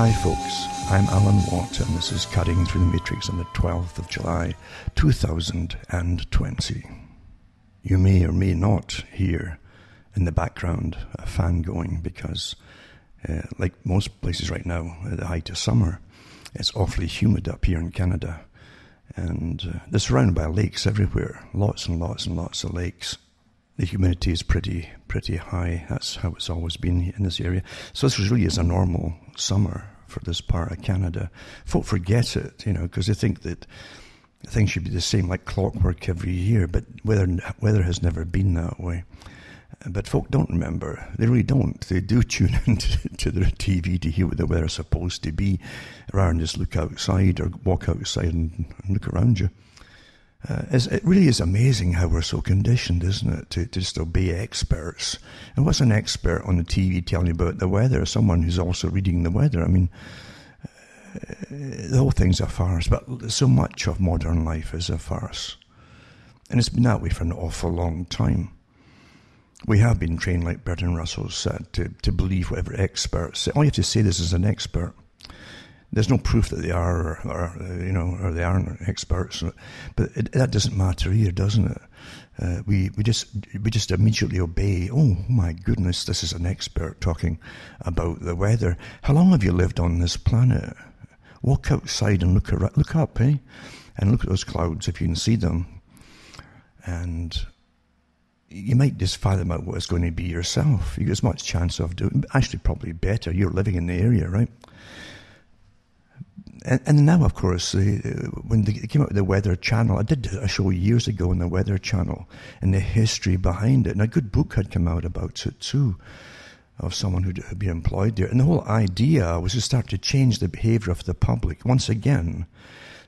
Hi folks, I'm Alan Watt and this is Cutting Through the Matrix on the 12th of July 2020. You may or may not hear in the background a fan going because like most places right now at the height of summer, it's awfully humid up here in Canada and they're surrounded by lakes everywhere, lots and lots and lots of lakes. The humidity is pretty high. That's how it's always been in this area. So this really is a normal summer for this part of Canada. Folk forget it, because they think that things should be the same like clockwork every year, but weather has never been that way. But folk don't remember. They really don't. They do tune into their TV to hear what the weather's supposed to be, rather than just look outside or walk outside and look around you. It really is amazing how we're so conditioned, isn't it, to just obey experts. And what's an expert on the TV telling you about the weather? Someone who's also reading the weather. I mean, the whole thing's a farce, but so much of modern life is a farce. And it's been that way for an awful long time. We have been trained, like Bertrand Russell said, to believe whatever experts say. All you have to say this is an expert. There's no proof that they are, or they aren't experts, but that doesn't matter either, doesn't it? We just immediately obey. Oh my goodness, this is an expert talking about the weather. How long have you lived on this planet? Walk outside and look up, and look at those clouds if you can see them, and you might just fathom out what it's going to be yourself. You get as much chance of doing. Actually, probably better. You're living in the area, right? And now, of course, when they came out with the Weather Channel, I did a show years ago on the Weather Channel and the history behind it. And a good book had come out about it too, of someone who'd been employed there. And the whole idea was to start to change the behavior of the public once again,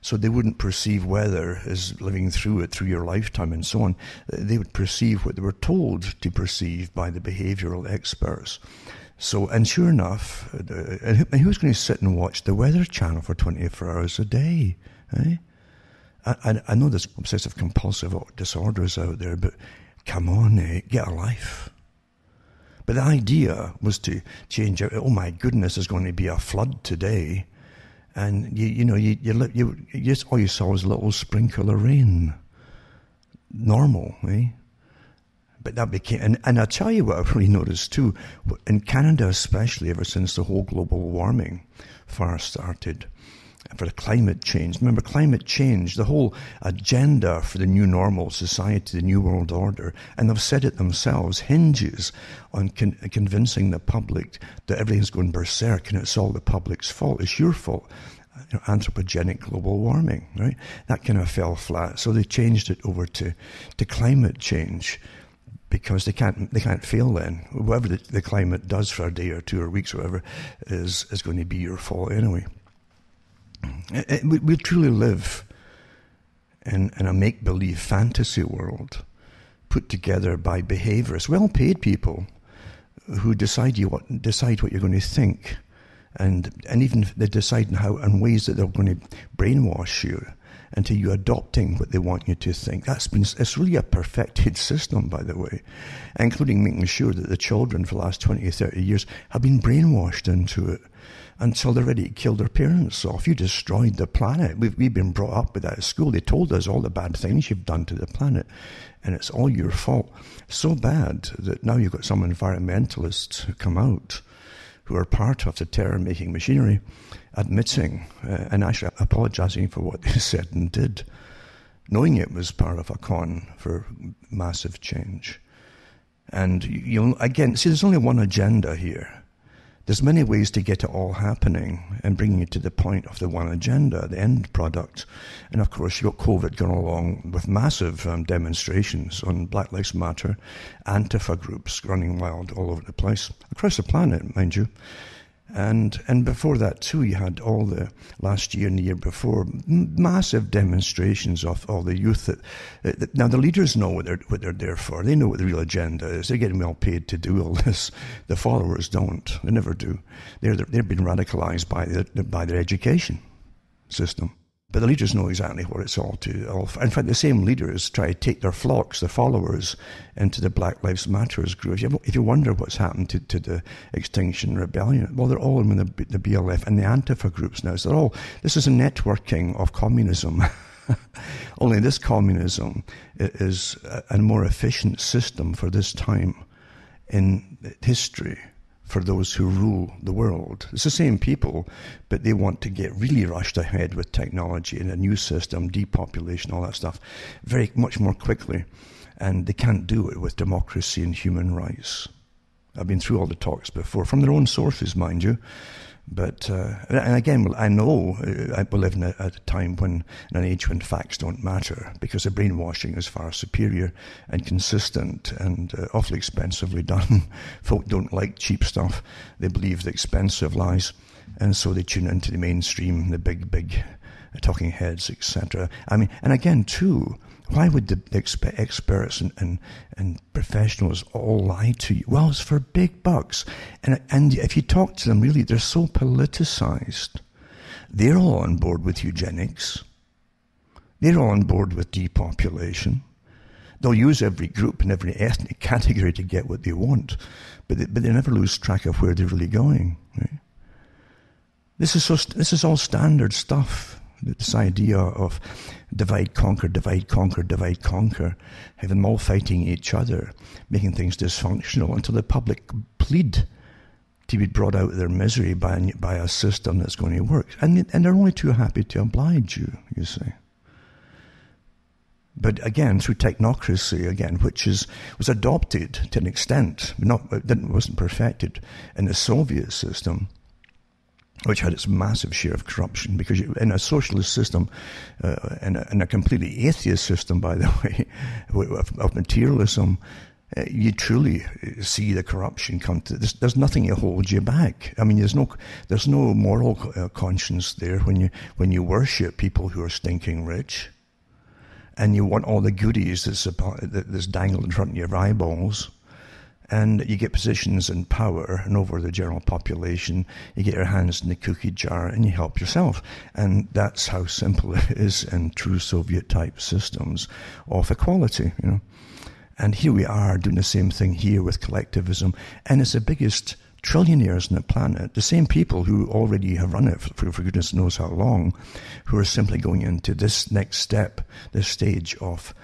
so they wouldn't perceive weather as living through it through your lifetime and so on. They would perceive what they were told to perceive by the behavioral experts. So, and sure enough, who's going to sit and watch the Weather Channel for 24 hours a day? Eh? I know there's obsessive compulsive disorders out there, but come on, get a life. But the idea was to change it. Oh my goodness, there's going to be a flood today. And you just, all you saw was a little sprinkle of rain. Normal, eh? But that became, and I'll tell you what I've really noticed too, in Canada especially, ever since the whole global warming farce started, for the climate change. Remember, climate change, the whole agenda for the new normal society, the new world order, and they've said it themselves, hinges on convincing the public that everything's going berserk and it's all the public's fault. It's your fault. Anthropogenic global warming, right? That kind of fell flat. So they changed it over to climate change. Because they can't fail then. Whatever the climate does for a day or 2 or weeks or whatever is going to be your fault anyway. We truly live in a make-believe fantasy world put together by behaviorists, well-paid people who decide what you're going to think, and even they decide how and ways that they're going to brainwash you into you adopting what they want you to think. It's really a perfected system, by the way, including making sure that the children for the last 20 or 30 years have been brainwashed into it until they're ready to kill their parents off. You destroyed the planet. We've been brought up with that at school. They told us all the bad things you've done to the planet, and it's all your fault. So bad that now you've got some environmentalists who come out who are part of the terror-making machinery, admitting and actually apologizing for what they said and did, knowing it was part of a con for massive change. And again, see, there's only one agenda here. There's many ways to get it all happening and bringing it to the point of the one agenda, the end product. And of course, you've got COVID going along with massive demonstrations on Black Lives Matter, Antifa groups running wild all over the place, across the planet, mind you. And before that too, you had all the last year and the year before massive demonstrations of all the youth. That now the leaders know what they're there for. They know what the real agenda is. They're getting well paid to do all this. The followers don't. They never do. They've been radicalized by their education system. But the leaders know exactly what it's all to. In fact, the same leaders try to take their flocks, their followers, into the Black Lives Matters group. If you wonder what's happened to the Extinction Rebellion, well, they're all in the BLF and the Antifa groups now. So this is a networking of communism. Only this communism is a more efficient system for this time in history for those who rule the world. It's the same people, but they want to get really rushed ahead with technology and a new system, depopulation, all that stuff, very much more quickly. And they can't do it with democracy and human rights. I've been through all the talks before, from their own sources, mind you. But, and again, I know we live in a time in an age when facts don't matter, because the brainwashing is far superior and consistent and awfully expensively done. Folk don't like cheap stuff. They believe the expensive lies. And so they tune into the mainstream, the big talking heads, etc. I mean, and again, too, why would the experts and professionals all lie to you? Well, it's for big bucks. And if you talk to them, really, they're so politicized. They're all on board with eugenics. They're all on board with depopulation. They'll use every group and every ethnic category to get what they want, but they never lose track of where they're really going. Right? This is all standard stuff. This idea of divide, conquer, divide, conquer, divide, conquer, having them all fighting each other, making things dysfunctional until the public plead to be brought out of their misery by a system that's going to work. And they're only too happy to oblige you see. But again, through technocracy, which was adopted to an extent, wasn't perfected in the Soviet system, which had its massive share of corruption, because in a socialist system, in a completely atheist system, by the way, of materialism, you truly see the corruption come to. There's nothing that holds you back. I mean, there's no moral conscience there when you worship people who are stinking rich, and you want all the goodies that's dangled in front of your eyeballs. And you get positions in power and over the general population. You get your hands in the cookie jar and you help yourself. And that's how simple it is in true Soviet-type systems of equality, And here we are doing the same thing here with collectivism. And it's the biggest trillionaires on the planet, the same people who already have run it for goodness knows how long, who are simply going into this next step, this stage of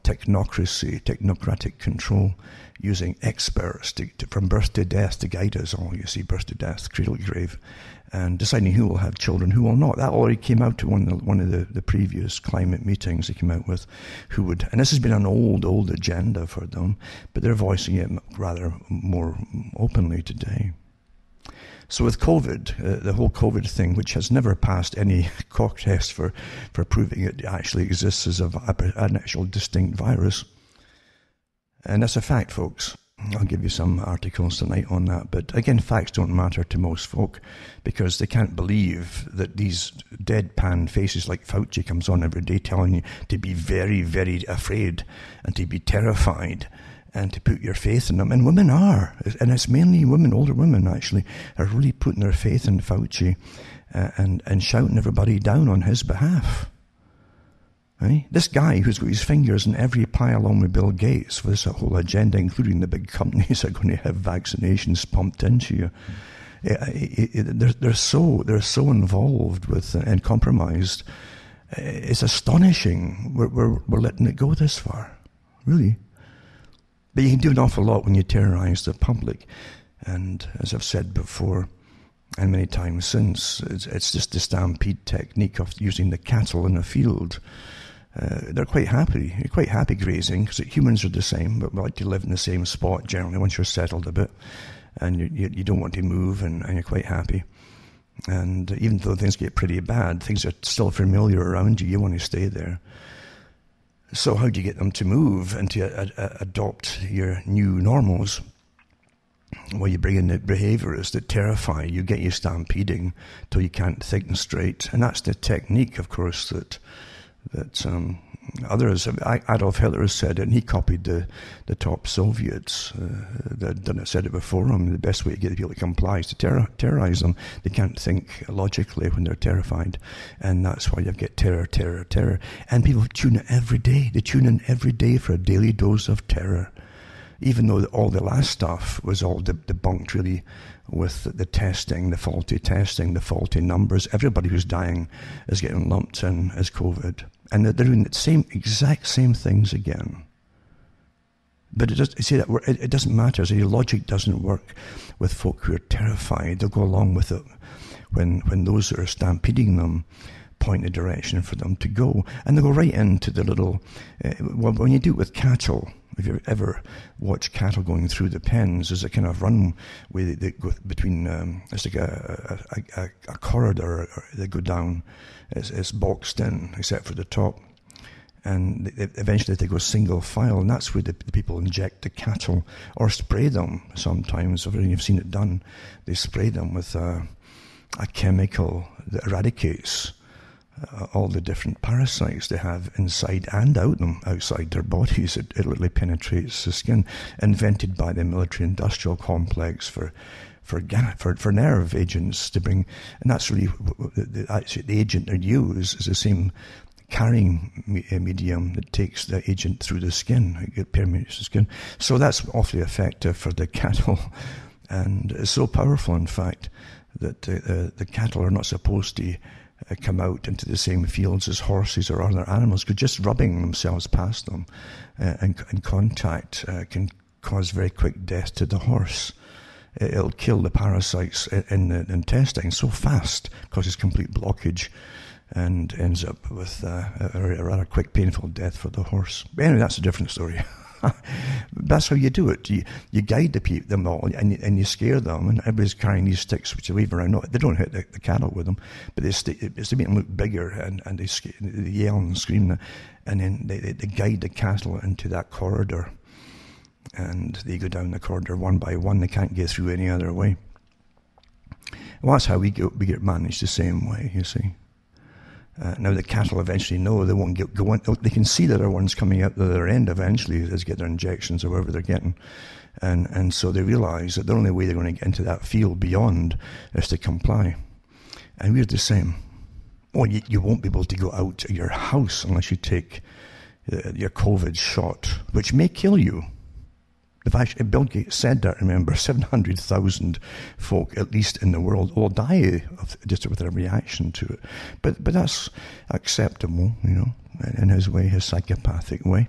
technocracy, technocratic control, using experts from birth to death to guide us all. You see, birth to death, cradle to grave, and deciding who will have children, who will not. That already came out to one of the previous climate meetings they came out with, who would, and this has been an old agenda for them, but they're voicing it rather more openly today. So with COVID, the whole COVID thing, which has never passed any cock test for proving it actually exists as an actual distinct virus. And that's a fact, folks. I'll give you some articles tonight on that. But again, facts don't matter to most folk, because they can't believe that these deadpan faces like Fauci comes on every day telling you to be very, very afraid and to be terrified and to put your faith in them. And women are. And it's mainly women, older women actually, are really putting their faith in Fauci and shouting everybody down on his behalf. Right? This guy who's got his fingers in every pie along with Bill Gates for this whole agenda, including the big companies that are going to have vaccinations pumped into you. They're so involved with and compromised. It's astonishing we're letting it go this far, really. But you can do an awful lot when you terrorize the public. And as I've said before, and many times since, it's just the stampede technique of using the cattle in a field. They're quite happy grazing, because humans are the same, but we like to live in the same spot generally once you're settled a bit, and you don't want to move, and you're quite happy. And even though things get pretty bad, things are still familiar around you, you want to stay there. So how do you get them to move and to adopt your new normals? Well, you bring in the behaviours that terrify you, get you stampeding till you can't think straight. And that's the technique, of course, that Others, Adolf Hitler said it, and he copied the top Soviets that had done it, said it before him. The best way to get the people to comply is to terrorize them. They can't think logically when they're terrified, and that's why you get terror, terror, terror. And people tune in every day. They tune in every day for a daily dose of terror. Even though all the last stuff was all debunked, really, with the testing, the faulty numbers. Everybody who's dying is getting lumped in as COVID. And they're doing the exact same things again. But it doesn't matter. So your logic doesn't work with folk who are terrified. They'll go along with it when those who are stampeding them point the direction for them to go. And they'll go right into the little... when you do it with cattle, if you ever watch cattle going through the pens, there's a kind of runway they go between... it's like a corridor they go down. It's boxed in, except for the top. And eventually they go single file, and that's where the people inject the cattle or spray them sometimes. You've seen it done. They spray them with a chemical that eradicates all the different parasites they have inside and outside their bodies. It literally penetrates the skin. Invented by the military-industrial complex for nerve agents to bring, and that's really the agent they use is the same carrying medium that takes the agent through the skin. It permeates the skin. So that's awfully effective for the cattle, and it's so powerful, in fact, that the cattle are not supposed to come out into the same fields as horses or other animals, because just rubbing themselves past them in contact can cause very quick death to the horse. It'll kill the parasites in the intestine so fast, causes complete blockage, and ends up with a rather quick, painful death for the horse. But anyway, that's a different story. That's how you do it. You guide them all, and you scare them, and everybody's carrying these sticks which they wave around. No, they don't hit the cattle with them, but it's to make them look bigger, and they yell and scream, and then they guide the cattle into that corridor. And they go down the corridor one by one. They can't get through any other way. Well, that's how we get managed the same way, you see. Now the cattle eventually know they won't go in. They can see the other ones coming out the other end eventually as they get their injections or whatever they're getting. And so they realize that the only way they're going to get into that field beyond is to comply. And we're the same. Oh, you won't be able to go out of your house unless you take your COVID shot, which may kill you. Bill Gates said that, remember, 700,000 folk, at least in the world, will die just with a reaction to it. But that's acceptable, in his way, his psychopathic way.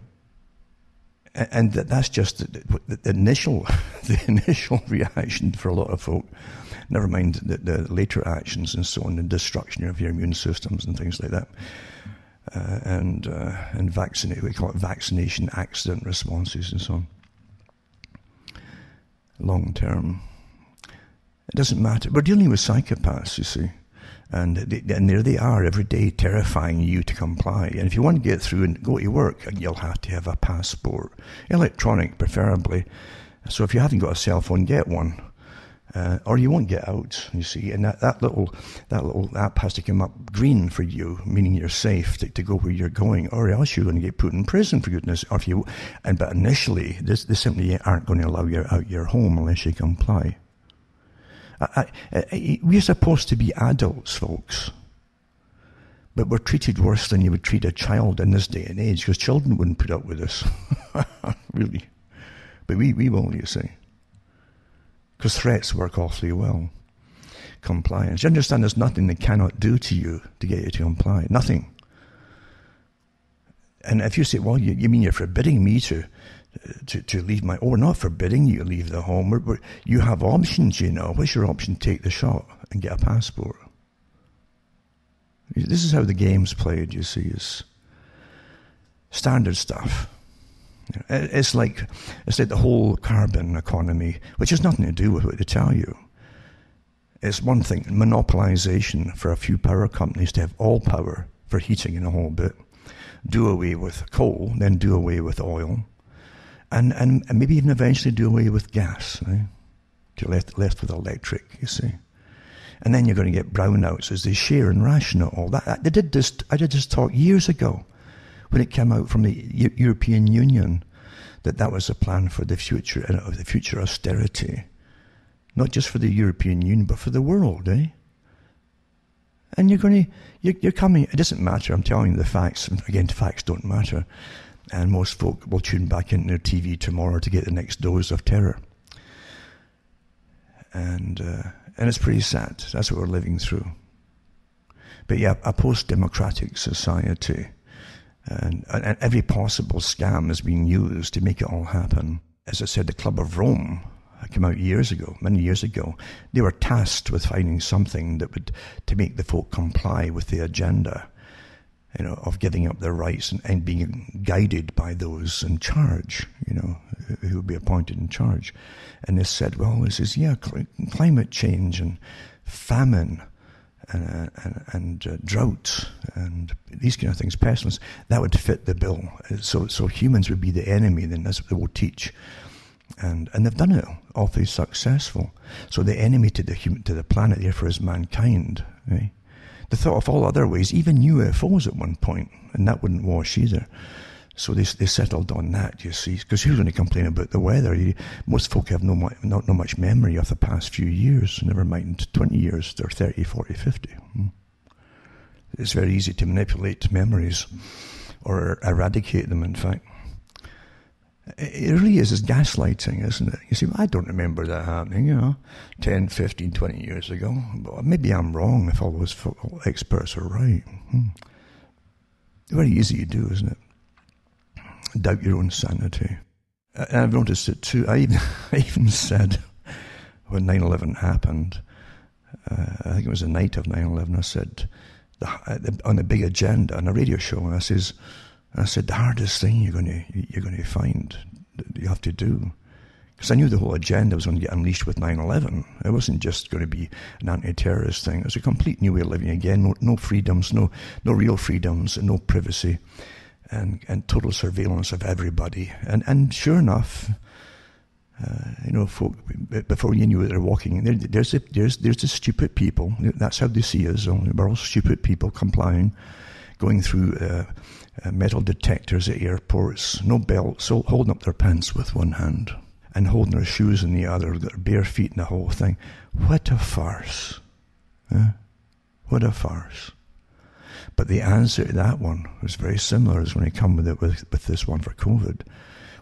And that's just the initial reaction for a lot of folk. Never mind the later actions and so on, the destruction of your immune systems and things like that. And we call it vaccination accident responses and so on. Long term. It doesn't matter. We're dealing with psychopaths, you see. And there they are every day terrifying you to comply. And if you want to get through and go to work, you'll have to have a passport. Electronic, preferably. So if you haven't got a cell phone, get one. Or you won't get out, you see. And that little app has to come up green for you, meaning you're safe to go where you're going, or else you're going to get put in prison, for goodness. But initially, they simply aren't going to allow you out your home unless you comply. We're supposed to be adults, folks. But we're treated worse than you would treat a child in this day and age, because children wouldn't put up with this. Really. But we will, you see. Because threats work awfully well. Compliance. You understand there's nothing they cannot do to you to get you to comply. Nothing. And if you say, well, you mean you're forbidding me to leave my... Oh, we're not forbidding you to leave the home. You have options, What's your option? Take the shot and get a passport. This is how the game's played, you see. Is standard stuff. It's like the whole carbon economy, which has nothing to do with what they tell you. It's one thing, monopolization for a few power companies to have all power for heating and a whole bit. Do away with coal, then do away with oil, and maybe even eventually do away with gas. Right? You're left with electric, you see. And then you're going to get brownouts as they share and ration it all. I did this talk years ago. when it came out from the European Union that was a plan for the future austerity, not just for the European Union, but for the world, eh? And you're coming, it doesn't matter, I'm telling you the facts. Again, facts don't matter. And most folk will tune back into their TV tomorrow to get the next dose of terror. And it's pretty sad. That's what we're living through. But yeah, a post-democratic society, and every possible scam is being used to make it all happen. As I said, the Club of Rome came out many years ago. They were tasked with finding something that would, to make the folk comply with the agenda, of giving up their rights and being guided by those in charge, who would be appointed in charge. And they said, well, this is, climate change and famine and drought and these kind of things, pestilence, that would fit the bill. So humans would be the enemy, then that's what they will teach. And they've done it, awfully successful. So the enemy to the planet, therefore, is mankind. Right? They thought of all other ways, even UFOs at one point, and that wouldn't wash either. So they settled on that, you see, because who's going to complain about the weather? Most folk have not much memory of the past few years, never mind 20 years, or 30, 40, 50. It's very easy to manipulate memories, or eradicate them, in fact. It really is gaslighting, isn't it? You see, I don't remember that happening, 10, 15, 20 years ago. But maybe I'm wrong if all those experts are right. Very easy to do, isn't it? Doubt your own sanity. And I've noticed it too. I even said, when 9/11 happened, I think it was the night of 9/11, I said, on the big agenda, on a radio show, and I said, the hardest thing you're going to find, that you have to do, because I knew the whole agenda was going to get unleashed with 9/11. It wasn't just going to be an anti-terrorist thing. It was a complete new way of living again. No freedoms, no real freedoms, and no privacy, and total surveillance of everybody. And sure enough, folk, before you knew it, they're walking. There's the stupid people. That's how they see us. We're all stupid people complying, going through metal detectors at airports, no belts, holding up their pants with one hand and holding their shoes in the other, their bare feet and the whole thing. What a farce. What a farce. But the answer to that one was very similar as when you come with this one for COVID.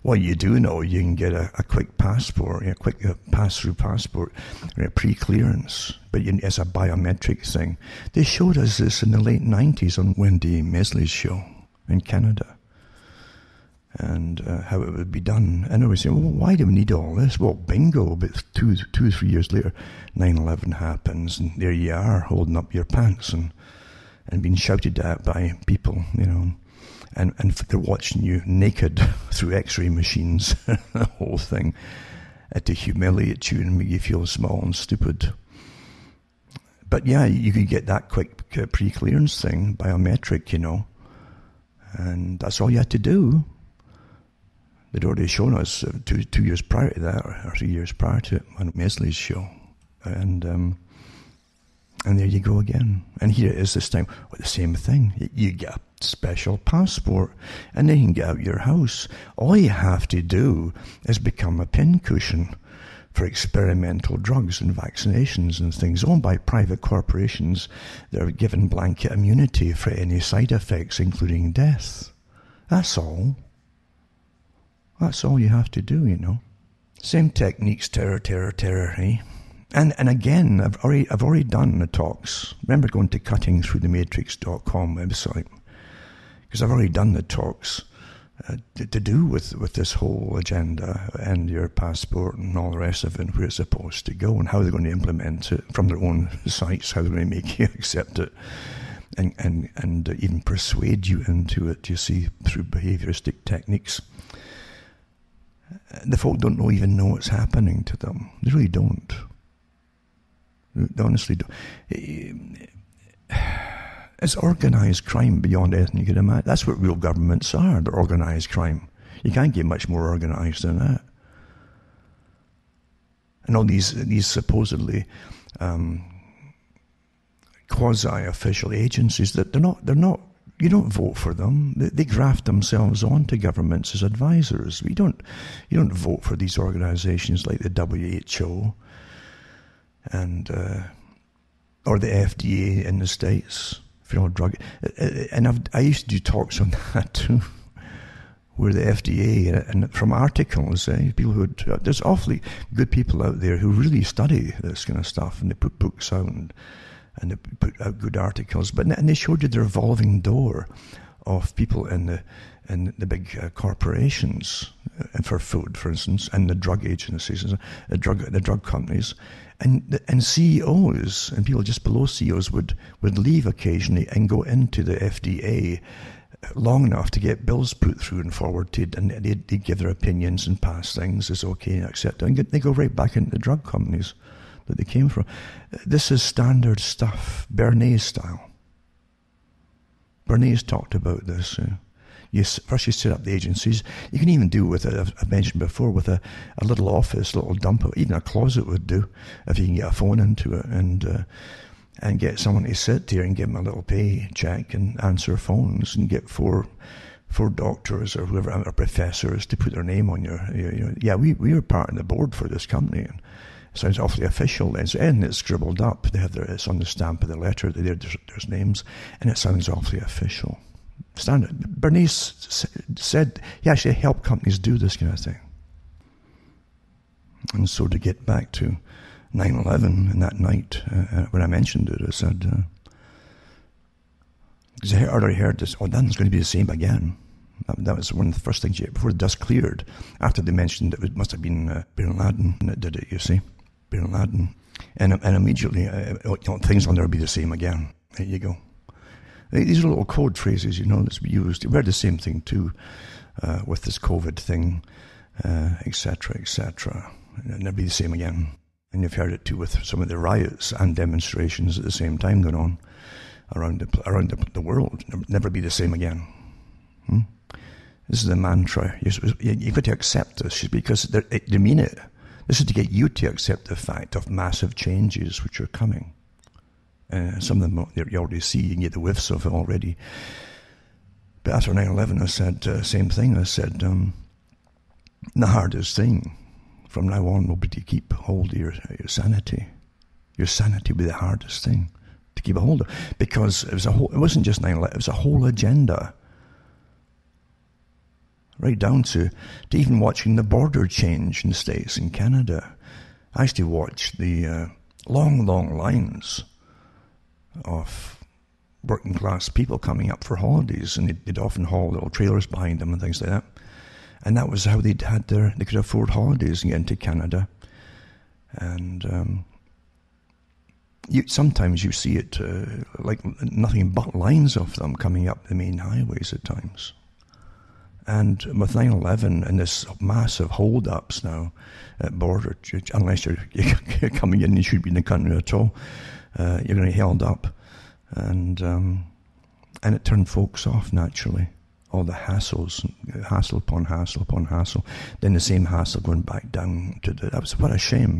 Well, you do know you can get a quick passport, a quick pass-through passport, a pre-clearance, but it's a biometric thing. They showed us this in the late 90s on Wendy Mesley's show in Canada, and how it would be done. And I was saying, well, why do we need all this? Well, bingo, but two or 3 years later, 9/11 happens, and there you are, holding up your pants and being shouted at by people, and they're watching you naked through x-ray machines, the whole thing, to humiliate you and make you feel small and stupid. But yeah, you could get that quick pre-clearance thing, biometric, and that's all you had to do. They'd already shown us 2 years prior to that, or 3 years prior to it, on Mesley's show. And there you go again. And here it is this time, with the same thing. You get a special passport, and then you can get out your house. All you have to do is become a pincushion for experimental drugs and vaccinations and things owned by private corporations that are given blanket immunity for any side effects, including death. That's all. That's all you have to do, Same techniques, terror, eh? And again, I've already done the talks. Remember going to cuttingthroughthematrix.com website, because I've already done the talks to do with this whole agenda and your passport and all the rest of it, where it's supposed to go and how they're going to implement it from their own sites, how they're going to make you accept it, and even persuade you into it, you see, through behavioristic techniques. The folk don't even know what's happening to them. They really don't. They honestly don't. It's organised crime beyond anything you can imagine. That's what real governments are. They're organised crime. You can't get much more organised than that. And all these supposedly quasi-official agencies, that they're not You don't vote for them. They graft themselves onto governments as advisors. You don't vote for these organizations like the WHO and or the FDA in the States for all drug. And I used to do talks on that too, where the FDA and from articles, people who there's awfully good people out there who really study this kind of stuff, and they put books out and they put out good articles. And they showed you the revolving door of people in the big corporations for food, for instance, and the drug agencies, the drug companies, and CEOs and people just below CEOs would leave occasionally and go into the FDA long enough to get bills put through and forwarded, and they'd give their opinions and pass things as okay and accept it, and they go right back into the drug companies that they came from. This is standard stuff, Bernays style. Bernays talked about this. First you set up the agencies. You can even do with, I've mentioned before, with a little office, a little dump, even a closet would do, if you can get a phone into it, and get someone to sit there and give them a little paycheck and answer phones, and get four doctors or whoever, or professors, to put their name on your yeah, we were part of the board for this company. And it sounds awfully official then. So anything that's scribbled up, it's on the stamp of the letter, there's names, and it sounds awfully official. Standard. Bernays said he actually helped companies do this kind of thing. And so to get back to 9/11 and that night, when I mentioned it, I said, because I already heard this, that's going to be the same again. That was one of the first things, before the dust cleared, after they mentioned it must have been Bin Laden that did it, you see. Bin Laden. And immediately, things will never be the same again. There you go. These are little code phrases, that's used. We heard the same thing too with this COVID thing, etc., etc. It'll never be the same again. And you've heard it too with some of the riots and demonstrations at the same time going on around the world. It'll never be the same again. This is the mantra. You've got to accept this because they mean it. This is to get you to accept the fact of massive changes which are coming. Some of them you already see, you can get the whiffs of it already. But after 9/11, I said same thing. I said, the hardest thing from now on will be to keep hold of your sanity. Your sanity will be the hardest thing to keep a hold of, because it wasn't just 9/11, it was a whole agenda. Right down to even watching the border change in the States and Canada. I used to watch the long lines of working class people coming up for holidays, and they'd often haul little trailers behind them and things like that. And that was how they could afford holidays and get into Canada. And sometimes you see it like nothing but lines of them coming up the main highways at times. And with 9/11 and this massive hold-ups now at border, unless you're coming in, you should be in the country at all, you're going to be held up. And it turned folks off naturally. All the hassles, hassle upon hassle upon hassle. Then the same hassle going back down to that was what a shame,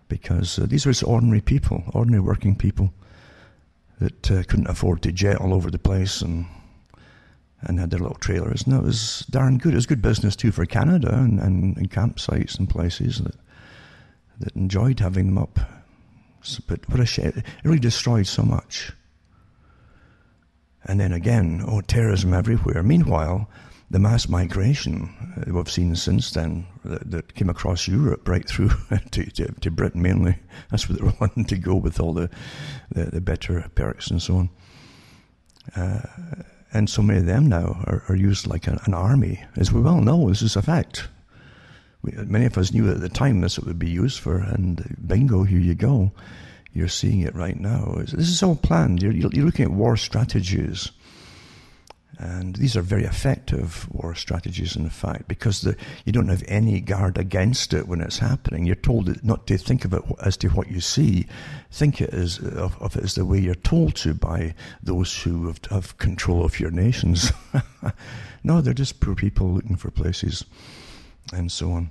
because these were ordinary people, ordinary working people that couldn't afford to jet all over the place and had their little trailers. And it was darn good. It was good business too for Canada and campsites and places that enjoyed having them up. But what a shame. It really destroyed so much. And then again, terrorism everywhere. Meanwhile, the mass migration we've seen since then that came across Europe right through to Britain mainly. That's where they're wanting to go with all the better perks and so on. And so many of them now are used like an army. As we well know, this is a fact. Many of us knew at the time this would be used for, and bingo, here you go. You're seeing it right now. This is all planned. You're looking at war strategies. And these are very effective war strategies, in fact, because you don't have any guard against it when it's happening. You're told not to think of it as to what you see. Think of it as the way you're told to by those who have control of your nations. No, they're just poor people looking for places and so on.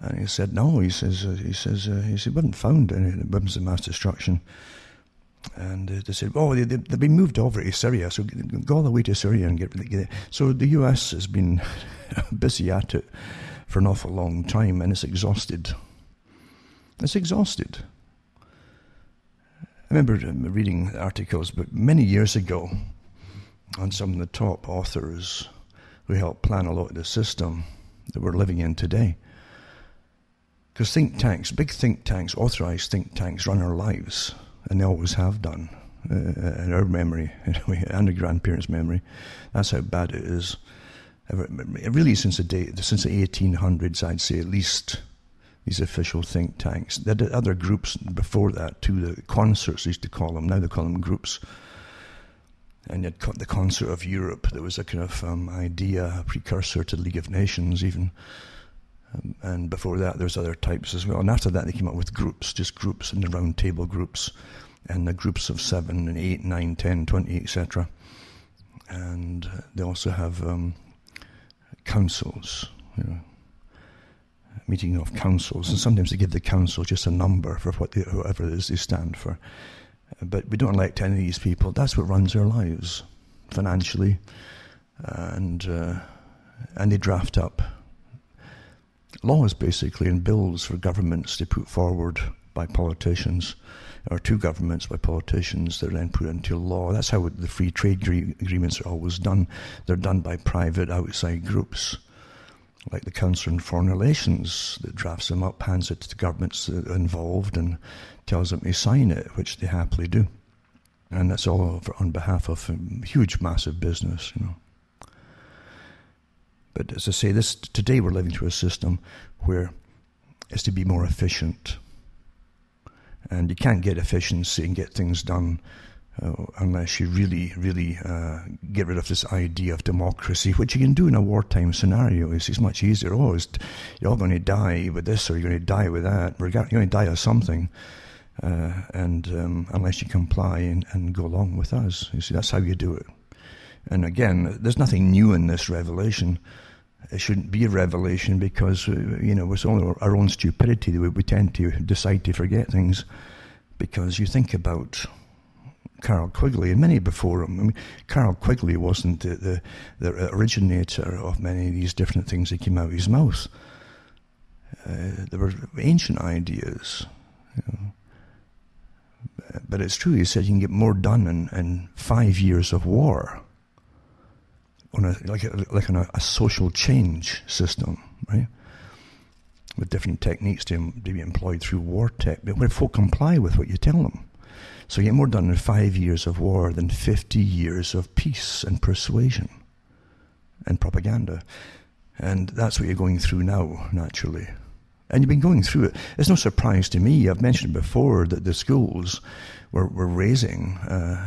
And he said, no, he wasn't found any weapons of mass destruction. And they said, oh, they've been moved over to Syria, so go all the way to Syria and get it. So the US has been busy at it for an awful long time, and it's exhausted. It's exhausted. I remember reading articles, but many years ago, on some of the top authors who helped plan a lot of the system that we're living in today. Because think tanks, big think tanks, authorized think tanks run our lives, and they always have done, in our memory, anyway, and our grandparents' memory. That's how bad it is. Really, since the 1800s, I'd say at least, these official think tanks. There are other groups before that too, the concerts they used to call them, now they call them groups. And you'd got the Concert of Europe, there was a kind of idea, a precursor to the League of Nations even. And before that, there's other types as well. And after that, they came up with groups, just groups, and the round table groups, and the groups of 7 and 8, 9, 10, 20, etc. And they also have councils, meeting of councils, and sometimes they give the council just a number for whoever it is they stand for. But we don't elect any of these people. That's what runs our lives, financially, and they draft up laws, basically, and bills for governments to put forward by politicians, or to governments by politicians that are then put into law. That's how the free trade agreements are always done. They're done by private outside groups, like the Council on Foreign Relations that drafts them up, hands it to the governments involved, and tells them to sign it, which they happily do. And that's all on behalf of huge, massive business, But as I say, today we're living through a system where it's to be more efficient. And you can't get efficiency and get things done unless you really, really get rid of this idea of democracy, which you can do in a wartime scenario. It's much easier. You're all going to die with this, or you're going to die with that. You're going to die of something. And unless you comply and go along with us. You see, that's how you do it. And again, there's nothing new in this revelation. It shouldn't be a revelation because, it's only our own stupidity that we tend to decide to forget things. Because you think about Carroll Quigley and many before him. I mean, Carroll Quigley wasn't the originator of many of these different things that came out of his mouth. There were ancient ideas, But it's true, he said you can get more done in 5 years of war on a social change system, right? With different techniques to be employed through war tech, but where folk comply with what you tell them. So you get more done in 5 years of war than 50 years of peace and persuasion and propaganda. And that's what you're going through now, naturally. And you've been going through it. It's no surprise to me. I've mentioned before that the schools were raising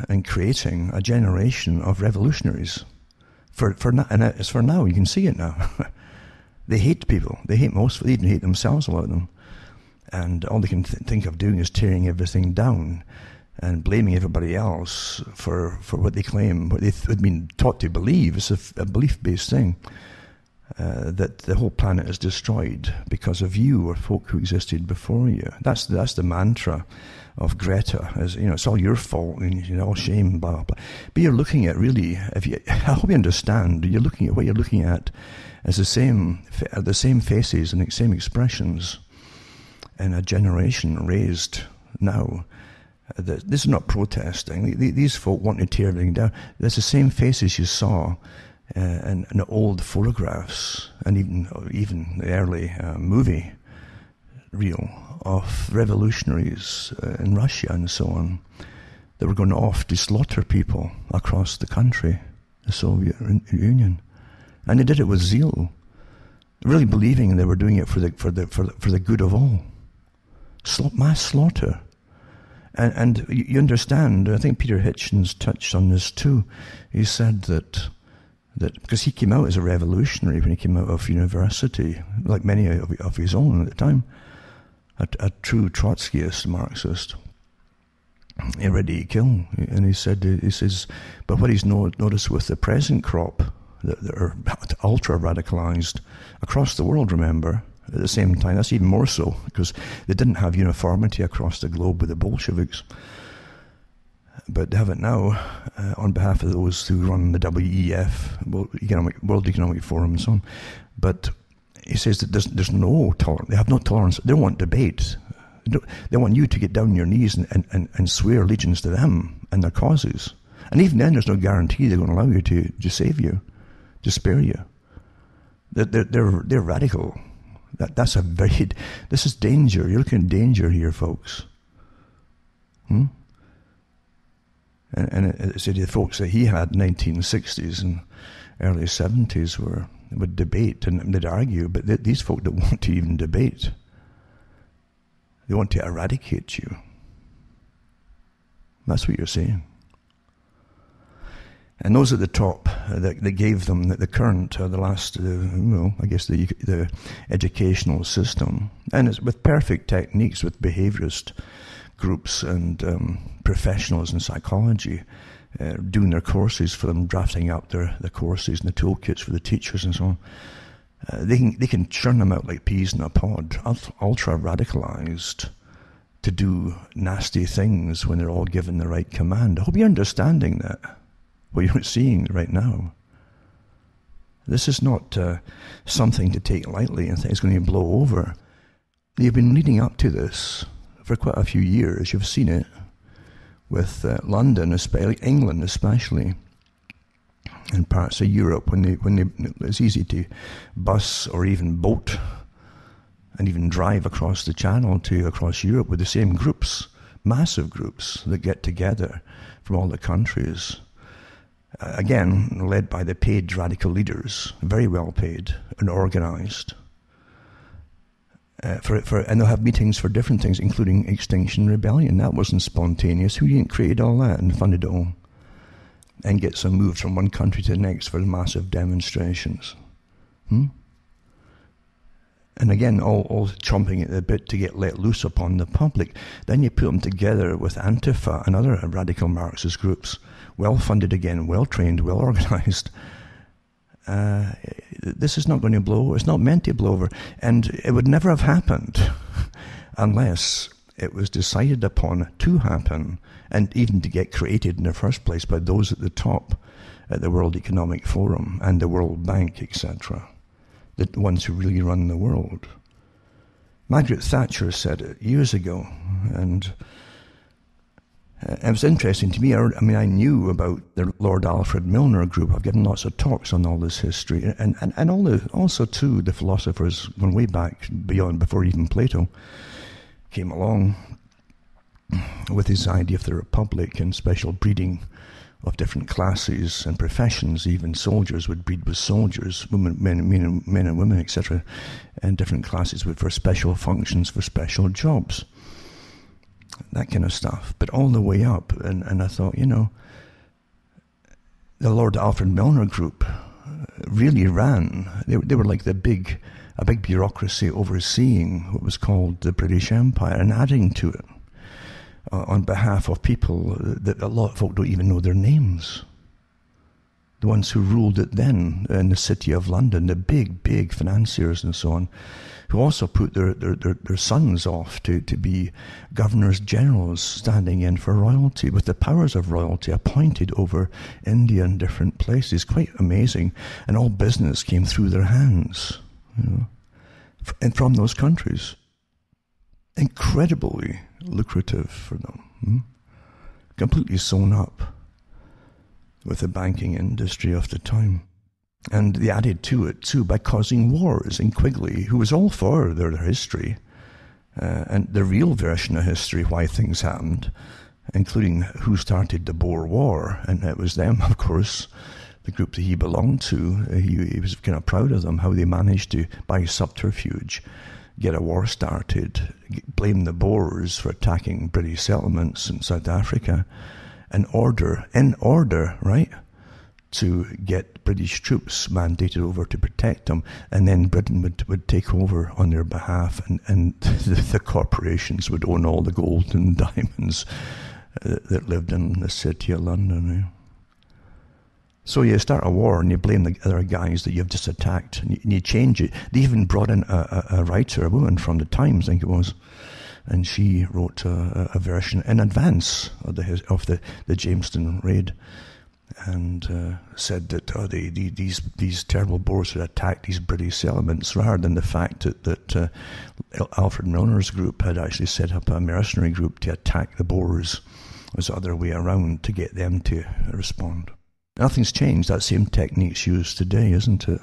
and creating a generation of revolutionaries. And it's for now. You can see it now. They hate people. They hate most. They even hate themselves, a lot of them. And all they can think of doing is tearing everything down and blaming everybody else for what they claim, what they've been taught to believe. It's a belief-based thing. That the whole planet is destroyed because of you or folk who existed before you. That's the mantra of Greta. It's all your fault and all shame, blah, blah, blah. But you're looking at really, I hope you understand, you're looking at what you're looking at as the same faces and the same expressions in a generation raised now. This is not protesting. These folk want to tear everything down. There's the same faces you saw and old photographs, and even the early movie reel of revolutionaries in Russia and so on that were going off to slaughter people across the country, the Soviet Union, and they did it with zeal, really believing they were doing it for the good of all. Mass slaughter. And you understand. I think Peter Hitchens touched on this too. He said that because he came out as a revolutionary when he came out of university, like many of his own at the time, a true Trotskyist Marxist, ready to kill. And he says, but what he's noticed with the present crop that are ultra radicalized across the world, remember, at the same time. That's even more so, because they didn't have uniformity across the globe with the Bolsheviks. But they have it now on behalf of those who run the WEF, World Economic Forum and so on. But he says that there's no tolerance. They have no tolerance. They don't want debate. They want you to get down on your knees and swear allegiance to them and their causes. And even then, there's no guarantee they're going to allow you to save you, to spare you. They're radical. This is danger. You're looking at danger here, folks. And it said the folks that he had in the 1960s and early 70s would debate and they'd argue, but these folk don't want to even debate. They want to eradicate you. That's what you're saying. And those at the top that gave them the current, the last, I guess the educational system, and it's with perfect techniques, with behaviorist groups and professionals in psychology doing their courses for them, drafting up the courses and the toolkits for the teachers and so on. They can churn them out like peas in a pod, ultra radicalized to do nasty things when they're all given the right command. I hope you're understanding that. What you're seeing right now. This is not something to take lightly and think it's going to blow over. You've been leading up to this for quite a few years. You've seen it with London, especially England, especially, and parts of Europe when it's easy to bus or even boat and even drive across the channel across Europe with the same groups, massive groups that get together from all the countries. Again, led by the paid radical leaders, very well paid and organized. And they'll have meetings for different things, including Extinction Rebellion. That wasn't spontaneous. Who created all that and funded it all? And get some moved from one country to the next for massive demonstrations. And again, all chomping at the bit to get let loose upon the public. Then you put them together with Antifa and other radical Marxist groups, well-funded again, well-trained, well-organized. This is not going to blow. It's not meant to blow over. And it would never have happened unless it was decided upon to happen and even to get created in the first place by those at the top at the World Economic Forum and the World Bank, etc., the ones who really run the world. Margaret Thatcher said it years ago, and it was interesting to me. I knew about the Lord Alfred Milner group. I've given lots of talks on all this history, and also too the philosophers going way back before even Plato came along with his idea of the Republic and special breeding of different classes and professions. Even soldiers would breed with soldiers, men and women, etc., and different classes for special functions, for special jobs. That kind of stuff, but all the way up. And I thought, the Lord Alfred Milner group really ran. They were like a big bureaucracy overseeing what was called the British Empire and adding to it on behalf of people that a lot of folk don't even know their names. The ones who ruled it then in the city of London, the big financiers and so on, who also put their sons off to be governors generals standing in for royalty, with the powers of royalty appointed over India and different places. Quite amazing. And all business came through their hands, and from those countries. Incredibly lucrative for them. Completely sewn up with the banking industry of the time. And they added to it too by causing wars. And Quigley, who was all for their history, and the real version of history, why things happened, including who started the Boer War, and it was them, of course, the group that he belonged to. He was kind of proud of them, how they managed to, by subterfuge, get a war started, blame the Boers for attacking British settlements in South Africa, in order, right, to get British troops mandated over to protect them, and then Britain would take over on their behalf, and the corporations would own all the gold and diamonds that lived in the city of London. So you start a war and you blame the other guys that you've just attacked, and you change it. They even brought in a writer, a woman from the Times, I think it was, and she wrote a version in advance of the Jamestown raid, and said that these terrible Boers had attacked these British settlements, rather than the fact that Alfred Milner's group had actually set up a mercenary group to attack the Boers. It was the other way around, to get them to respond. Nothing's changed. That same technique's used today, isn't it?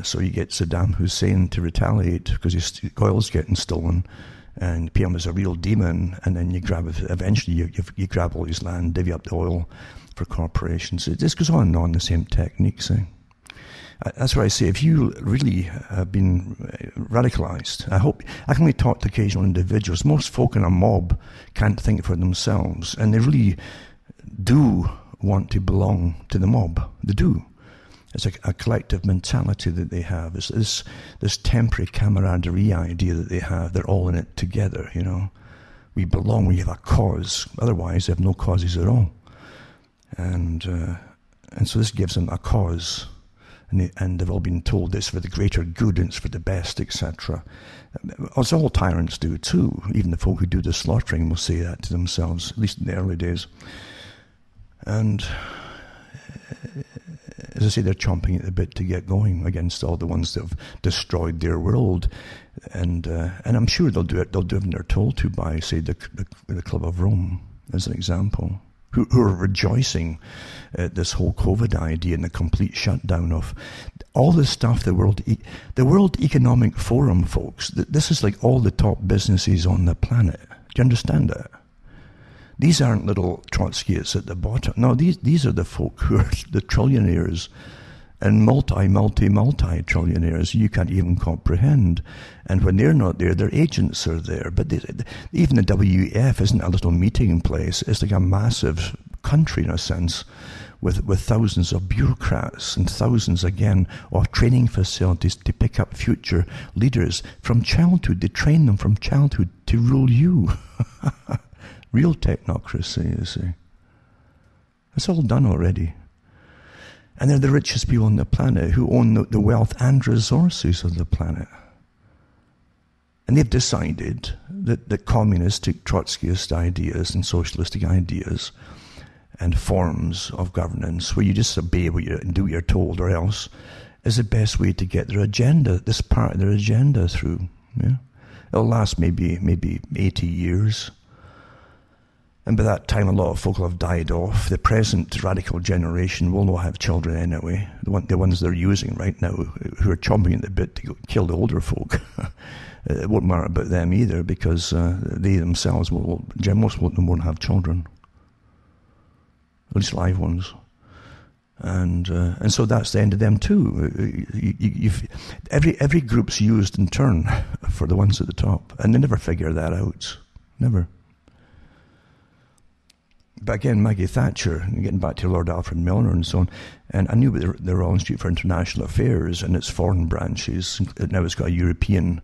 So you get Saddam Hussein to retaliate because his oil's getting stolen, and you pay him as a real demon, and then eventually you grab all his land, divvy up the oil for corporations. It just goes on and on, the same techniques. That's why I say, if you really have been radicalized, I can only talk to occasional individuals. Most folk in a mob can't think for themselves, and they really do want to belong to the mob. They do. It's a collective mentality that they have. It's this temporary camaraderie idea that they have. They're all in it together, you know. We belong, we have a cause. Otherwise, they have no causes at all. And so this gives them a cause. And they've all been told it's for the greater good, and it's for the best, etc. As all tyrants do too. Even the folk who do the slaughtering will say that to themselves, at least in the early days. And as I say, they're chomping at the bit to get going against all the ones that have destroyed their world. And I'm sure they'll do it. They'll do it when they're told to by, say, the Club of Rome, as an example, who are rejoicing at this whole COVID idea and the complete shutdown of all this stuff. The World Economic Forum, folks. This is like all the top businesses on the planet. Do you understand that? These aren't little Trotskyists at the bottom. No, these are the folk who are the trillionaires and multi-trillionaires you can't even comprehend. And when they're not there, their agents are there. But even the WEF isn't a little meeting place. It's like a massive country, in a sense, with thousands of bureaucrats and thousands, again, of training facilities to pick up future leaders from childhood. They train them from childhood to rule you. Real technocracy, you see. It's all done already. And they're the richest people on the planet who own the wealth and resources of the planet. And they've decided that communistic, Trotskyist ideas and socialistic ideas and forms of governance where you just obey and do what you're told or else is the best way to get their agenda, this part of their agenda through. Yeah? It'll last maybe 80 years. And by that time, a lot of folk will have died off. The present radical generation will not have children anyway. The ones they're using right now, who are chomping at the bit to kill the older folk. It won't matter about them either, because they themselves most of them won't have children. At least live ones. And so that's the end of them too. Every group's used in turn for the ones at the top, and they never figure that out. Never. But again, Maggie Thatcher, getting back to Lord Alfred Milner and so on, and I knew about the Royal Institute for International Affairs and its foreign branches. Now it's got a European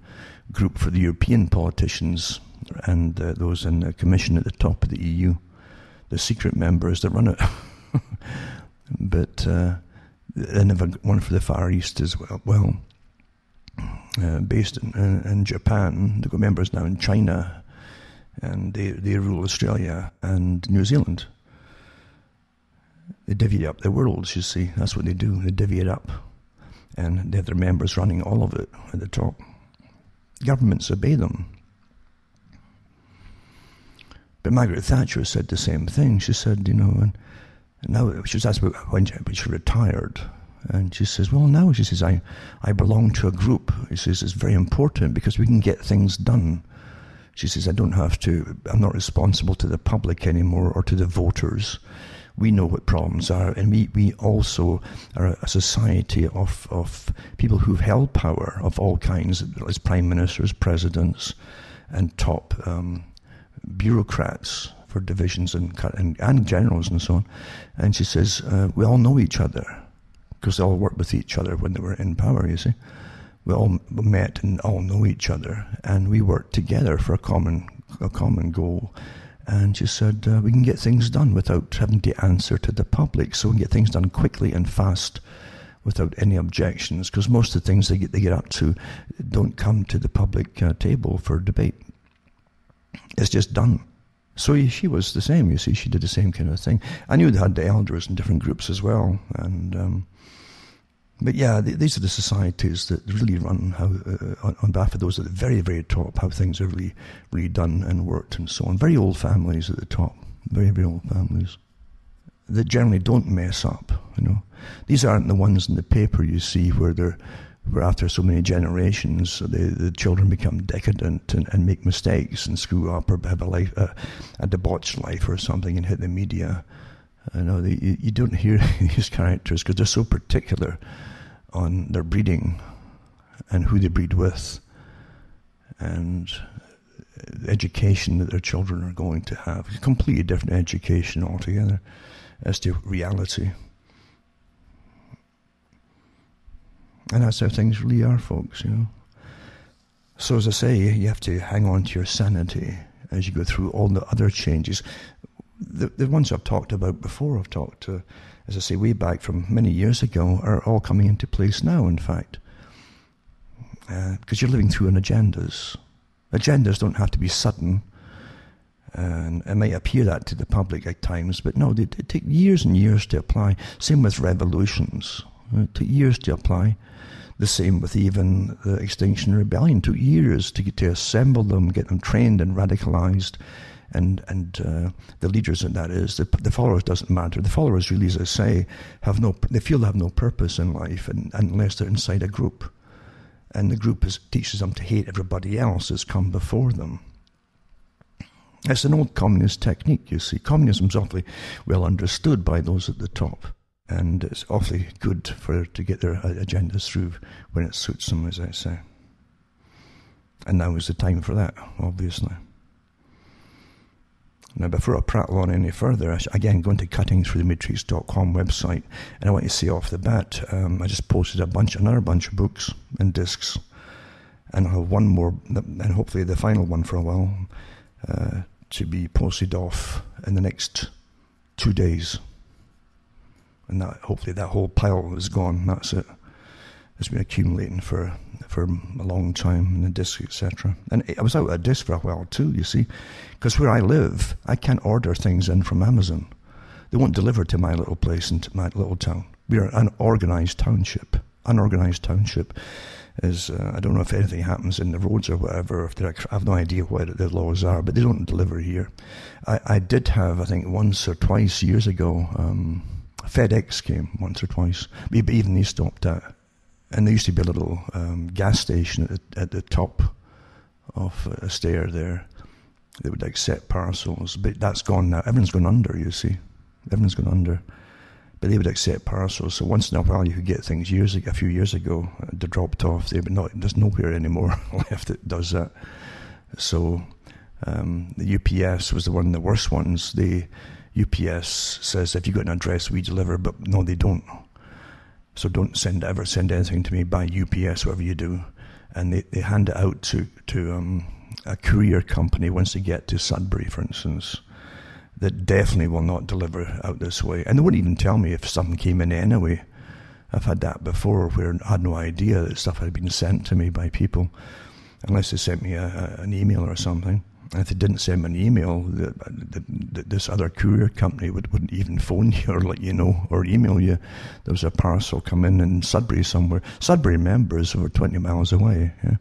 group for the European politicians and those in the commission at the top of the EU, the secret members that run it. But they have one for the Far East as well. Based in Japan. They've got members now in China. And they rule Australia and New Zealand. They divvy up the world, you see. That's what they do. They divvy it up. And they have their members running all of it at the top. Governments obey them. But Margaret Thatcher said the same thing. She said, and now she was asked about when she retired. And she says, well, now, she says, I belong to a group. She says, it's very important because we can get things done. She says, I'm not responsible to the public anymore or to the voters. We know what problems are, and we also are a society of people who've held power of all kinds, as prime ministers, presidents, and top bureaucrats for divisions and generals and so on. And she says, we all know each other, because they all worked with each other when they were in power, you see. We all met and all know each other, and we work together for a common goal. And she said, we can get things done without having to answer to the public, so we can get things done quickly and fast without any objections, because most of the things they get up to don't come to the public table for debate. It's just done. So she was the same, you see. She did the same kind of thing. I knew they had the elders in different groups as well. But yeah, these are the societies that really run how, on behalf of those at the very, very top, how things are really, really done and worked and so on. Very old families at the top. Very, very old families. That generally don't mess up, These aren't the ones in the paper you see where after so many generations, the children become decadent and make mistakes and screw up or have a debauched life or something and hit the media. You don't hear these characters because they're so particular on their breeding and who they breed with and the education that their children are going to have. A completely different education altogether as to reality. And that's how things really are, folks, So as I say, you have to hang on to your sanity as you go through all the other changes. The ones I've talked about before, I've talked to, as I say, way back from many years ago, are all coming into place now, in fact. Because you're living through agendas. Agendas don't have to be sudden. And it might appear that to the public at times, but no, they take years and years to apply. Same with revolutions. It took years to apply. The same with even the Extinction Rebellion. It took years to assemble them, get them trained and radicalized. And the leaders, and that is, the followers doesn't matter. The followers really, as I say, they feel they have no purpose in life unless they're inside a group. And the group teaches them to hate everybody else that's come before them. It's an old communist technique, you see. Communism's awfully well understood by those at the top. And it's awfully good to get their agendas through when it suits them, as I say. And now is the time for that, obviously. Now, before I prattle on any further, again, going to cuttingthroughthematrix.com website, and I want to say off the bat, I just posted another bunch of books and discs, and I'll have one more, and hopefully the final one for a while, to be posted off in the next 2 days. And hopefully that whole pile is gone. That's it. It's been accumulating for a long time in the disc, etc. And I was out of disc for a while too, you see, because where I live, I can't order things in from Amazon. They won't deliver to my little place and to my little town. We are an unorganized township. Unorganized township is, I don't know if anything happens in the roads or whatever, I have no idea what the laws are, but they don't deliver here. I did have, I think, once or twice years ago, FedEx came once or twice, but even they stopped that. And there used to be a little gas station at the top of a stair there that would accept parcels, but that's gone now. Everyone's gone under, you see. Everyone's gone under. But they would accept parcels, so once in a while you could get things a few years ago, they dropped off there, but there's nowhere anymore left that does that. So the UPS was one of the worst ones. The UPS says, if you've got an address, we deliver, but no, they don't. So don't ever send anything to me by UPS, whatever you do. And they hand it out to a courier company once they get to Sudbury, for instance, that definitely will not deliver out this way. And they wouldn't even tell me if something came in anyway. I've had that before where I had no idea that stuff had been sent to me by people, unless they sent me an email or something. And if they didn't send me an email, this other courier company wouldn't even phone you or let you know or email you. There was a parcel come in Sudbury somewhere. Sudbury, remember, is over 20 miles away. Yeah?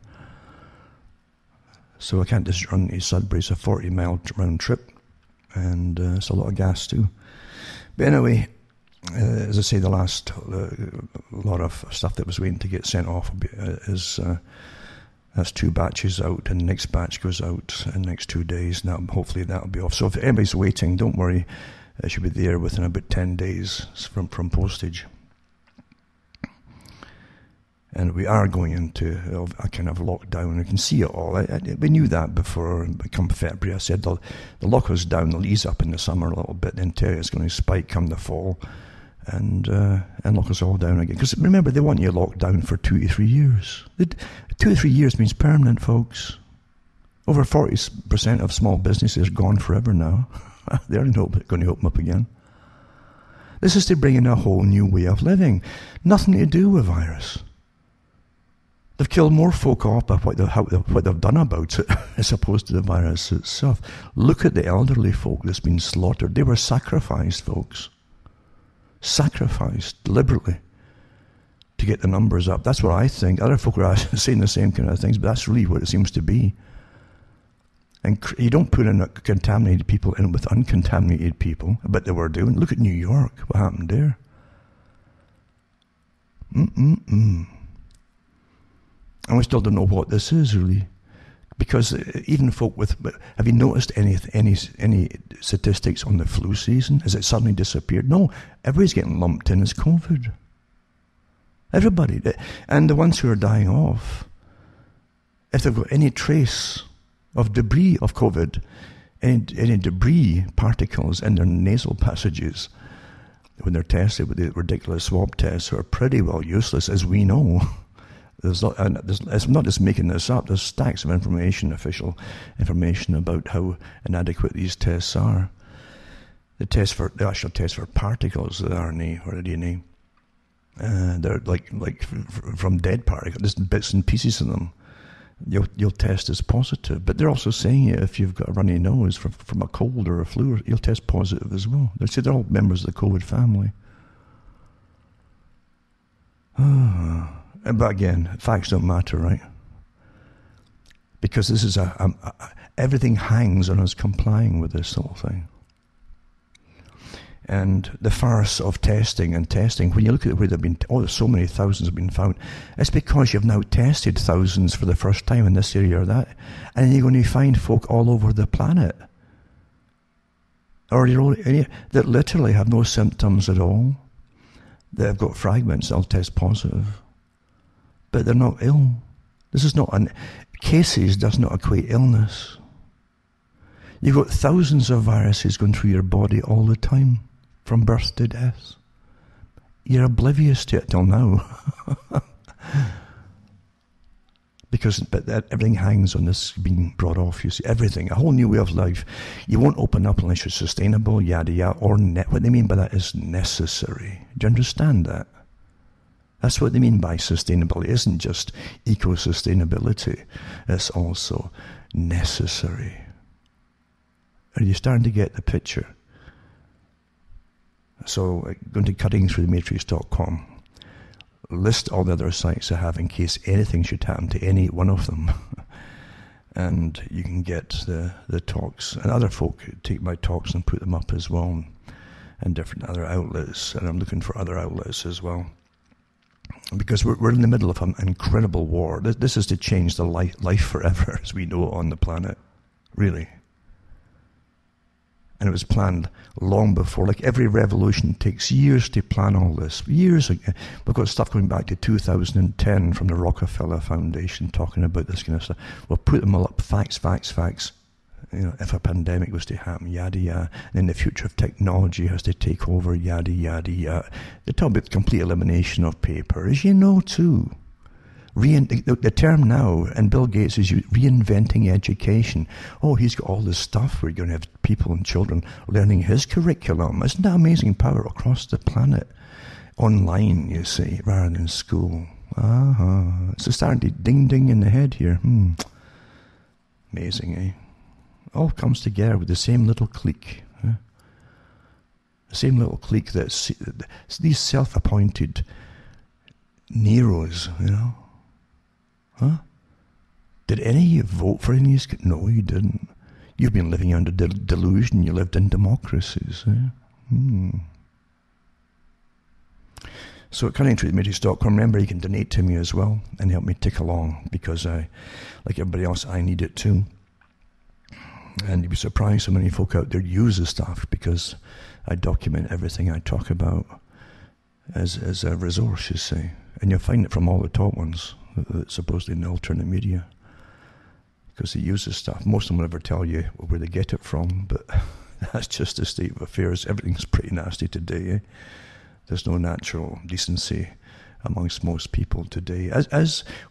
So I can't just run to Sudbury. It's a 40-mile round trip, and it's a lot of gas too. But anyway, as I say, the last lot of stuff that was waiting to get sent off is... That's 2 batches out, and the next batch goes out in the next 2 days. Now, hopefully that'll be off. So if anybody's waiting, don't worry. It should be there within about 10 days from postage. And we are going into a kind of lockdown. You can see it all. We knew that before. Come February, I said the lockdown's down. They'll ease up in the summer a little bit. Then tell you it's going to spike come the fall, and lock us all down again. Because remember, they want you locked down for 2 to 3 years. 2 to 3 years means permanent, folks. Over 40% of small businesses are gone forever now. They're not going to open up again. This is to bring in a whole new way of living. Nothing to do with virus. They've killed more folk off by what they've done about it as opposed to the virus itself. Look at the elderly folk that's been slaughtered. They were sacrificed, folks. Sacrificed deliberately to get the numbers up. That's what I think. Other folk are saying the same kind of things, but that's really what it seems to be. And you don't put in contaminated people in with uncontaminated people, but they were doing. Look at New York. What happened there? And we still don't know what this is, really. Because even folk with... Have you noticed any statistics on the flu season? Has it suddenly disappeared? No. Everybody's getting lumped in as COVID. Everybody. And the ones who are dying off, if they've got any trace of debris of COVID, any debris particles in their nasal passages, when they're tested with the ridiculous swab tests, are pretty well useless, as we know. I'm not just making this up. There's stacks of information, official information, about how inadequate these tests are. The actual test for particles, the RNA or the DNA, they're like from dead particles, just bits and pieces of them. You'll test as positive, but they're also saying if you've got a runny nose from a cold or a flu, you'll test positive as well. They say they're all members of the COVID family. But again, facts don't matter, right? Because this is everything hangs on us complying with this whole thing. And the farce of testing, when you look at where they've been, so many thousands have been found, it's because you've now tested thousands for the first time in this area or that, and you're going to find folk all over the planet, or that literally have no symptoms at all. They've got fragments, they'll test positive. But they're not ill. This is not cases does not equate illness. You've got thousands of viruses going through your body all the time, from birth to death. You're oblivious to it till now. But everything hangs on this being brought off, you see. Everything, a whole new way of life. You won't open up unless you're sustainable, yada yada, or what they mean by that is necessary. Do you understand that? That's what they mean by sustainability. It isn't just eco-sustainability. It's also necessary. Are you starting to get the picture? So, go to cuttingthroughthematrix.com. List all the other sites I have in case anything should happen to any one of them. And you can get the talks. And other folk take my talks and put them up as well. And different other outlets. And I'm looking for other outlets as well. Because we're in the middle of an incredible war. This is to change the life forever as we know it on the planet. Really. And it was planned long before. Like every revolution takes years to plan all this. Years ago. We've got stuff going back to 2010 from the Rockefeller Foundation talking about this kind of stuff. We'll put them all up. Facts. You know, if a pandemic was to happen, yada yada. And then the future of technology has to take over, yada yada yada. They talk about complete elimination of paper, as you know too. The term now, and Bill Gates is reinventing education. Oh, he's got all this stuff. We're going to have people and children learning his curriculum. Isn't that amazing power across the planet? Online, you see, rather than school. It's starting to ding in the head here. Amazing, eh? All comes together with the same little clique. The same little clique that's these self-appointed Neros, you know. Huh? Did any of you vote for any of these? No, you didn't. You've been living under delusion. You lived in democracies. So at cuttingthroughthematrix.com, remember you can donate to me as well and help me tick along, because like everybody else, I need it too. And you'd be surprised how many folk out there use this stuff, because I document everything I talk about as a resource, you see. And you'll find it from all the top ones, supposedly in the alternate media, because they use this stuff. Most of them will never tell you where they get it from, but that's just the state of affairs. Everything's pretty nasty today, eh? There's no natural decency amongst most people today.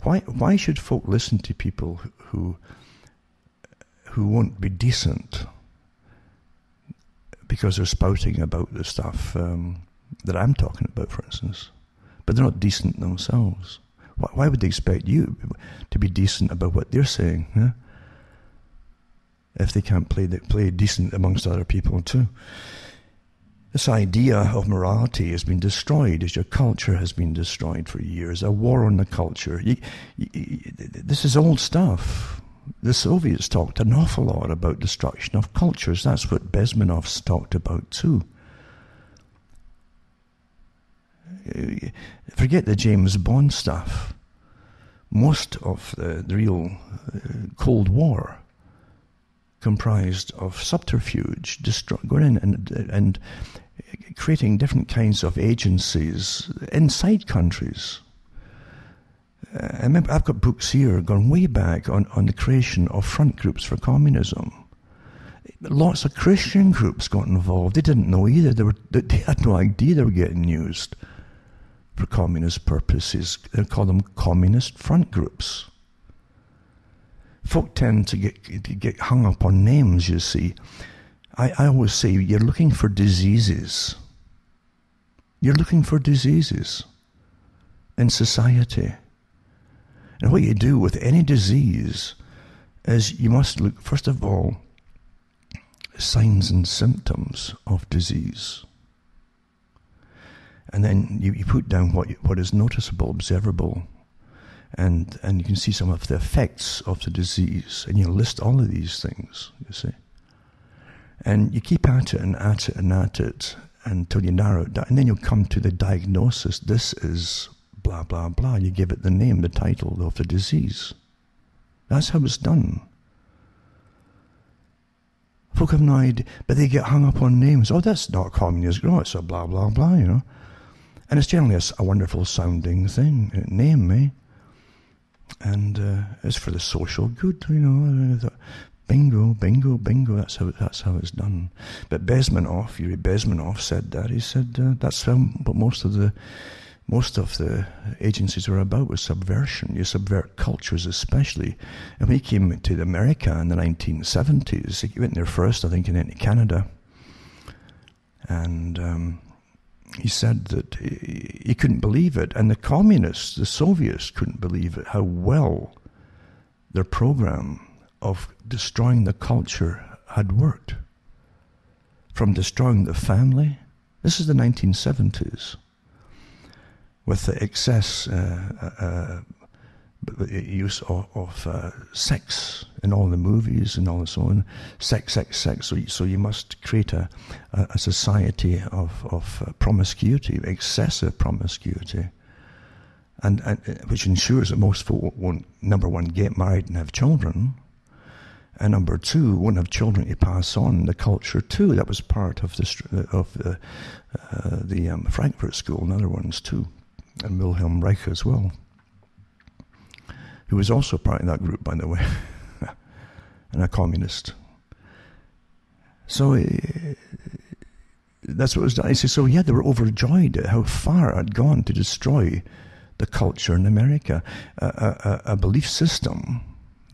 Why should folk listen to people who who won't be decent because they're spouting about the stuff that I'm talking about, for instance. But they're not decent themselves. Why would they expect you to be decent about what they're saying, yeah? If they can't play decent amongst other people too? This idea of morality has been destroyed as your culture has been destroyed for years. A war on the culture. This is old stuff. The Soviets talked an awful lot about destruction of cultures. That's what Bezmenov's talked about too. Forget the James Bond stuff. Most of the real Cold War comprised of subterfuge, going in and creating different kinds of agencies inside countries. I remember I've got books here going way back on the creation of front groups for communism. Lots of Christian groups got involved. They didn't know either. They had no idea they were getting used for communist purposes. They call them communist front groups. Folk tend to get hung up on names, you see. I always say, you're looking for diseases. You're looking for diseases in society. And what you do with any disease is you must look, first of all, signs and symptoms of disease. And then you put down what is noticeable, observable, and you can see some of the effects of the disease, and you list all of these things, you see. And you keep at it and at it and at it until you narrow it down, and then you'll come to the diagnosis. This is blah, blah, blah. You give it the name, the title of the disease. That's how it's done. Folk have no idea, but they get hung up on names. Oh, that's not communism. Oh, it's a blah, blah, blah, you know. And it's generally a wonderful sounding thing, name, eh? And it's for the social good, you know. Bingo, bingo, bingo. That's how it's done. But Bezmenov, Yuri Bezmenov, said that. He said that's what most of the agencies are about, was subversion. You subvert cultures, especially. And when he came to America in the 1970s, he went there first, I think, and then to Canada. And he said that he couldn't believe it, and the communists, the Soviets, couldn't believe it, how well their program of destroying the culture had worked. From destroying the family, this is the 1970s, with the excess use of sex in all the movies and all and so on. Sex. So you must create a society of promiscuity, excessive promiscuity, and which ensures that most folk won't, number one, get married and have children, and number two, won't have children to pass on the culture too. That was part of the Frankfurt School and other ones too, and Wilhelm Reich as well, who was also part of that group, by the way, and a communist. So that's what was done. He said, so yeah, they were overjoyed at how far it had gone to destroy the culture in America. A belief system,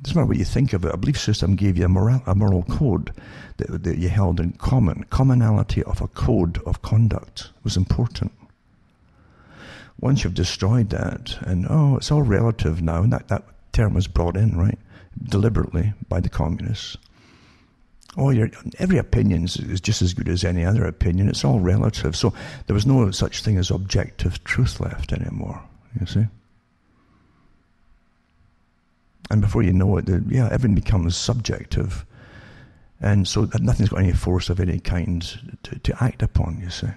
doesn't matter what you think of it, a belief system gave you a moral code that you held in common. Commonality of a code of conduct was important. Once you've destroyed that, and it's all relative now, and that term was brought in, right, deliberately by the communists. Every opinion is just as good as any other opinion. It's all relative. So there was no such thing as objective truth left anymore, you see. And before you know it, everything becomes subjective. And so nothing's got any force of any kind to act upon, you see.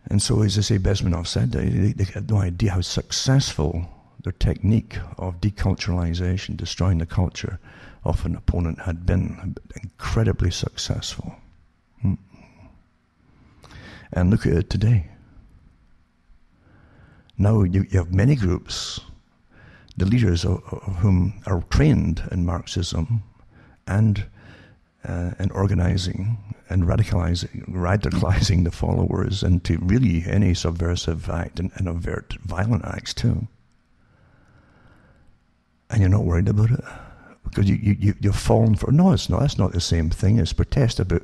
And so, as I say, Bezmenov said, they had no idea how successful their technique of deculturalization, destroying the culture of an opponent, had been. Incredibly successful. And look at it today. Now you have many groups, the leaders of whom are trained in Marxism and in organizing and radicalizing the followers into really any subversive act and avert violent acts too. and you're not worried about it because you've fallen for. No, it's not. That's not the same thing. It's protest about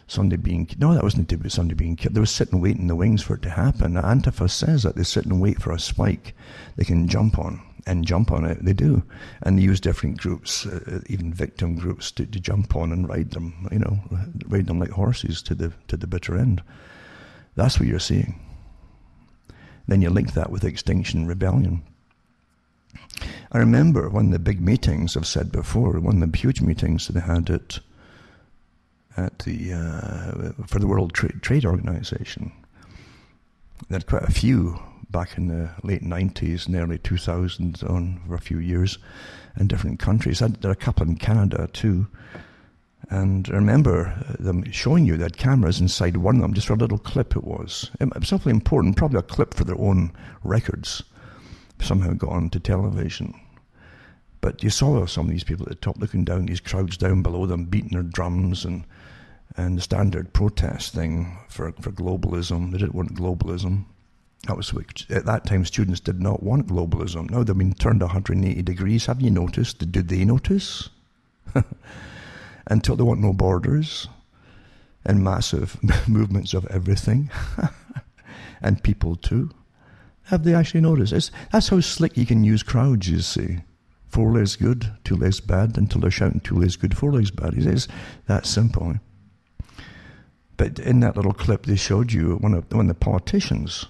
somebody being. No, that wasn't about somebody being killed. They were sitting waiting in the wings for it to happen. Antifa says that they sit and wait for a spike they can jump on. And jump on it, they do, and they use different groups, even victim groups, to jump on and ride them. Ride them like horses to the bitter end. That's what you're seeing. Then you link that with Extinction Rebellion. I remember one of the big meetings I've said before, one of the huge meetings that they had at the for the World Trade Organization. They had quite a few back in the late 90s and early 2000s on for a few years in different countries. There are a couple in Canada too. And I remember them showing you they had cameras inside one of them, just for a little clip it was. It was something important, probably a clip for their own records. Somehow got onto television. But you saw some of these people at the top looking down, these crowds down below them, beating their drums and the standard protest thing for globalism. They didn't want globalism. That was at that time students did not want globalism. Now they've been turned 180 degrees. Have you noticed? Did they notice? Until they want no borders and massive movements of everything and people too. Have they actually noticed? That's how slick you can use crowds, you see. 4 legs good, 2 legs bad, until they're shouting 2 legs good, 4 legs bad. It's that simple. But in that little clip they showed you one of the politicians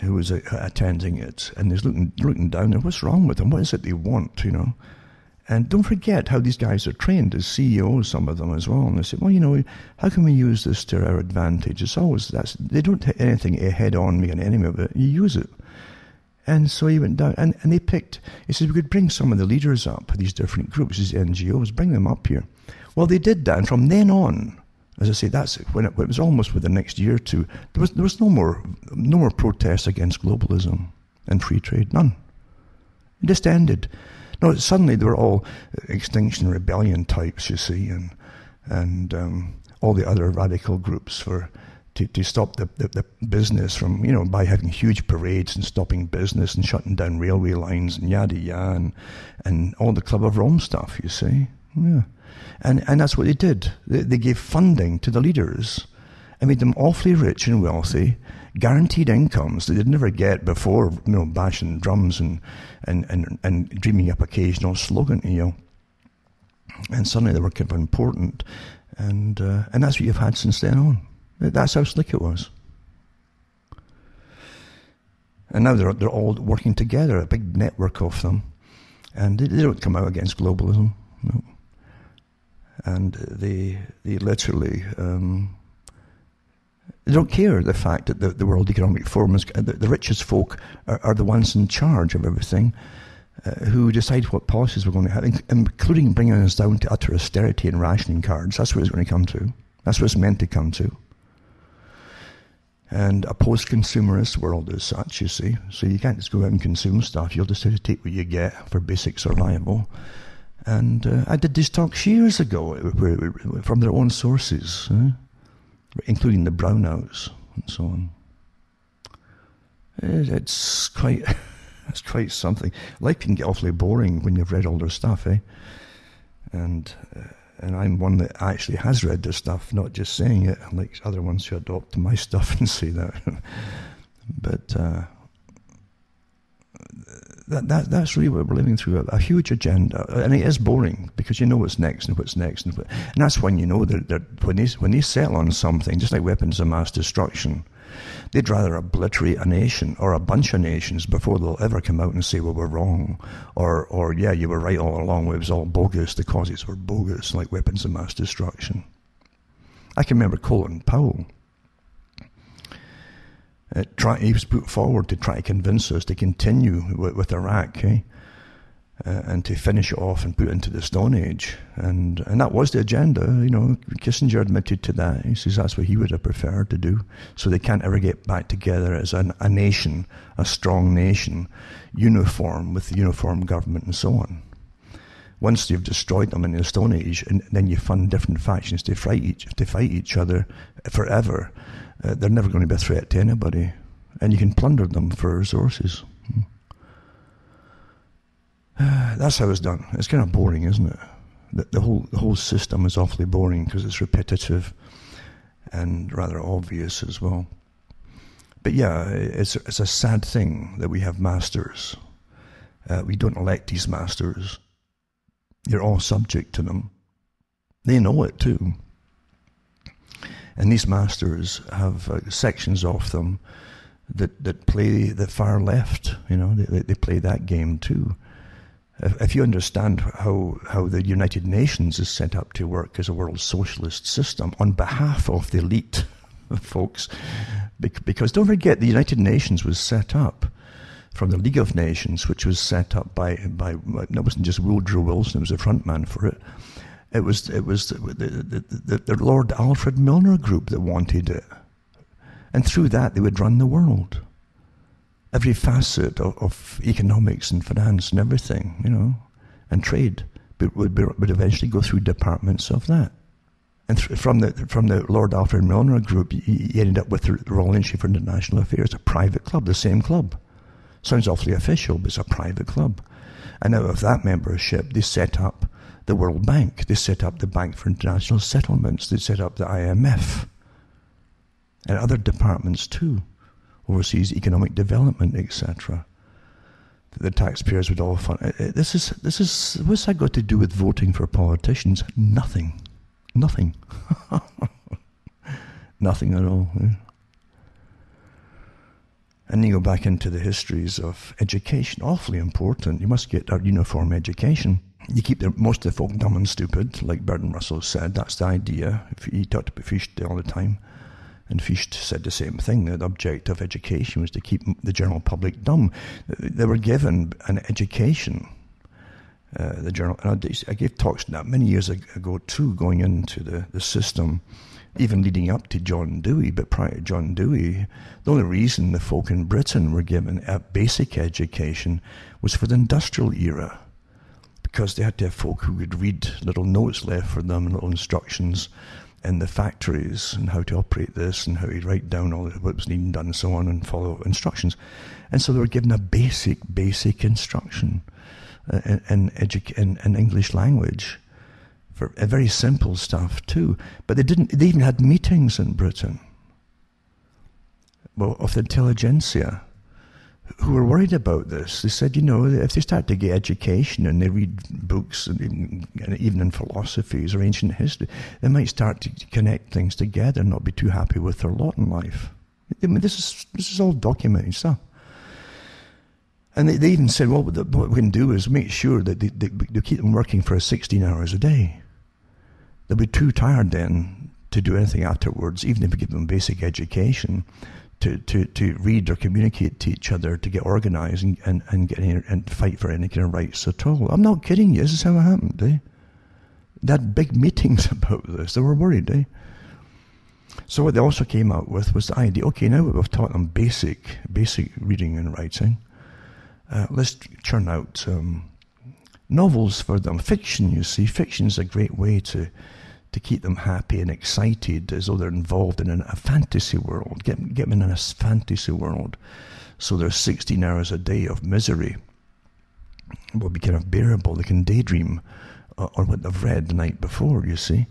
who was attending it, and he's looking down there. What's wrong with them? What is it they want, And don't forget how these guys are trained as CEOs, some of them as well. And they say, well, how can we use this to our advantage? It's always they don't hit anything head on, make an enemy of it. You use it. And so he went down, and they picked. He said we could bring some of the leaders up, these different groups, these NGOs, bring them up here. Well, they did that, and from then on, as I say, that's when it was almost for the next year or two. There was no more protests against globalism and free trade. None. It just ended. No, suddenly they were all Extinction Rebellion types, you see, and all the other radical groups to stop the business from, by having huge parades and stopping business and shutting down railway lines and yada yada and all the Club of Rome stuff, you see. Yeah. And that's what they did. They gave funding to the leaders and made them awfully rich and wealthy, guaranteed incomes that they'd never get before, bashing drums and dreaming up occasional slogan, And suddenly they were kind of important, and that's what you've had since then on. That's how slick it was. And now they're all working together, a big network of them, and they don't come out against globalism, no. And they literally. They don't care the fact that the World Economic Forum is the richest folk are the ones in charge of everything, who decide what policies we're going to have, including bringing us down to utter austerity and rationing cards. That's what it's going to come to. That's what it's meant to come to. And a post-consumerist world as such, you see. So you can't just go out and consume stuff. You'll just have to take what you get for basic survival. And I did these talks years ago from their own sources, including the brownouts and so on. It's quite something. Life can get awfully boring when you've read all their stuff, And I'm one that actually has read their stuff, not just saying it, like other ones who adopt my stuff and say that. But that's really what we're living through, a huge agenda. And it is boring, because you know what's next and what's next. And that's when you know that when they settle on something, just like weapons of mass destruction, they'd rather obliterate a nation or a bunch of nations before they'll ever come out and say, well, we're wrong. Or yeah, you were right all along, it was all bogus, the causes were bogus, like weapons of mass destruction. I can remember Colin Powell. He was put forward to try to convince us to continue with Iraq, and to finish it off and put it into the Stone Age. And that was the agenda, Kissinger admitted to that. He says that's what he would have preferred to do. So they can't ever get back together as a nation, a strong nation, uniform, with the uniform government and so on. Once you've destroyed them in the Stone Age, and then you fund different factions to fight each other forever, they're never going to be a threat to anybody. And you can plunder them for resources. That's how it's done. It's kind of boring, isn't it? The whole system is awfully boring because it's repetitive and rather obvious as well. But yeah, it's a sad thing that we have masters. We don't elect these masters. You're all subject to them. They know it too. And these masters have sections of them that play the far left. You know, they play that game too. If you understand how the United Nations is set up to work as a world socialist system on behalf of the elite, folks, because don't forget the United Nations was set up from the League of Nations, which was set up by it wasn't just Woodrow Wilson, it was the front man for it. It was the Lord Alfred Milner group that wanted it, and through that they would run the world. Every facet of economics and finance and everything, you know, and trade would eventually go through departments of that. And from the Lord Alfred Milner group, he ended up with the Royal Institute for International Affairs, a private club, the same club. Sounds awfully official, but it's a private club. And out of that membership, they set up the World Bank. They set up the Bank for International Settlements. They set up the IMF. And other departments too. Overseas economic development, etc. The taxpayers would all fund. This is what's that got to do with voting for politicians? Nothing. Nothing at all. Eh? And you go back into the histories of education, awfully important. You must get a uniform education. You keep most of the folk dumb and stupid, like Bertrand Russell said. That's the idea. He talked about Fichte all the time. And Fichte said the same thing. The object of education was to keep the general public dumb. They were given an education. I gave talks on that many years ago too, going into the system, even leading up to John Dewey. But prior to John Dewey, the only reason the folk in Britain were given a basic education was for the industrial era, because they had to have folk who could read little notes left for them and little instructions in the factories and how to operate this and how to write down all what was needed done and so on and follow instructions. And so they were given a basic instruction in English language for very simple stuff too. But they even had meetings in Britain, well, of the intelligentsia, who were worried about this. They said, you know, if they start to get education and they read books, and even in philosophies or ancient history, they might start to connect things together and not be too happy with their lot in life. I mean, this is all documented stuff. And they even said, well, what we can do is make sure that they keep them working for 16 hours a day. They'll be too tired then to do anything afterwards, even if we give them basic education, to read or communicate to each other, to get organized and fight for any kind of rights at all. I'm not kidding you. This is how it happened. They had big meetings about this. They were worried. So what they also came out with was the idea, okay, now that we've taught them basic reading and writing, let's churn out novels for them. Fiction, you see. Fiction is a great way to keep them happy and excited, as though they're involved in a fantasy world. Get them in a fantasy world, so their 16 hours a day of misery will be kind of bearable. They can daydream on what they've read the night before, you see.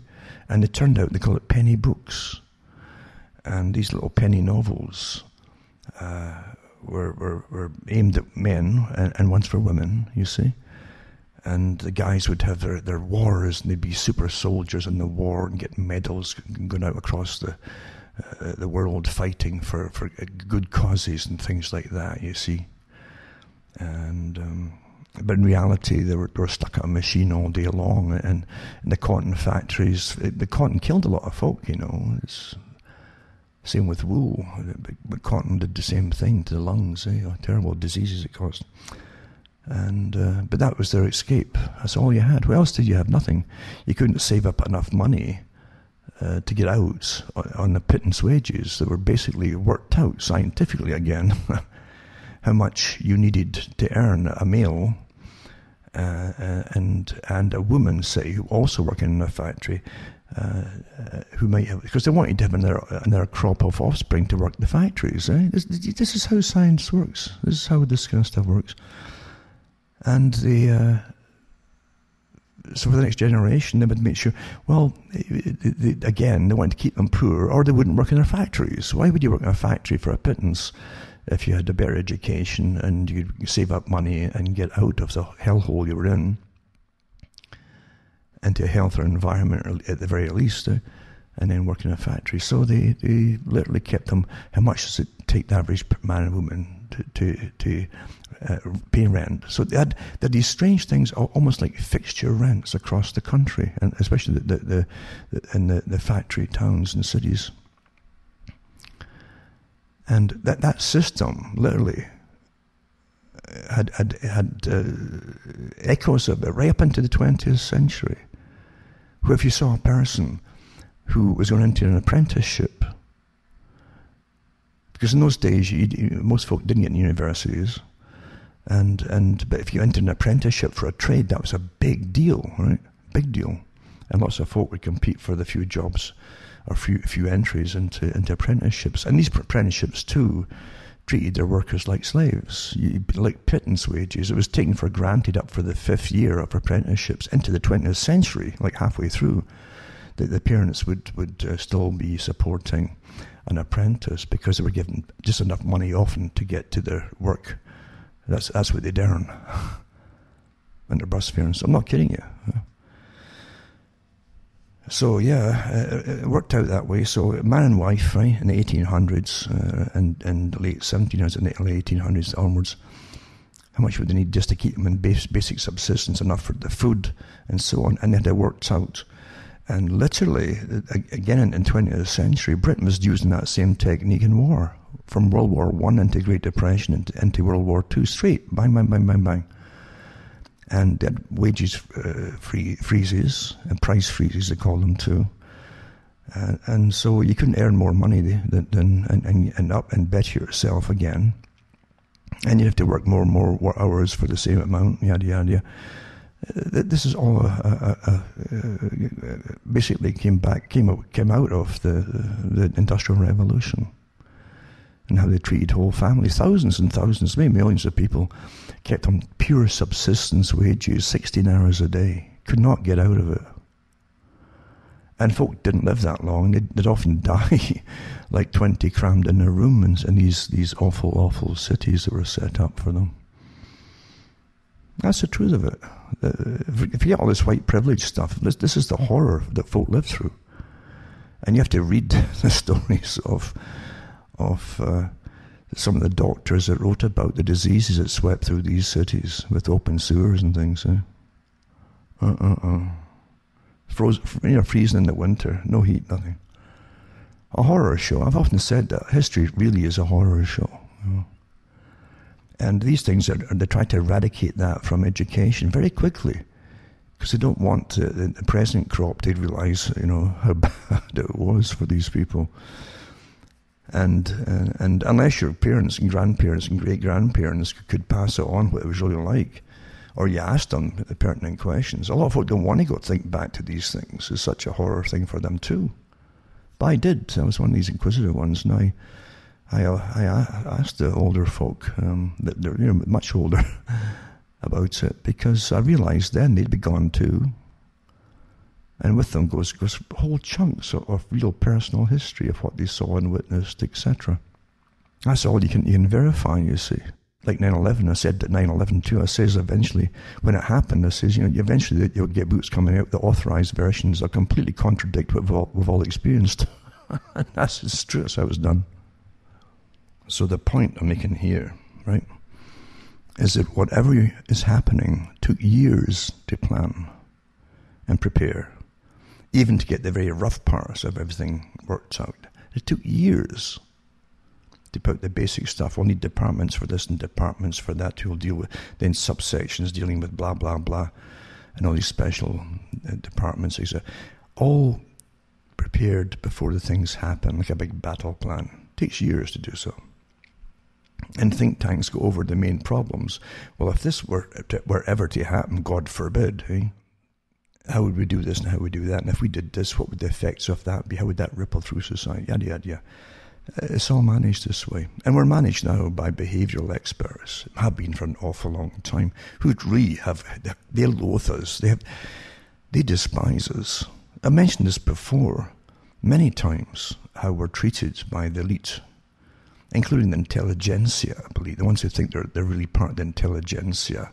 And it turned out they call it penny books. And these little penny novels were aimed at men and ones for women, you see. And the guys would have their wars, and they'd be super soldiers in the war and get medals going out across the world fighting for good causes and things like that, you see. And but in reality, they were stuck at a machine all day long, and in the cotton factories, the cotton killed a lot of folk, you know. It's same with wool, but cotton did the same thing to the lungs, terrible diseases it caused. And but that was their escape. That's all you had. What else did you have? Nothing. You couldn't save up enough money to get out on the pittance wages that were basically worked out scientifically again. How much you needed to earn a male and a woman, say, who also working in a factory, who might have, because they wanted to have another crop of offspring to work the factories. This is how science works. This is how this kind of stuff works. And so for the next generation, they would make sure, well, again, they wanted to keep them poor, or they wouldn't work in their factories. Why would you work in a factory for a pittance if you had a better education and you'd save up money and get out of the hellhole you were in into a healthier environment, at the very least, and then work in a factory? So they literally kept them. How much does it take the average man and woman to pay rent? So they had these strange things, almost like fixture rents across the country, and especially in the factory towns and cities. And that system literally had echoes of it right up into the 20th century, where if you saw a person who was going into an apprenticeship, because in those days most folk didn't get in universities, but if you entered an apprenticeship for a trade, that was a big deal, right? Big deal, and lots of folk would compete for the few jobs or few entries into apprenticeships. And these apprenticeships too treated their workers like slaves, like pittance wages. It was taken for granted up for the 5th year of apprenticeships into the 20th century, like halfway through, that the parents would still be supporting an apprentice because they were given just enough money often to get to their work. That's what they'd earn. And their bus fares. I'm not kidding you. So yeah, it worked out that way. So man and wife, right, in the 1800s and the late 1700s and the late 1800s onwards, how much would they need just to keep them in basic subsistence, enough for the food and so on? And they had it worked out. And literally, again in the 20th century, Britain was using that same technique in war, from World War I into Great Depression into World War II, straight, bang, bang, bang, bang, bang. And they had wages freezes and price freezes, they call them too. And so you couldn't earn more money and up and bet yourself again. And you'd have to work more and more hours for the same amount, yada, yada, yada. This is all basically came out of the Industrial Revolution, and how they treated whole families. Thousands and thousands, maybe millions of people kept on pure subsistence wages, 16 hours a day, could not get out of it. And folk didn't live that long. They'd often die, like 20 crammed in a room in these awful, awful cities that were set up for them. That's the truth of it. If you get all this white privilege stuff, this is the horror that folk live through. And you have to read the stories of some of the doctors that wrote about the diseases that swept through these cities with open sewers and things. Freezing in the winter, no heat, nothing. A horror show. I've often said that history really is a horror show. And these things, they try to eradicate that from education very quickly, because they don't want the present crop to realise, how bad it was for these people. And unless your parents and grandparents and great-grandparents could pass it on what it was really like, or you asked them the pertinent questions, a lot of folk don't want to go think back to these things. It's such a horror thing for them too. But I did. I was one of these inquisitive ones, and I asked the older folk, that they're much older, about it, because I realised then they'd be gone too. And with them goes whole chunks of real personal history of what they saw and witnessed, etc. That's all you can verify, you see. Like 9/11, I said that 9/11 too. I says eventually, when it happened, I says, eventually you'll get books coming out, the authorised versions that completely contradict what we've all experienced. And that's true, that's how it was done. So the point I'm making here, right, is that whatever is happening took years to plan and prepare, even to get the very rough parts of everything worked out. It took years to put the basic stuff. We'll need departments for this and departments for that who will deal with, then subsections dealing with blah, blah, blah, and all these special departments, etc. All prepared before the things happen, like a big battle plan. It takes years to do so. And think tanks go over the main problems. Well, if this were ever to happen, God forbid, how would we do this and how would we do that? And if we did this, what would the effects of that be? How would that ripple through society? Yada, yada, yada. It's all managed this way. And we're managed now by behavioural experts, have been for an awful long time, who really they loathe us. They despise us. I mentioned this before, many times, how we're treated by the elite, including the intelligentsia, I believe, the ones who think they're really part of the intelligentsia,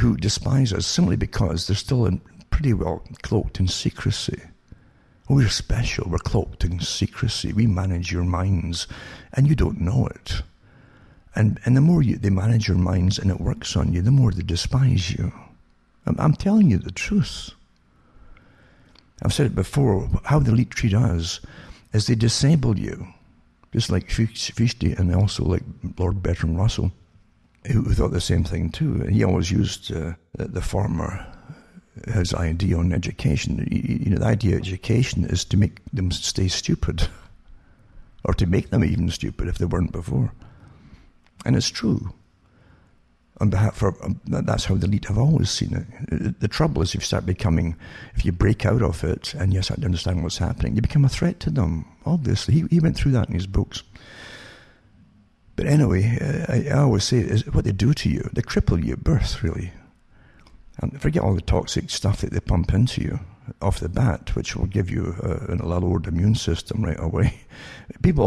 who despise us simply because they're still pretty well cloaked in secrecy. We're special, we're cloaked in secrecy, we manage your minds, and you don't know it. And the more they manage your minds and it works on you, the more they despise you. I'm telling you the truth. I've said it before, how the elite treat us is they disable you, just like Fichte and also like Lord Bertrand Russell, who thought the same thing too. He always used the former, his idea on education. The idea of education is to make them stay stupid, or to make them even stupid if they weren't before. And it's true. That's how the elite have always seen it. The trouble is, if you break out of it and you start to understand what's happening, you become a threat to them. Obviously, he went through that in his books. But anyway, I always say, is what they do to you, they cripple you at birth, really. And forget all the toxic stuff that they pump into you off the bat, which will give you a lowered immune system right away. People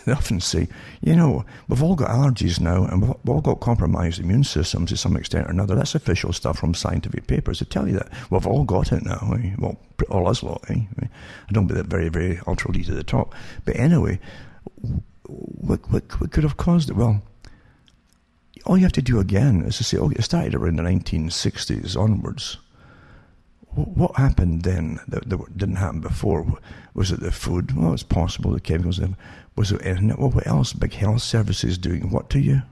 often say, we've all got allergies now, and we've all got compromised immune systems to some extent or another. That's official stuff from scientific papers to tell you that. We've all got it now. Eh? Well, all us lot. Eh? I don't believe that very, very ultra elite at the top. But anyway, what could have caused it? Well, all you have to do again is to say, it started around the 1960s onwards. What happened then that didn't happen before? Was it the food? Well, it's possible, the chemicals. Was it anything? Well, what else? Big health services doing what to you?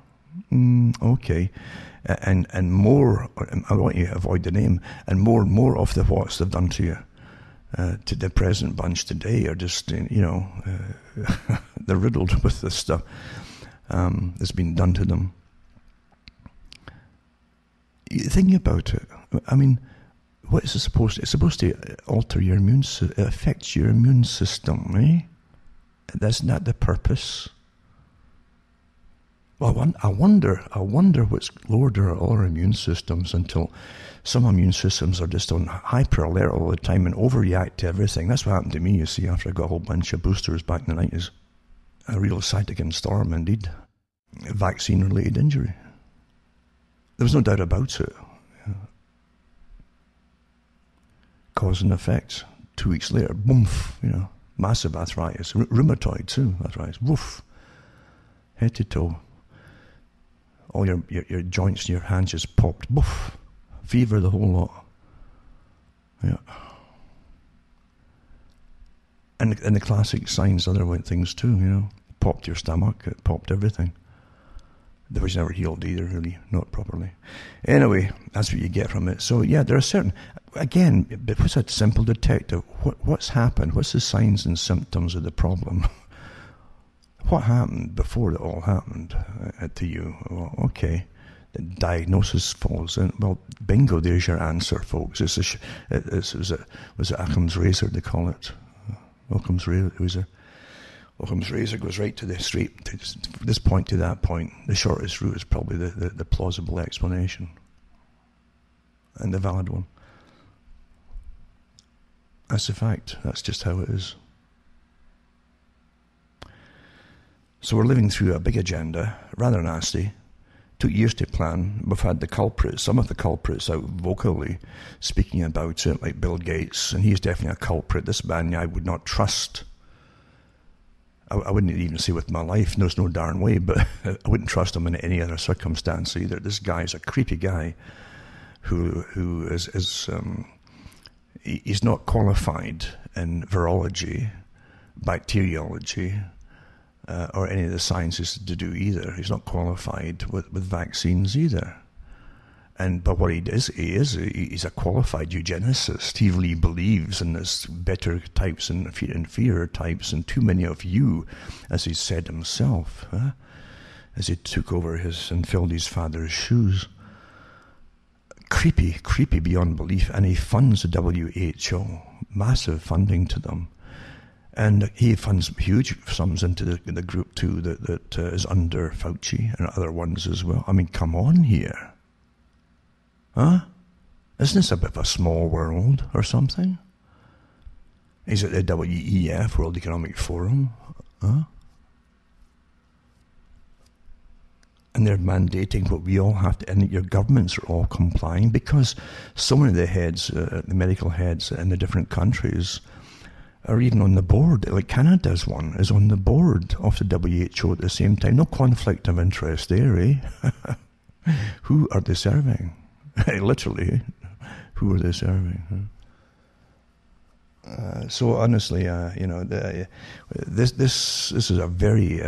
Okay. And more, I want you to avoid the name, and more of the what's they've done to you. To the present bunch today are just, they're riddled with this stuff that's been done to them. Think about it. I mean, what is it supposed to? It's supposed to alter your it affects your immune system, eh? That's not the purpose. Well, I wonder what's lowered all our immune systems until some immune systems are just on hyper alert all the time and overreact to everything. That's what happened to me, you see, after I got a whole bunch of boosters back in the 90s. A real cytokine storm, indeed. A vaccine-related injury. There was no doubt about it. Cause and effect. 2 weeks later, boom, massive arthritis. Rheumatoid too, arthritis. Woof. Head to toe. All your joints and your hands just popped. Woof. Fever, the whole lot. Yeah. And the classic signs, other things too, Popped your stomach, it popped everything. That was never healed either, really, not properly. Anyway, that's what you get from it. So yeah, there are certain, again, what's a simple detective? What's happened? What's the signs and symptoms of the problem? What happened before it all happened to you? Well, okay, the diagnosis falls in. Well, bingo, there's your answer, folks. Was it Occam's razor, they call it? Occam's razor. Occam's razor goes right to the straight, to this point to that point. The shortest route is probably the plausible explanation. And the valid one. That's a fact. That's just how it is. So we're living through a big agenda, rather nasty. Took years to plan. We've had the culprits, some of the culprits out vocally speaking about it, like Bill Gates, and he's definitely a culprit. This man I would not trust. I wouldn't even say with my life, there's no darn way, but I wouldn't trust him in any other circumstance either. This guy's a creepy guy who is he's not qualified in virology, bacteriology, or any of the sciences to do either. He's not qualified with vaccines either. But what he's a qualified eugenicist. He really believes in this better types and inferior types, and too many of you, as he said himself, as he took over and filled his father's shoes. Creepy beyond belief, and he funds the WHO, massive funding to them. And he funds huge sums into the group too that is under Fauci and other ones as well. I mean, come on here. Huh? Isn't this a bit of a small world or something? Is it the WEF, World Economic Forum? Huh? And they're mandating what we all have to, and your governments are all complying, because so many of the heads, the medical heads in the different countries, are even on the board. Like Canada's one is on the board of the WHO at the same time. No conflict of interest there, eh? Who are they serving? Literally, who are they serving? So honestly, this is a very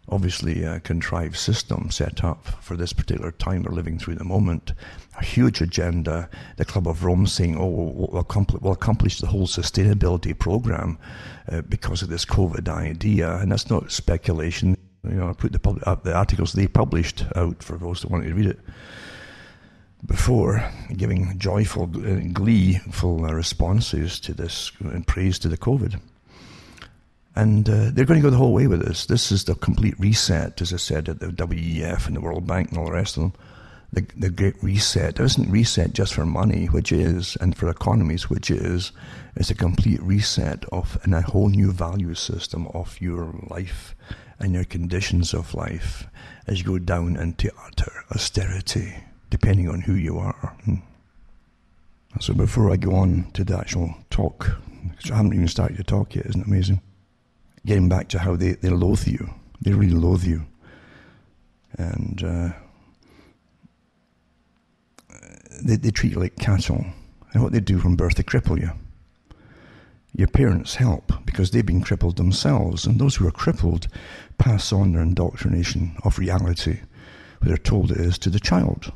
obviously contrived system set up for this particular time we're living through at the moment. A huge agenda. The Club of Rome saying, we'll accomplish the whole sustainability program because of this COVID idea. And that's not speculation. I put the articles they published out for those that wanted to read it before, giving joyful, gleeful responses to this and praise to the COVID. And they're going to go the whole way with this. This is the complete reset, as I said, at the WEF and the World Bank and all the rest of them. The Great Reset. It isn't reset just for money, which is, and for economies, which is. It's a complete reset and a whole new value system of your life and your conditions of life as you go down into utter austerity, depending on who you are. So before I go on to the actual talk, because I haven't even started to talk yet, isn't it amazing? Getting back to how they loathe you. They really loathe you. And they treat you like cattle. And what they do from birth, they cripple you. Your parents help because they've been crippled themselves. And those who are crippled pass on their indoctrination of reality, what they're told it is, to the child.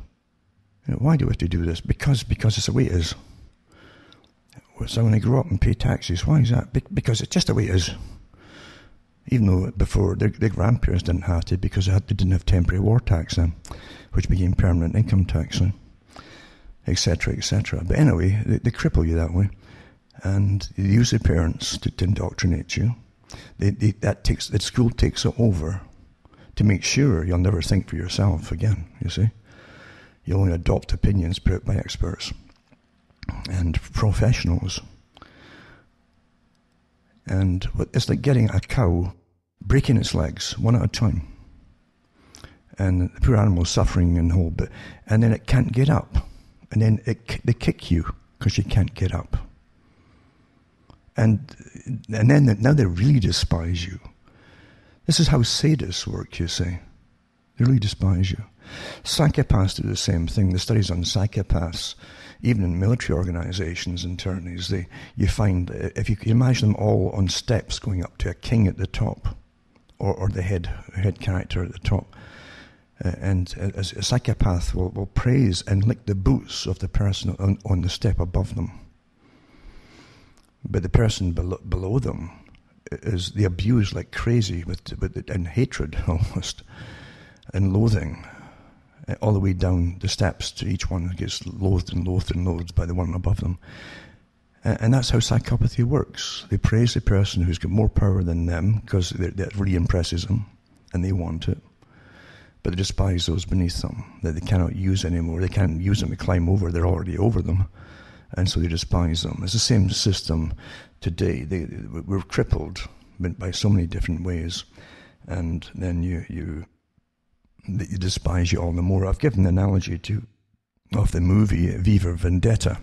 Why do we have to do this? Because it's the way it is. So when I grow up and pay taxes, why is that? Because it's just the way it is. Even though before their grandparents didn't have to, because they didn't have temporary war tax then, which became permanent income tax then, etc., etc. But anyway, they cripple you that way, and they use the parents to indoctrinate you. The school takes it over to make sure you'll never think for yourself again. You see, you only adopt opinions put by experts and professionals. And it's like getting a cow breaking its legs one at a time. And the poor animal's suffering and whole bit. And then it can't get up. And then they kick you because you can't get up. And then now they really despise you. This is how sadists work, you see. They really despise you. Psychopaths do the same thing. The studies on psychopaths, even in military organizations and tyrannies, you find, if you can imagine them all on steps going up to a king at the top, or the head character at the top, and a psychopath will praise and lick the boots of the person on the step above them. But the person below them is they abuse like crazy and hatred almost, and loathing, all the way down the steps to each one gets loathed and loathed and loathed by the one above them. And that's how psychopathy works. They praise the person who's got more power than them because that really impresses them and they want it. But they despise those beneath them that they cannot use anymore. They can't use them to climb over. They're already over them. And so they despise them. It's the same system today. We're crippled by so many different ways. And then you despise you all the more. I've given the analogy of the movie Viva Vendetta,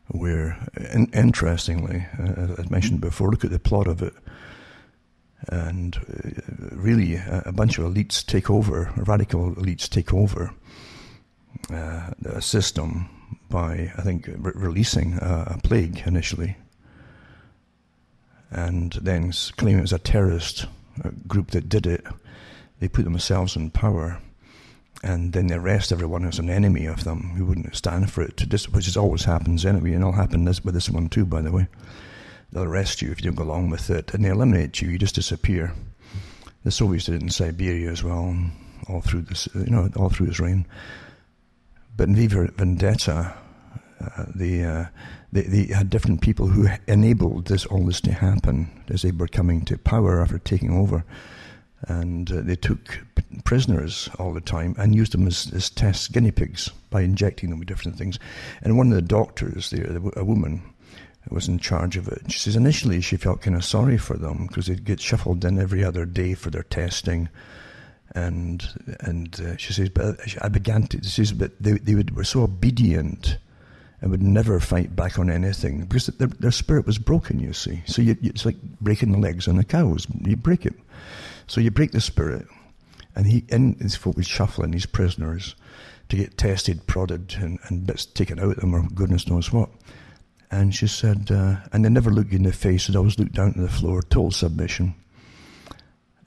where, interestingly, as mentioned before, look at the plot of it, and really a bunch of elites take over, radical elites take over the system by, I think, releasing a plague initially, and then claiming it was a terrorist group that did it. They put themselves in power, and then they arrest everyone as an enemy of them who wouldn't stand for it, which is always happens anyway, and it'll happen with this one too, by the way. They'll arrest you if you don't go along with it, and they eliminate you. You just disappear. The Soviets did it in Siberia as well, all through his reign. But in Viva Vendetta, They had different people who enabled all this to happen as they were coming to power after taking over. And they took prisoners all the time and used them as test guinea pigs by injecting them with different things. And one of the doctors there, a woman, was in charge of it. She says initially she felt kind of sorry for them because they'd get shuffled in every other day for their testing. And she says, but I began to, she says, but they were so obedient and would never fight back on anything because their spirit was broken, you see. So it's like breaking the legs on the cows. You break it. So you break the spirit, and his folk would shuffle in these prisoners to get tested, prodded, and bits taken out of them, or goodness knows what. And she said, and they never looked you in the face, they'd always look down to the floor, total submission.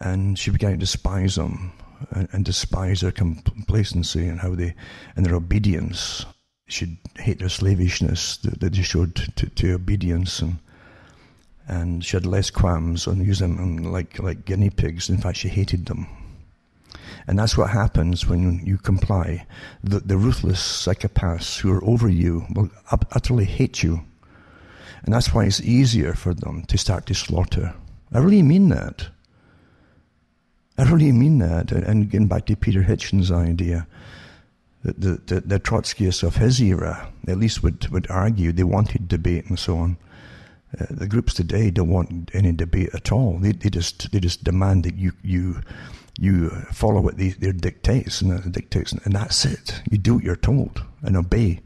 And she began to despise them, and despise their complacency and and their obedience. She'd hate their slavishness that they showed to obedience, and she had less qualms on using them like guinea pigs. In fact, she hated them. And that's what happens when you comply. The ruthless psychopaths who are over you will utterly hate you. And that's why it's easier for them to start to slaughter. I really mean that. I really mean that. And getting back to Peter Hitchens' idea, the Trotskyists of his era at least would argue they wanted debate and so on. The groups today don't want any debate at all. They just demand that you follow what their dictates, and that's it. You do what you're told and obey,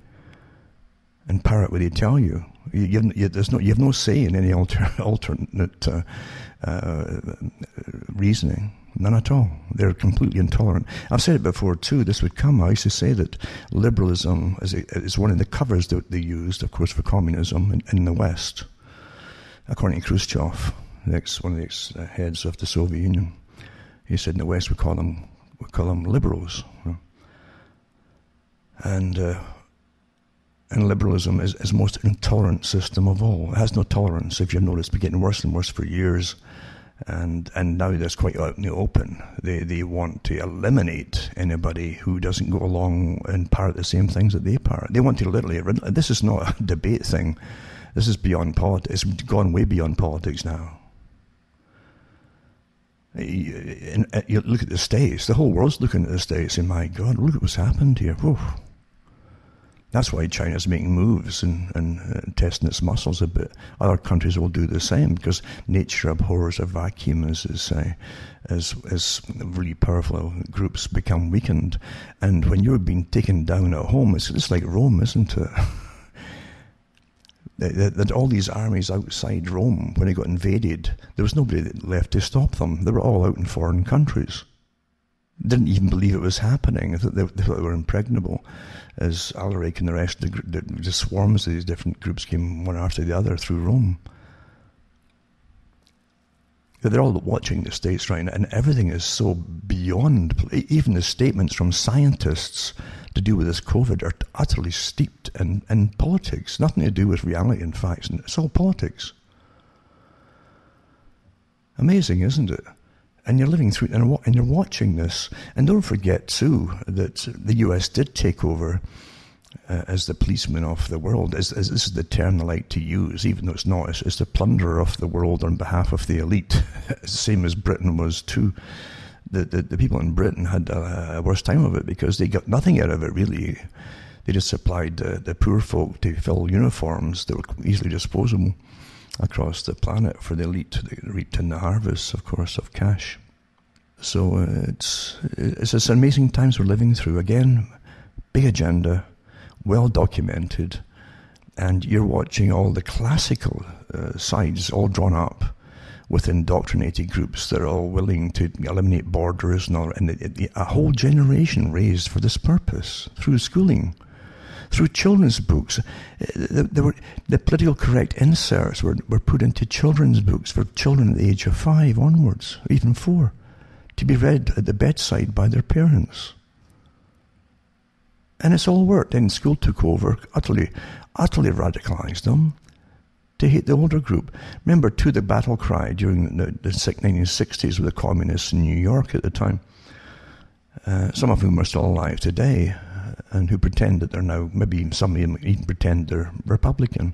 and parrot what they tell you. You have no say in any alternate reasoning. None at all. They're completely intolerant. I've said it before too. This would come. I used to say that liberalism is one of the covers that they used, of course, for communism in the West. According to Khrushchev, one of the ex-heads of the Soviet Union, he said in the West we call them liberals, and liberalism is the most intolerant system of all. It has no tolerance. If you've noticed, it's been getting worse and worse for years, and now that's quite out in the open. They want to eliminate anybody who doesn't go along and parrot the same things that they parrot. They want to literally. This is not a debate thing. This is beyond politics. It's gone way beyond politics now. You look at the States. The whole world's looking at the States and, my God, look at what's happened here. Whoa. That's why China's making moves and testing its muscles a bit. Other countries will do the same because nature abhors a vacuum as really powerful groups become weakened. And when you're being taken down at home, it's like Rome, isn't it? That all these armies outside Rome, when they got invaded, there was nobody left to stop them. They were all out in foreign countries. Didn't even believe it was happening. They thought they were impregnable. As Alaric and the rest of the swarms of these different groups came one after the other through Rome. They're all watching the States right now, and everything is so beyond. Even the statements from scientists to do with this COVID are utterly steeped in politics. Nothing to do with reality and facts. It's all politics. Amazing, isn't it? And you're living through, and you're watching this. And don't forget, too, that the US did take over as the policeman of the world. As this is the term they like to use, even though it's not. It's the plunderer of the world on behalf of the elite. Same as Britain was, too. The people in Britain had a worse time of it because they got nothing out of it, really. They just supplied the poor folk to fill uniforms that were easily disposable across the planet for the elite to reap in the harvest, of course, of cash. So it's amazing times we're living through. Again, big agenda, well documented, and you're watching all the classical sides all drawn up with indoctrinated groups that are all willing to eliminate borders and a whole generation raised for this purpose through schooling. Through children's books. The political correct inserts were put into children's books for children at the age of 5 onwards, or even 4, to be read at the bedside by their parents. And it's all worked. Then school took over, utterly radicalized them to hate the older group. Remember, too, the battle cry during the 1960s with the communists in New York at the time. Some of whom are still alive today. and who pretend that they're now, maybe some of them even pretend they're Republican.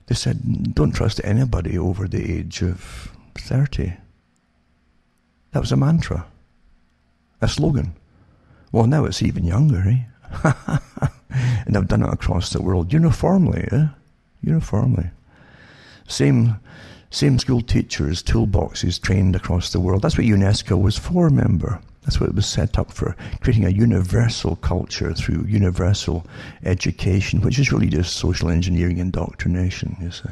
They said, don't trust anybody over the age of 30. That was a mantra, a slogan. Well, now it's even younger, eh? And they've done it across the world uniformly, Uniformly. Same school teachers, toolboxes trained across the world. That's what UNESCO was for, remember? That's what it was set up for, creating a universal culture through universal education, which is really just social engineering indoctrination, you see.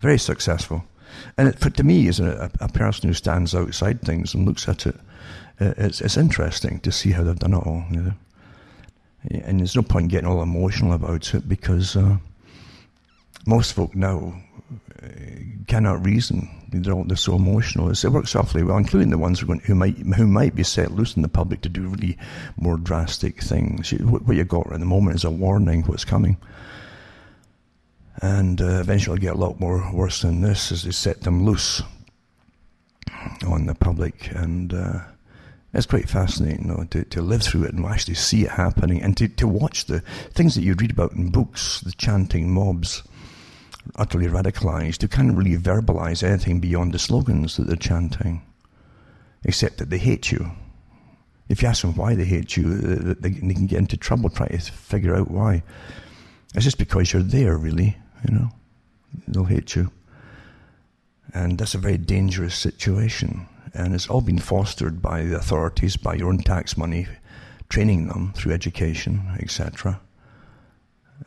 Very successful. And to me, as a person who stands outside things and looks at it, it's interesting to see how they've done it all, you know. And there's no point getting all emotional about it, because most folk now cannot reason. They're so emotional. It works awfully well, including the ones who might be set loose in the public to do really more drastic things. What you got at the moment is a warning what's coming. And eventually it'll get a lot more worse than this as they set them loose on the public. And it's quite fascinating, though, to live through it and actually see it happening, and to watch the things that you read about in books, the chanting mobs, utterly radicalized, who can't really verbalize anything beyond the slogans that they're chanting, except that they hate you. If you ask them why they hate you, they can get into trouble trying to figure out why. It's just because you're there, really, you know. They'll hate you. And that's a very dangerous situation. And it's all been fostered by the authorities, by your own tax money, training them through education, etc.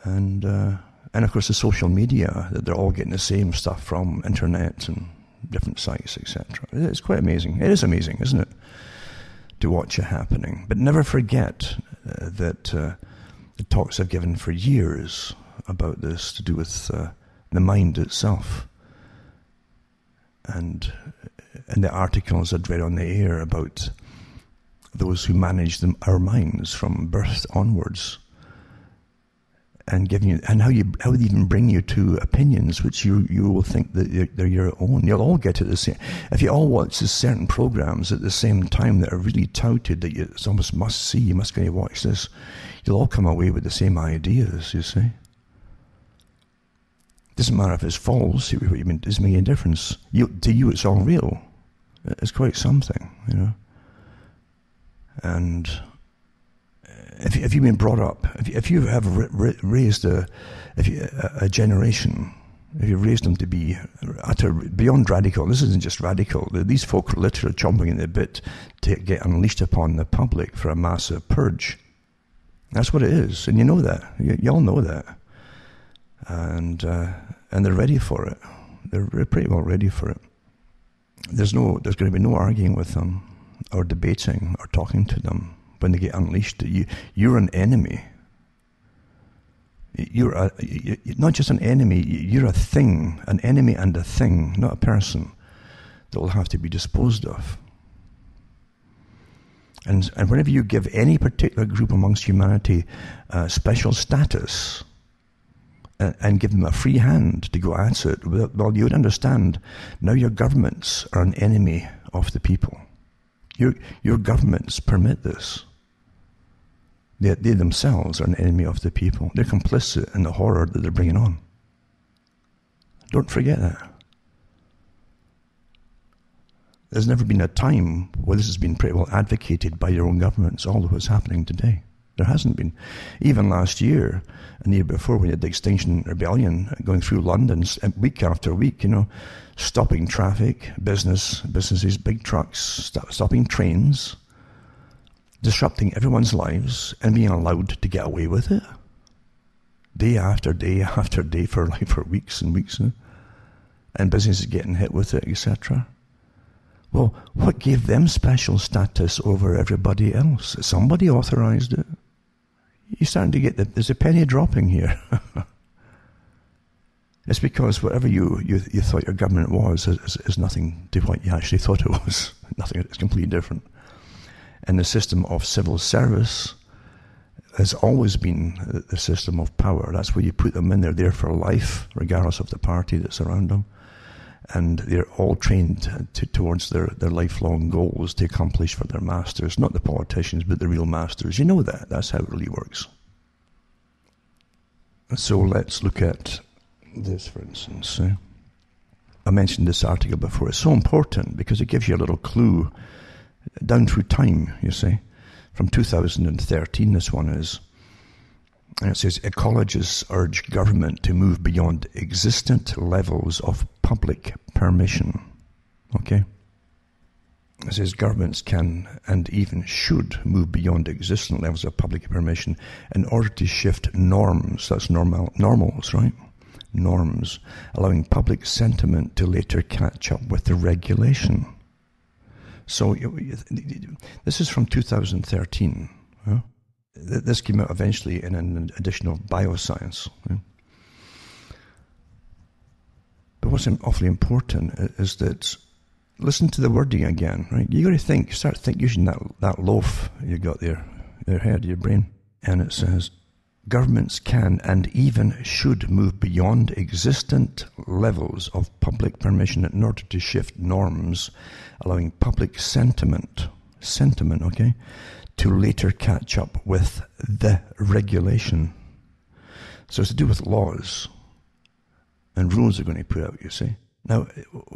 And of course the social media, that they're all getting the same stuff from internet and different sites, etc. It's quite amazing. It is amazing, isn't it, to watch it happening. But never forget that the talks I've given for years about this to do with the mind itself, and the articles I'd read on the air about those who manage our minds from birth onwards, and giving you, and how they even bring you to opinions which you will think that they're your own. You'll all get to the same. If you all watch certain programs at the same time that are really touted, that you almost must see, you must go and watch this, you'll all come away with the same ideas, you see. Doesn't matter if it's false, it doesn't make any difference. To you it's all real. It's quite something, you know. And if you've been brought up, if you have raised a generation, if you've raised them to be beyond radical, this isn't just radical. These folk are literally chomping at the bit to get unleashed upon the public for a massive purge. That's what it is, and you know that. You all know that. And they're ready for it. They're pretty well ready for it. There's going to be no arguing with them, or debating, or talking to them when they get unleashed. You're an enemy. You're not just an enemy. You're a thing, an enemy and a thing, not a person, that will have to be disposed of. And whenever you give any particular group amongst humanity special status, and give them a free hand to go at it, well, you would understand, now your governments are an enemy of the people. Your governments permit this. They themselves are an enemy of the people. They're complicit in the horror that they're bringing on. Don't forget that. There's never been a time where this has been pretty well advocated by your own governments, all of what's happening today. There hasn't been. Even last year and the year before, when you had the Extinction Rebellion going through London week after week, you know, stopping traffic, businesses, big trucks, stopping trains, disrupting everyone's lives, and being allowed to get away with it. Day after day after day for weeks and weeks. And businesses getting hit with it, etc. Well, what gave them special status over everybody else? Somebody authorized it. You're starting to get there's a penny dropping here. It's because whatever you thought your government was is nothing to what you actually thought it was. Nothing. It's completely different. And the system of civil service has always been the system of power. That's where you put them in. They're there for life, regardless of the party that's around them. and they're all trained towards their lifelong goals to accomplish for their masters, not the politicians, but the real masters. You know that. That's how it really works. So let's look at this, for instance. I mentioned this article before. It's so important because it gives you a little clue down through time, you see. From 2013, this one is. And it says, ecologists urge government to move beyond existent levels of public permission. Okay? It says governments can and even should move beyond existing levels of public permission in order to shift norms. That's normals, right? Norms, allowing public sentiment to later catch up with the regulation. So this is from 2013. Huh? This came out eventually in an edition of Bioscience. Right? But what's awfully important is that, listen to the wording again, right? You got to think, start using that loaf you got there, your head, your brain. And it says, governments can and even should move beyond existent levels of public permission in order to shift norms, allowing public sentiment, okay, to later catch up with the regulation. So it's to do with laws and rules they're going to put out, you see. Now,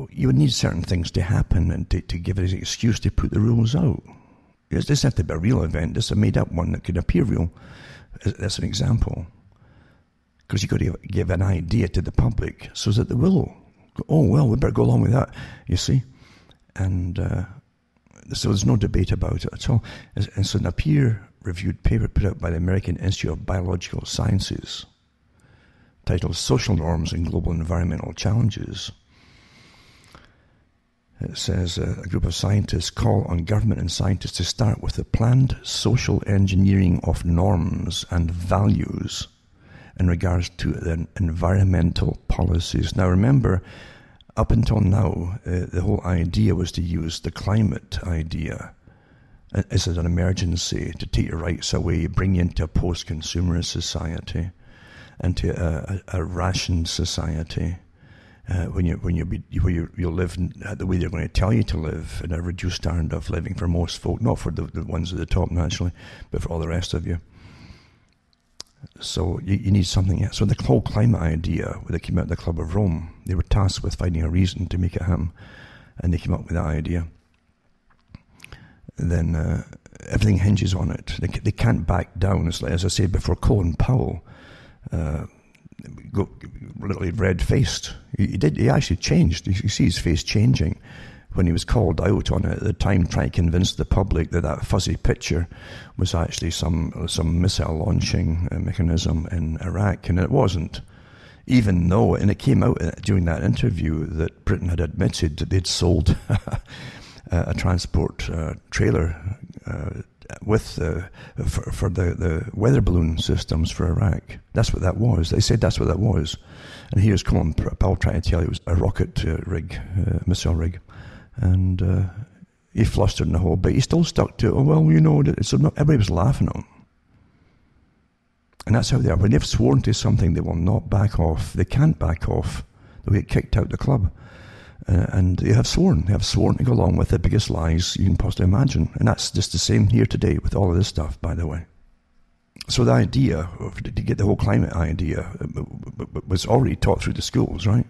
you would need certain things to happen and to give it an excuse to put the rules out. It doesn't have to be a real event. It's a made-up one that could appear real. That's an example. Because you've got to give an idea to the public so that they will go, oh, well, we better go along with that, you see. And so there's no debate about it at all. And so in a peer-reviewed paper put out by the American Institute of Biological Sciences, titled Social Norms and Global Environmental Challenges, it says a group of scientists call on government and scientists to start with the planned social engineering of norms and values in regards to the environmental policies. Now remember, up until now, the whole idea was to use the climate idea as an emergency to take your rights away, bring you into a post-consumerist society, and to a rationed society. When you live the way they're going to tell you to live, in a reduced standard of living for most folk, not for the ones at the top naturally, but for all the rest of you. So you need something else. So the whole climate idea, when they came out of the Club of Rome, they were tasked with finding a reason to make it happen, and they came up with that idea. And then everything hinges on it. They can't back down. It's like, as I said before, Colin Powell, literally red-faced. He actually changed. You see his face changing when he was called out on it at the time, trying to convince the public that fuzzy picture was actually some missile launching mechanism in Iraq, and it wasn't. Even though, and it came out during that interview that Britain had admitted that they'd sold a transport trailer for the weather balloon systems for Iraq. That's what that was. They said that's what that was. And here's Colin Powell trying to tell you it was a rocket rig, missile rig. And he flustered in the whole bit. He still stuck to it. Oh, well, you know, so everybody was laughing at him. And that's how they are. When they've sworn to something, they will not back off. They can't back off. They'll get kicked out of the club. And they have sworn. They have sworn to go along with the biggest lies you can possibly imagine. And that's just the same here today with all of this stuff, by the way. So the idea, to get the whole climate idea, was already taught through the schools, right?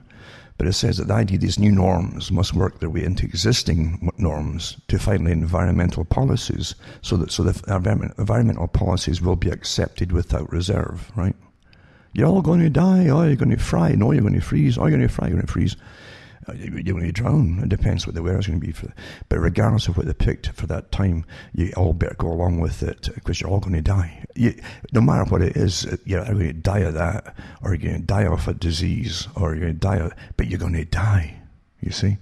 But it says that the idea these new norms must work their way into existing norms to finally environmental policies, so the environmental policies will be accepted without reserve, right? You're all going to die. Oh, you're going to fry. No, you're going to freeze. Oh, you're going to fry. You're going to freeze. You're going to drown. It depends what the weather's going to be. But regardless of what they picked for that time, you all better go along with it because you're all going to die. No matter what it is, you're going to die of that, or you're going to die of a disease, or you're going to die of, but you're going to die, you see.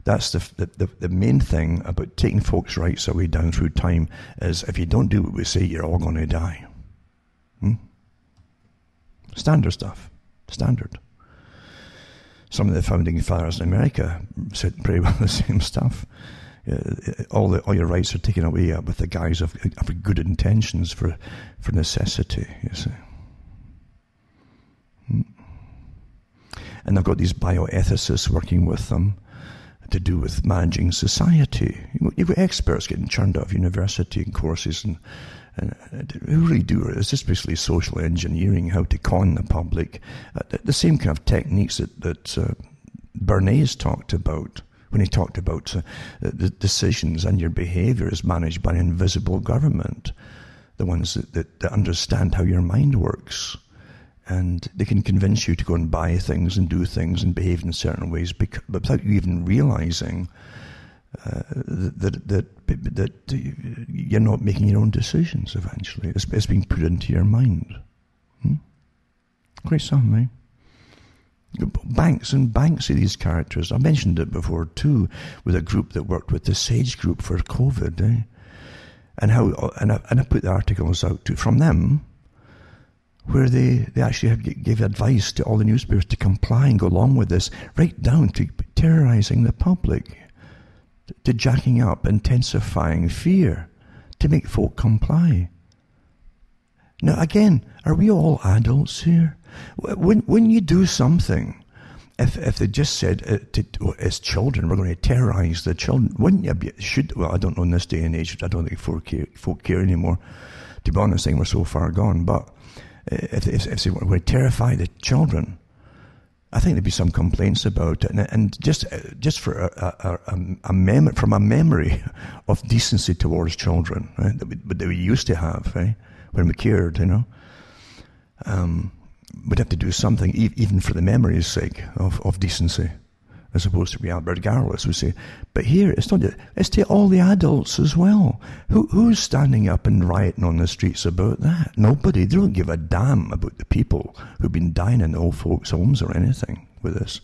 That's the main thing about taking folks' rights away down through time is if you don't do what we say, you're all going to die. Standard stuff. Standard. Some of the founding fathers in America said pretty well the same stuff. All your rights are taken away with the guise of good intentions for necessity, you see. And they've got these bioethicists working with them to do with managing society. You've got experts getting churned out of university and courses and who really do it. It's just basically social engineering, how to con the public. The same kind of techniques that Bernays talked about when he talked about the decisions and your behaviour is managed by an invisible government, the ones that understand how your mind works. And they can convince you to go and buy things and do things and behave in certain ways without you even realising that you're not making your own decisions eventually. It's being put into your mind. Great stuff, mate. Banks and banks of these characters. I mentioned it before too, with a group that worked with the SAGE group for COVID, and I put the articles out from them, where they actually gave advice to all the newspapers to comply and go along with this, right down to terrorising the public, to jacking up, intensifying fear, to make folk comply. Now again, are we all adults here? When you do something, if they just said as children, we're going to terrorise the children, wouldn't you well, I don't know in this day and age, I don't think folk care anymore. To be honest, I think we're so far gone, but if they were to terrify the children, I think there'd be some complaints about it, and just for from a memory of decency towards children, right, that we used to have, right, when we cared, we'd have to do something even for the memory's sake of decency, as opposed to reality. Regardless, we say, but here it's not. It's to all the adults as well. Who's standing up and rioting on the streets about that? Nobody. They don't give a damn about the people who've been dying in old folks' homes or anything with this.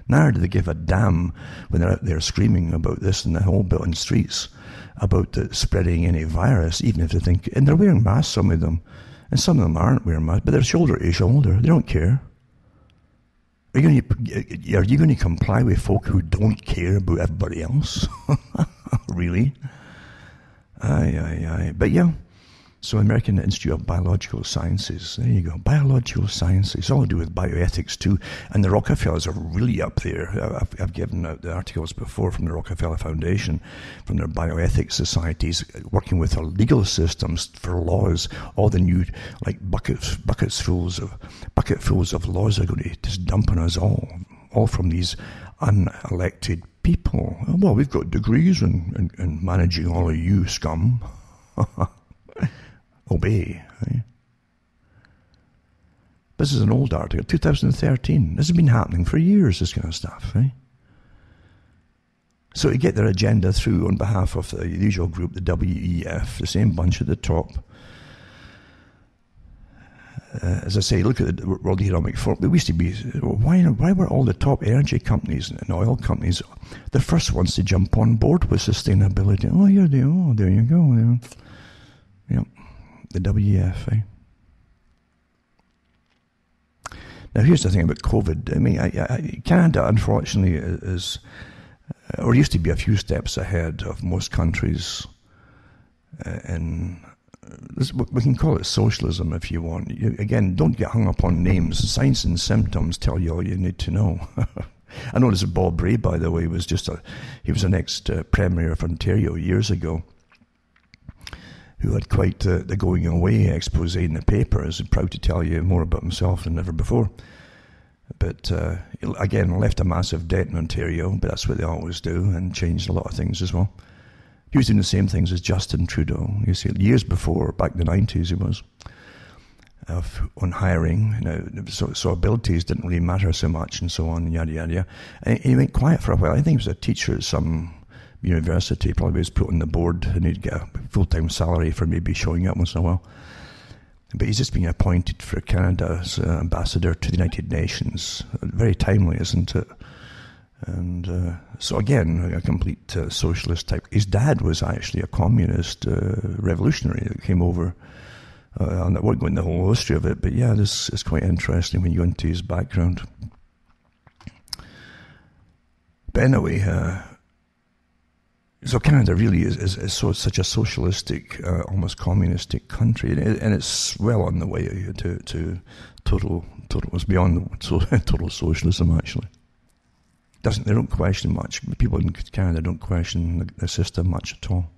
Neither do they give a damn when they're out there screaming about this in the whole bit on streets about spreading any virus, even if they think. And they're wearing masks, some of them, and some of them aren't wearing masks, but they're shoulder to shoulder. They don't care. Are you going to comply with folk who don't care about everybody else? Really? Aye. But yeah, so American Institute of Biological Sciences, there you go, biological sciences, all to do with bioethics too, and the Rockefellers are really up there. I've given out the articles before from the Rockefeller Foundation, from their bioethics societies, working with our legal systems for laws. All the new, like bucketfuls of laws are going to just dump on us all from these unelected people. Well, we've got degrees in managing all of you scum. Obey. Right? This is an old article, 2013. This has been happening for years, this kind of stuff. Right? So to get their agenda through on behalf of the usual group, the WEF, the same bunch at the top. As I say, look at the World Economic Forum. There used to be, why were all the top energy companies and oil companies the first ones to jump on board with sustainability? There you go. Yep. The WEF, Now, here's the thing about COVID. I mean, Canada, unfortunately, is, or used to be a few steps ahead of most countries. And we can call it socialism if you want. Again, don't get hung up on names. Signs and symptoms tell you all you need to know. I noticed Bob Rae, by the way, he was an ex-premier of Ontario years ago, who had quite the going away expose in the papers, and proud to tell you more about himself than ever before. But again, left a massive debt in Ontario, but that's what they always do, and changed a lot of things as well. He was doing the same things as Justin Trudeau. You see, years before, back in the 90s he was, on hiring. So abilities didn't really matter so much, and so on, yada, yada, yada. And he went quiet for a while. I think he was a teacher at some university, probably was put on the board and he'd get a full-time salary for maybe showing up once in a while. But he's just been appointed for Canada's ambassador to the United Nations. Very timely, isn't it? And so again, a complete socialist type. His dad was actually a communist revolutionary that came over. I won't go into the whole history of it, but yeah, this is quite interesting when you go into his background. But anyway, So Canada really is such a socialistic, almost communistic country, and it's well on the way to total. It's beyond total socialism. Actually, they don't question much. People in Canada don't question the system much at all.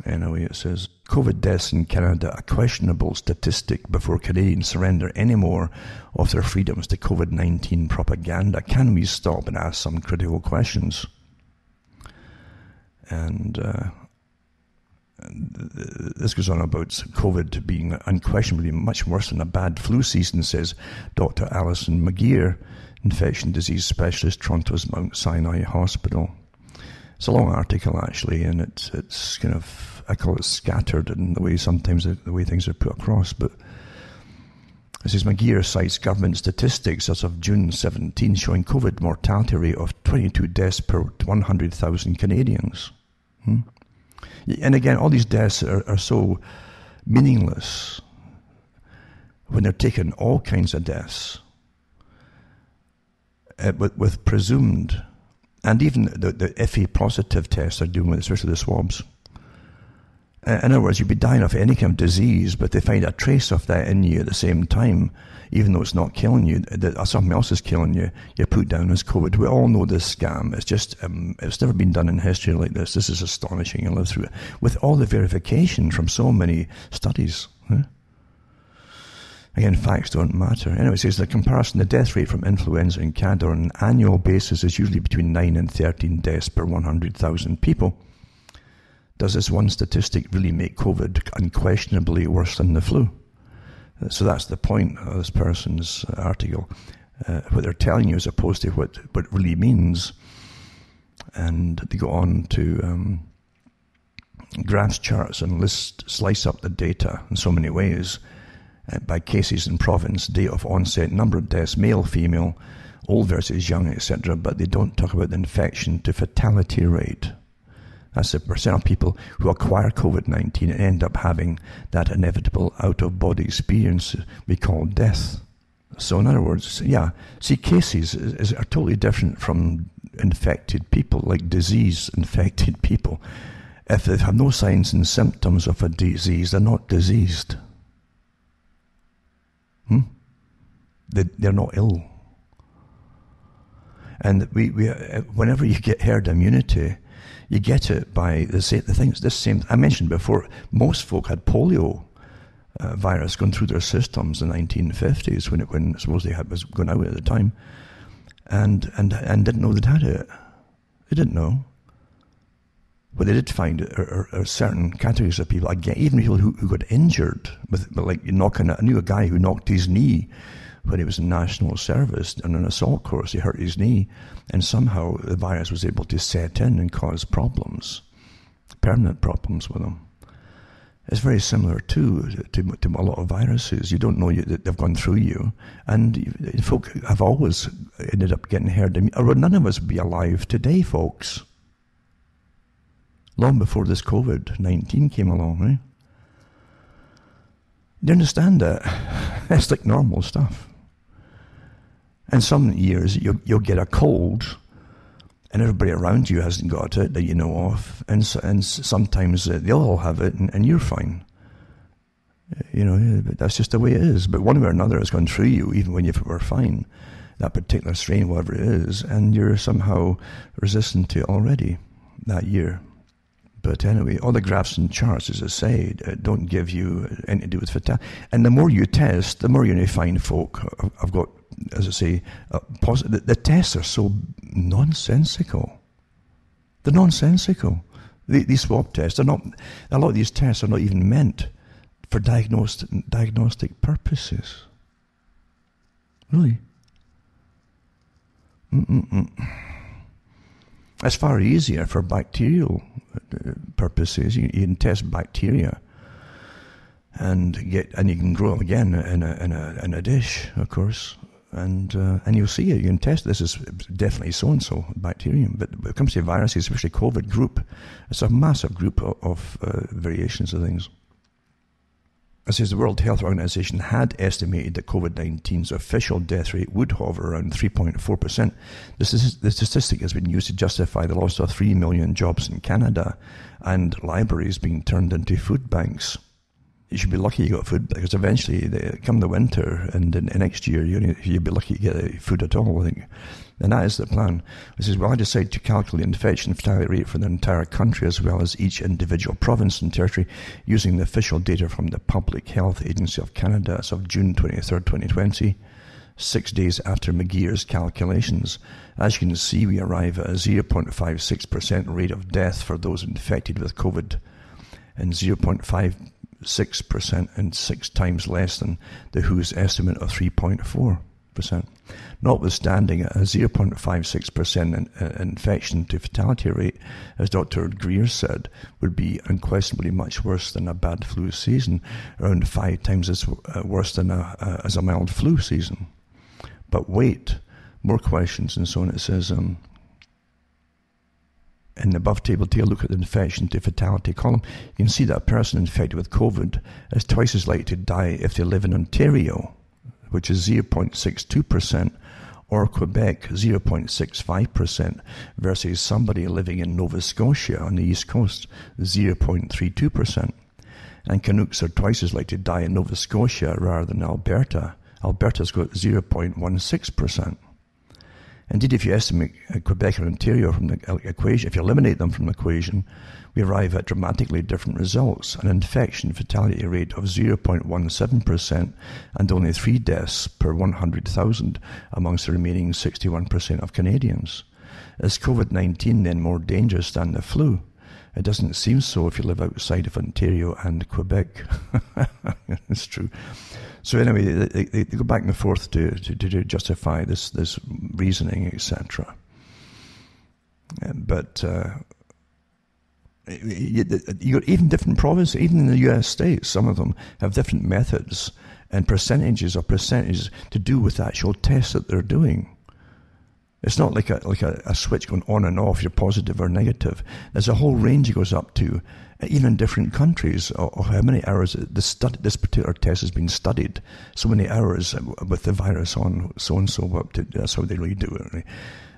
Anyway, it says, COVID deaths in Canada, a questionable statistic before Canadians surrender any more of their freedoms to COVID-19 propaganda. Can we stop and ask some critical questions? And this goes on about COVID being unquestionably much worse than a bad flu season, says Dr. Alison McGeer, infection disease specialist, Toronto's Mount Sinai Hospital. It's a long article, actually, and it's kind of, I call it scattered in the way sometimes the way things are put across. But it says McGeer cites government statistics as of June 17 showing COVID mortality rate of 22 deaths per 100,000 Canadians. And again, all these deaths are so meaningless when they're taking all kinds of deaths with presumed. And even the FA positive tests they're doing, especially the swabs. In other words, you'd be dying of any kind of disease, but they find a trace of that in you at the same time, even though it's not killing you, that something else is killing you, you're put down as COVID. We all know this scam. It's just, it's never been done in history like this. This is astonishing. I live through it. With all the verification from so many studies. Again, facts don't matter. Anyway, it says the comparison, the death rate from influenza in Canada on an annual basis is usually between 9 and 13 deaths per 100,000 people. Does this one statistic really make COVID unquestionably worse than the flu? So that's the point of this person's article. What they're telling you as opposed to what it really means. And they go on to graphs, charts, and slice up the data in so many ways. By cases in province, date of onset, number of deaths, male, female, old versus young, etc. But they don't talk about the infection to fatality rate. That's the percent of people who acquire COVID-19 and end up having that inevitable out-of-body experience we call death. So in other words, cases are totally different from infected people, like disease-infected people. If they have no signs and symptoms of a disease, they're not diseased. They're not ill. And we whenever you get herd immunity, you get it by the same. I mentioned before, most folk had polio virus going through their systems in the 1950s when supposedly was going out at the time, and didn't know they'd had it. They didn't know. What they did find are certain categories of people, again, even people who got injured with like I knew a guy who knocked his knee when he was in national service on an assault course. He hurt his knee, and somehow the virus was able to set in and cause problems, permanent problems with him. It's very similar to a lot of viruses. You don't know that they've gone through you, and folk have always ended up getting herd immunity. Or none of us would be alive today, folks. Long before this COVID-19 came along, right? Do you understand that? It's like normal stuff. And some years you'll get a cold, and everybody around you hasn't got it that you know of, and sometimes they'll all have it, and you're fine. That's just the way it is. But one way or another, it's gone through you, even when you were fine. That particular strain, whatever it is, and you're somehow resistant to it already that year. But anyway, all the graphs and charts, as I say, don't give you anything to do with fatality. And the more you test, the more you find folk have got, as I say, positive. The tests are so nonsensical. They're nonsensical. These swab tests, they're not. A lot of these tests are not even meant for diagnostic purposes. Really. It's far easier for bacterial purposes. You can test bacteria and you can grow them again in a dish, of course, and you'll see it. You can test this is definitely so and so bacterium. But when it comes to viruses, especially COVID group, it's a massive group of variations of things. It says the World Health Organization had estimated that COVID-19's official death rate would hover around 3.4%. The statistic has been used to justify the loss of 3 million jobs in Canada and libraries being turned into food banks. You should be lucky you got food, because eventually, come the winter and in next year, you'll be lucky to get food at all, I think. And that is the plan. It says, well, I decided to calculate the infection fatality rate for the entire country as well as each individual province and territory using the official data from the Public Health Agency of Canada as of June 23rd, 2020, 6 days after McGear's calculations. As you can see, we arrive at a 0.56% rate of death for those infected with COVID and 0.56% and 6 times less than the WHO's estimate of 3.4%. Notwithstanding a 0.56% infection to fatality rate, as Dr. Greer said, would be unquestionably much worse than a bad flu season, around 5 times as worse than as a mild flu season. But wait, more questions and so on. It says, in the above table, take a look at the infection to fatality column. You can see that a person infected with COVID is twice as likely to die if they live in Ontario, which is 0.62%, or Quebec, 0.65%, versus somebody living in Nova Scotia on the East Coast, 0.32%. And Canucks are twice as likely to die in Nova Scotia rather than Alberta. Alberta's got 0.16%. Indeed, if you estimate Quebec and Ontario from the equation, if you eliminate them from the equation, we arrive at dramatically different results: an infection fatality rate of 0.17% and only 3 deaths per 100,000 amongst the remaining 61% of Canadians. Is COVID-19 then more dangerous than the flu? It doesn't seem so if you live outside of Ontario and Quebec. It's true. So anyway, they go back and forth to justify this reasoning, etc. But you got even different provinces, even in the U.S. states, some of them have different methods and percentages to do with the actual tests that they're doing. It's not like a switch going on and off, you're positive or negative. There's a whole range it goes up to, even in different countries, of how many hours this particular test has been studied. So many hours with the virus on so-and-so, that's how they really do it. Right?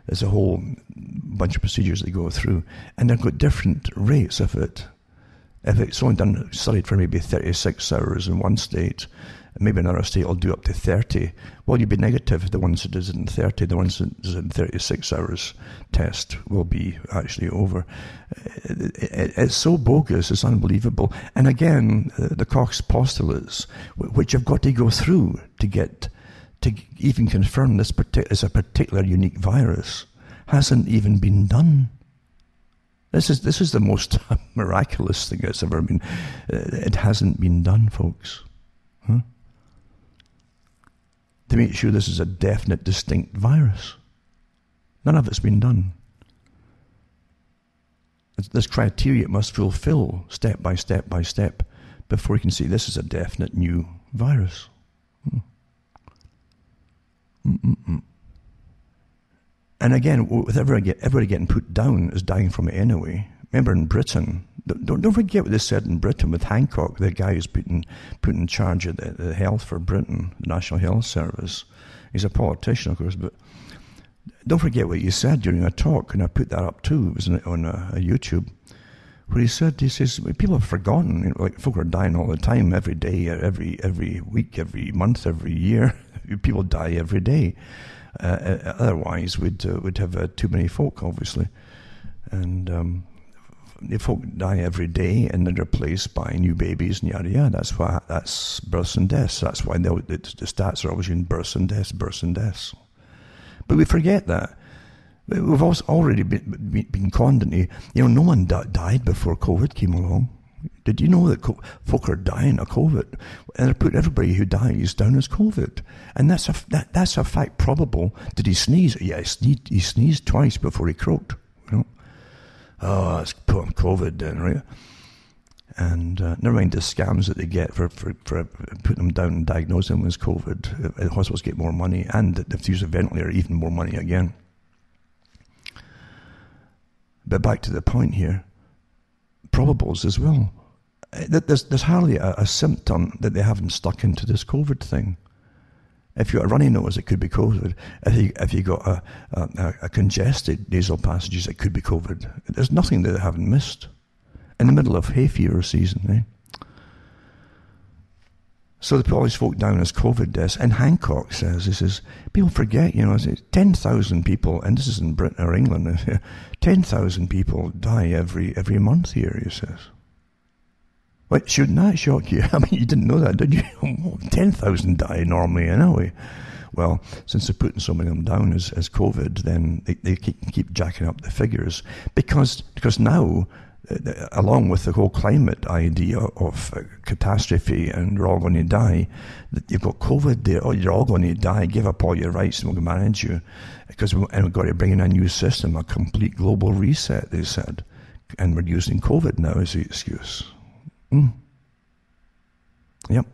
There's a whole bunch of procedures they go through, and they've got different rates of it. If it's only studied for maybe 36 hours in one state, maybe another state will do up to 30. Well, you'd be negative if the ones that does it in 30. The ones that does it in 36 hours test will be actually over. It's so bogus, it's unbelievable. And again, the Koch's postulates, which you've got to go through to even confirm this is a particular unique virus, hasn't even been done. This is the most miraculous thing that's ever been. It hasn't been done, folks. Huh? To make sure this is a definite, distinct virus. None of it's been done. This criteria must fulfill step by step by step before you can say this is a definite new virus. And again, with everybody getting put down is dying from it anyway. Remember in Britain, don't forget what they said in Britain with Hancock, the guy who's put in charge of the health for Britain, the National Health Service. He's a politician, of course, but don't forget what he said during a talk, and I put that up too. It was on a YouTube, where he says, people have forgotten, like folk are dying all the time, every day, every week, every month, every year. People die every day. Otherwise, we'd have too many folk, obviously. And the folk die every day and they're replaced by new babies and yada yada. That's births and deaths. That's why the stats are always in births and deaths. But we forget that. We've also already been conned into, no one died before COVID came along. Did you know that folk are dying of COVID? And they put everybody who dies down as COVID. And that's a fact probable. Did he sneeze? Yeah, he sneezed twice before he croaked. Oh, it's COVID then, right? And never mind the scams that they get for putting them down and diagnosing them as COVID. The hospitals get more money, and if they use a ventilator, even more money again. But back to the point here, probables as well. There's hardly a symptom that they haven't stuck into this COVID thing. If you got a runny nose, it could be COVID. If you got a congested nasal passages, it could be COVID. There's nothing that they haven't missed. In the middle of hay fever season, eh? So they put all these folk down as COVID deaths. And Hancock says, he says, people forget, 10,000 people, and this is in Britain or England, 10,000 people die every month here, he says. What, shouldn't that shock you? I mean, you didn't know that, did you? 10,000 die normally anyway. Well, since they're putting so many of them down as COVID, then they keep jacking up the figures. Because now, along with the whole climate idea of catastrophe and we're all going to die, you've got COVID there, oh, you're all going to die, give up all your rights and we'll manage you. And we've got to bring in a new system, a complete global reset, they said. And we're using COVID now as the excuse. Yep.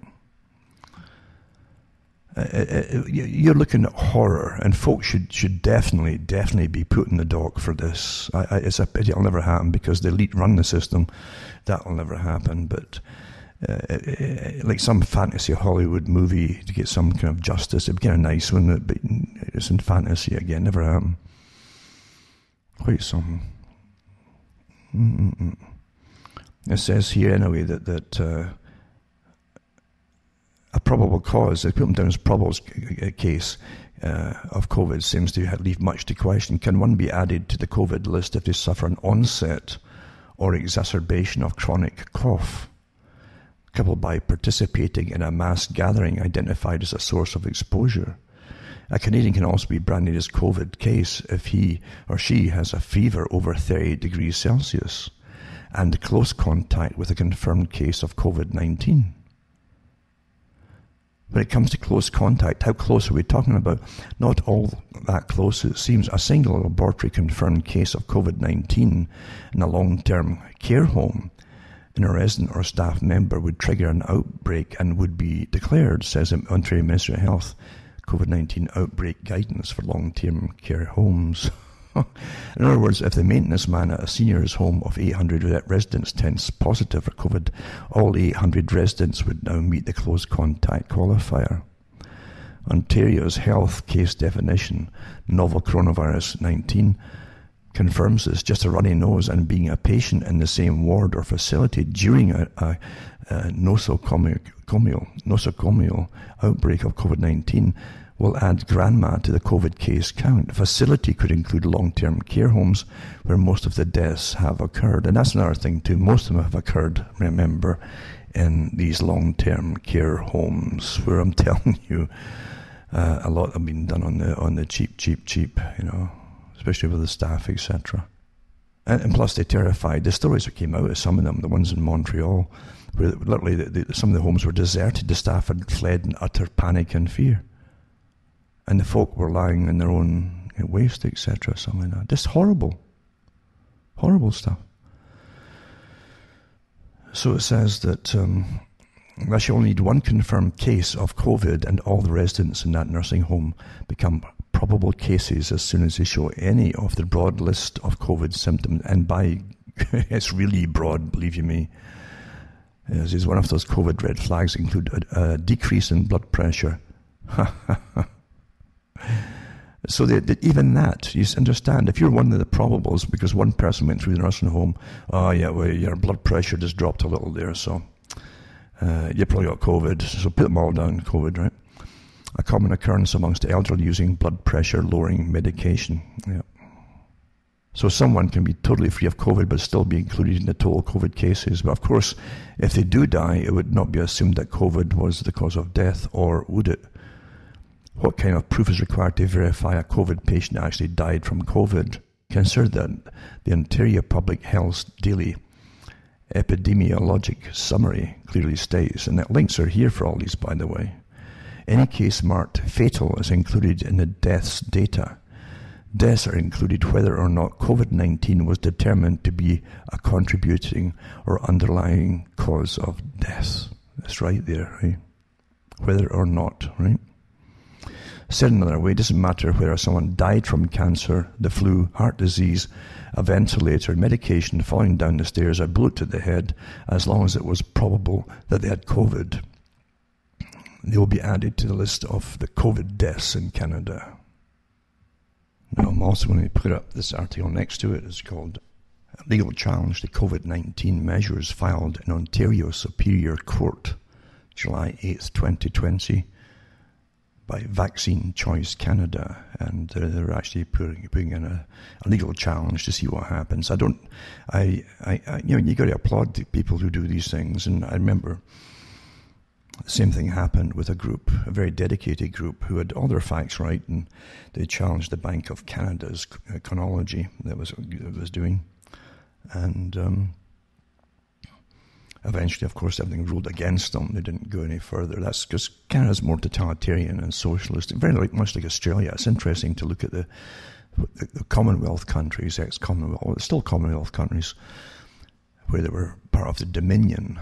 You're looking at horror, and folks should definitely be put in the dock for this. It's a pity it'll never happen because the elite run the system. That'll never happen. But like some fantasy Hollywood movie to get some kind of justice, it'd be kind of nice, wouldn't it? But it's in fantasy again. Never happen. Quite something. It says here anyway that a probable cause, they put them down as probable case of COVID, seems to leave much to question. Can one be added to the COVID list if they suffer an onset or exacerbation of chronic cough, coupled by participating in a mass gathering identified as a source of exposure? A Canadian can also be branded as COVID case if he or she has a fever over 38 degrees Celsius and close contact with a confirmed case of COVID-19. When it comes to close contact, how close are we talking about? Not all that close. It seems a single laboratory confirmed case of COVID-19 in a long-term care home in a resident or staff member would trigger an outbreak and would be declared, says the Ontario Ministry of Health, COVID-19 outbreak guidance for long-term care homes. In other words, if the maintenance man at a seniors home of 800 residents tests positive for COVID, all 800 residents would now meet the close contact qualifier. Ontario's health case definition, novel coronavirus 19, confirms this. Just a runny nose and being a patient in the same ward or facility during a nosocomial outbreak of COVID-19 will add grandma to the COVID case count. The facility could include long-term care homes where most of the deaths have occurred. And that's another thing too. Most of them have occurred, remember, in these long-term care homes where I'm telling you a lot have been done on the cheap, especially with the staff, etc. And plus they're terrified. The stories that came out of some of them, the ones in Montreal, where literally some of the homes were deserted. The staff had fled in utter panic and fear. And the folk were lying in their own waste, etc., something like that. Just horrible. Horrible stuff. So it says that unless you only need one confirmed case of COVID and all the residents in that nursing home become probable cases as soon as they show any of the broad list of COVID symptoms. And by, it's really broad, believe you me. As one of those COVID red flags include a decrease in blood pressure. So even that, you understand, if you're one of the probables, because one person went through the nursing home, your blood pressure just dropped a little there, so you probably got COVID. So put them all down, COVID, right? A common occurrence amongst the elderly using blood pressure lowering medication. Yeah. So someone can be totally free of COVID but still be included in the total COVID cases. But of course, if they do die, it would not be assumed that COVID was the cause of death, or would it? What kind of proof is required to verify a COVID patient actually died from COVID? Consider that the Ontario Public Health Daily Epidemiologic Summary clearly states, and the links are here for all these, by the way. Any case marked fatal is included in the deaths data. Deaths are included whether or not COVID-19 was determined to be a contributing or underlying cause of death. That's right there, right? Whether or not, right? Said another way, it doesn't matter whether someone died from cancer, the flu, heart disease, a ventilator, medication, falling down the stairs, a bullet to the head, as long as it was probable that they had COVID. They will be added to the list of the COVID deaths in Canada. Now, I'm also going to put up this article next to it. It's called Legal Challenge to COVID-19 Measures Filed in Ontario Superior Court, July 8th, 2020. By Vaccine Choice Canada, and they're actually putting in a legal challenge to see what happens. You got to applaud the people who do these things. And I remember the same thing happened with a group, a very dedicated group, who had all their facts right, and they challenged the Bank of Canada's chronology that was doing, and eventually, of course, everything ruled against them. They didn't go any further. That's because Canada's more totalitarian and socialist, very much like Australia. It's interesting to look at the Commonwealth countries, ex-Commonwealth, still Commonwealth countries, where they were part of the Dominion.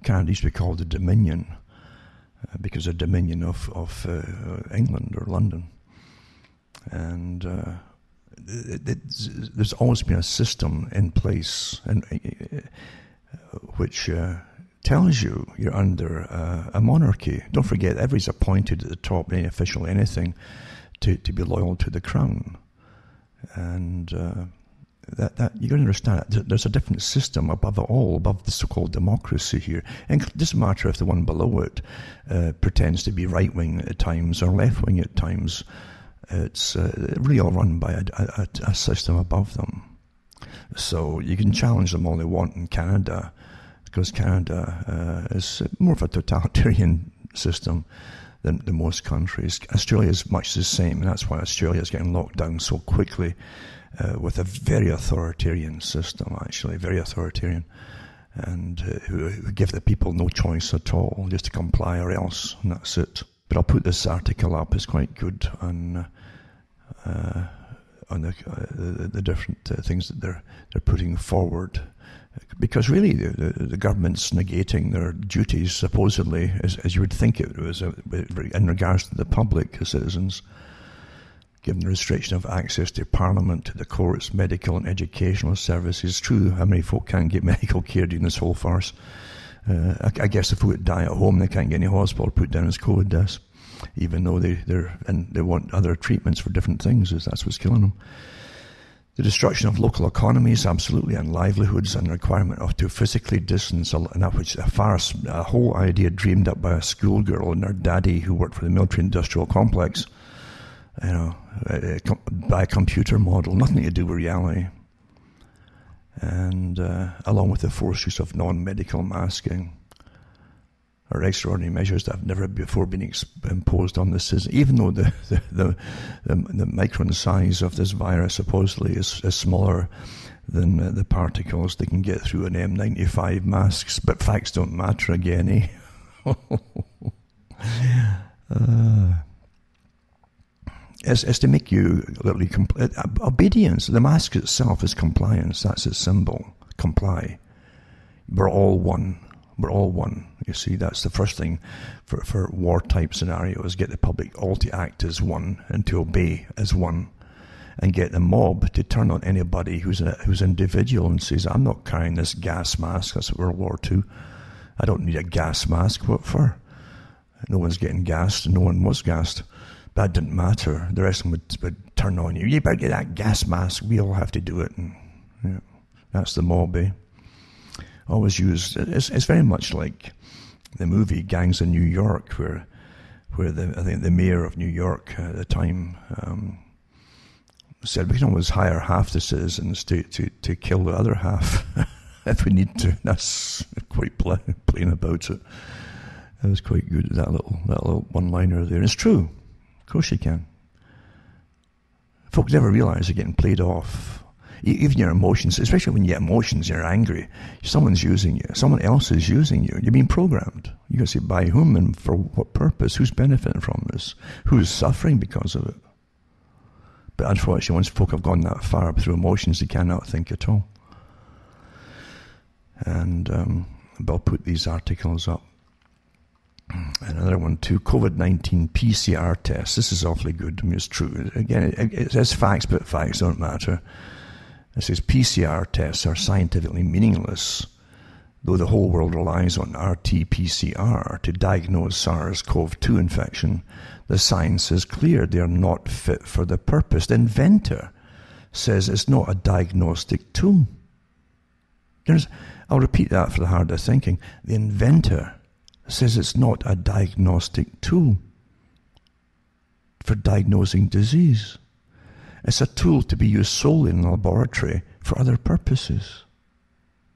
Canada used to be called the Dominion because of the Dominion of England or London. And there's always been a system in place, and which tells you you're under a monarchy. Don't forget, everybody's appointed at the top, any official, anything, to be loyal to the crown. And that you got to understand that there's a different system above it all, above the so-called democracy here. And it doesn't matter if the one below it pretends to be right-wing at times or left-wing at times. It's really all run by a system above them. So you can challenge them all they want in Canada, because Canada is more of a totalitarian system than most countries. Australia is much the same, and that's why Australia is getting locked down so quickly with a very authoritarian system, actually, very authoritarian, and who give the people no choice at all, just to comply or else, and that's it. But I'll put this article up. It's quite good on the different things that they're putting forward, because really the government's negating their duties, supposedly, as you would think it was, in regards to the public, the citizens, given the restriction of access to Parliament, to the courts, medical and educational services. It's true, how many folk can't get medical care during this whole farce? I guess if folk die at home, they can't get any hospital put down as COVID deaths, even though they want other treatments for different things, as that's what's killing them. The destruction of local economies, absolutely, and livelihoods, and the requirement of to physically distance, and that which a whole idea dreamed up by a schoolgirl and her daddy who worked for the military-industrial complex, by a computer model, nothing to do with reality. And along with the forced use of non-medical masking, or extraordinary measures that have never before been imposed on the citizen, even though the micron size of this virus supposedly is smaller than the particles they can get through an N95 masks, but facts don't matter again, eh? It's to make you literally obedience. The mask itself is compliance. That's its symbol. Comply. We're all one. We're all one. You see, that's the first thing for war-type scenarios. Get the public all to act as one and to obey as one, and get the mob to turn on anybody who's individual and says, I'm not carrying this gas mask. That's World War II. I don't need a gas mask. What for? No one's getting gassed, and no one was gassed. That didn't matter. The rest of them would turn on you. You better get that gas mask. We all have to do it. And that's the mob, eh? Always used. It's very much like the movie Gangs in New York, where I think the mayor of New York at the time said we can always hire half the citizens to kill the other half if we need to. That's quite plain about it. That was quite good, that little one-liner there. And it's true. Of course you can. Folks never realise they're getting played off. Even your emotions, especially when you get emotions, you're angry. Someone's using you. Someone else is using you. You're being programmed. You got to say by whom and for what purpose? Who's benefiting from this? Who's suffering because of it? But unfortunately, once folk have gone that far through emotions, they cannot think at all. And I'll put these articles up. Another one too, COVID-19 PCR test. This is awfully good. I mean, it's true. Again, it says facts, but facts don't matter. It says PCR tests are scientifically meaningless, though the whole world relies on RT-PCR to diagnose SARS-CoV-2 infection. The science is clear. They are not fit for the purpose. The inventor says it's not a diagnostic tool. I'll repeat that for the hard of thinking. The inventor says it's not a diagnostic tool for diagnosing disease. It's a tool to be used solely in a laboratory for other purposes.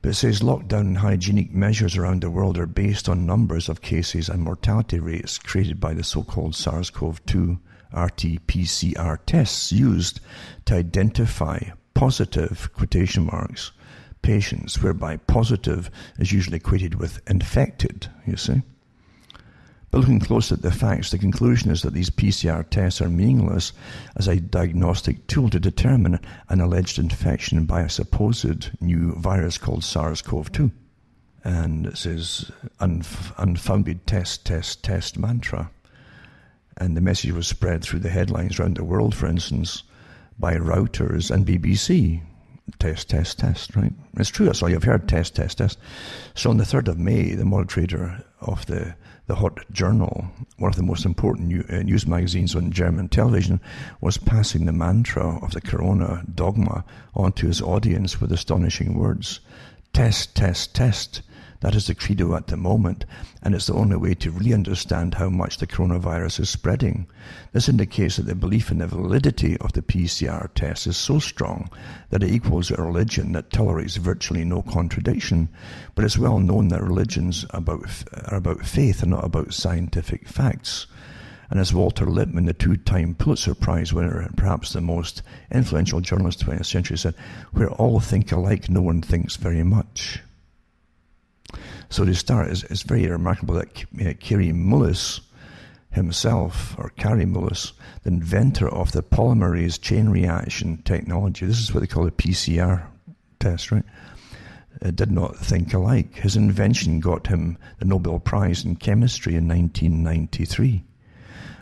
But it says lockdown and hygienic measures around the world are based on numbers of cases and mortality rates created by the so-called SARS-CoV-2 RT-PCR tests used to identify positive, quotation marks, patients, whereby positive is usually equated with infected, you see. But looking close at the facts, the conclusion is that these PCR tests are meaningless as a diagnostic tool to determine an alleged infection by a supposed new virus called SARS-CoV-2. And it says unfounded test mantra. And the message was spread through the headlines around the world, for instance, by Reuters and BBC. Test, right? It's true, that's all you've heard, test. So on the 3rd of May, the moderator of the Hot Journal, one of the most important news magazines on German television, was passing the mantra of the corona dogma onto his audience with astonishing words. Test. That is the credo at the moment, and it's the only way to really understand how much the coronavirus is spreading. This indicates that the belief in the validity of the PCR test is so strong that it equals a religion that tolerates virtually no contradiction. But it's well known that religions are about faith and not about scientific facts. And as Walter Lippmann, the 2-time Pulitzer Prize winner and perhaps the most influential journalist of the 20th century, said, "Where all think alike, no one thinks very much." So to start, it's very remarkable that Kary Mullis himself, or Kary Mullis, the inventor of the polymerase chain reaction technology, this is what they call a PCR test, right? Did not think alike. His invention got him the Nobel Prize in Chemistry in 1993.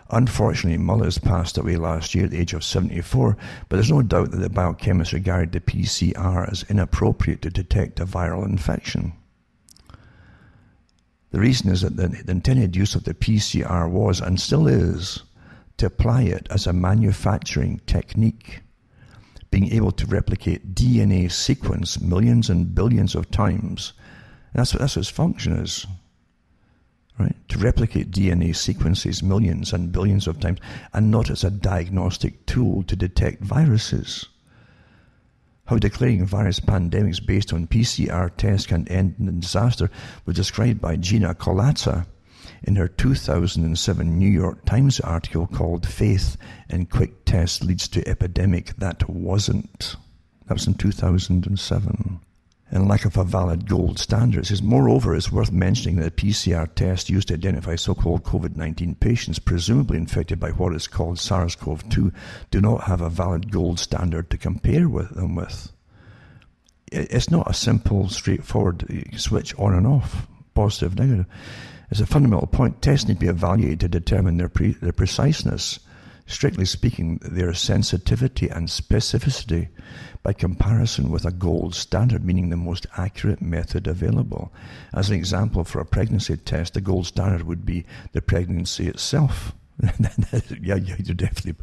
Unfortunately, Mullis passed away last year at the age of 74, but there's no doubt that the biochemists regarded the PCR as inappropriate to detect a viral infection. The reason is that the intended use of the PCR was, and still is, to apply it as a manufacturing technique, being able to replicate DNA sequence millions and billions of times. And that's what its function is, right? To replicate DNA sequences millions and billions of times, and not as a diagnostic tool to detect viruses. How declaring virus pandemics based on PCR tests can end in disaster was described by Gina Kolata in her 2007 New York Times article called "Faith in Quick Tests Leads to Epidemic That Wasn't." That was in 2007. And lack of a valid gold standard. It says, moreover, it's worth mentioning that the PCR test used to identify so-called COVID-19 patients presumably infected by what is called SARS-CoV-2 do not have a valid gold standard to compare them with. It's not a simple, straightforward switch on and off, positive, negative. It's a fundamental point. Tests need to be evaluated to determine their preciseness. Strictly speaking, their sensitivity and specificity by comparison with a gold standard, meaning the most accurate method available. As an example, for a pregnancy test, the gold standard would be the pregnancy itself. yeah, definitely.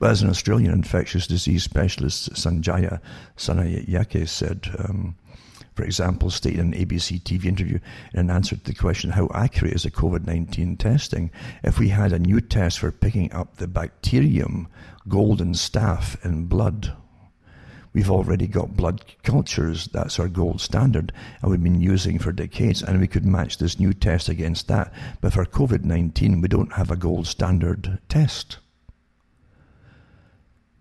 But as an Australian infectious disease specialist, Sanjaya Sanayake said, for example, stated in an ABC TV interview in an answer to the question, how accurate is the COVID-19 testing? If we had a new test for picking up the bacterium golden staph in blood, we've already got blood cultures, that's our gold standard, and we've been using for decades, and we could match this new test against that. But for COVID-19, we don't have a gold standard test.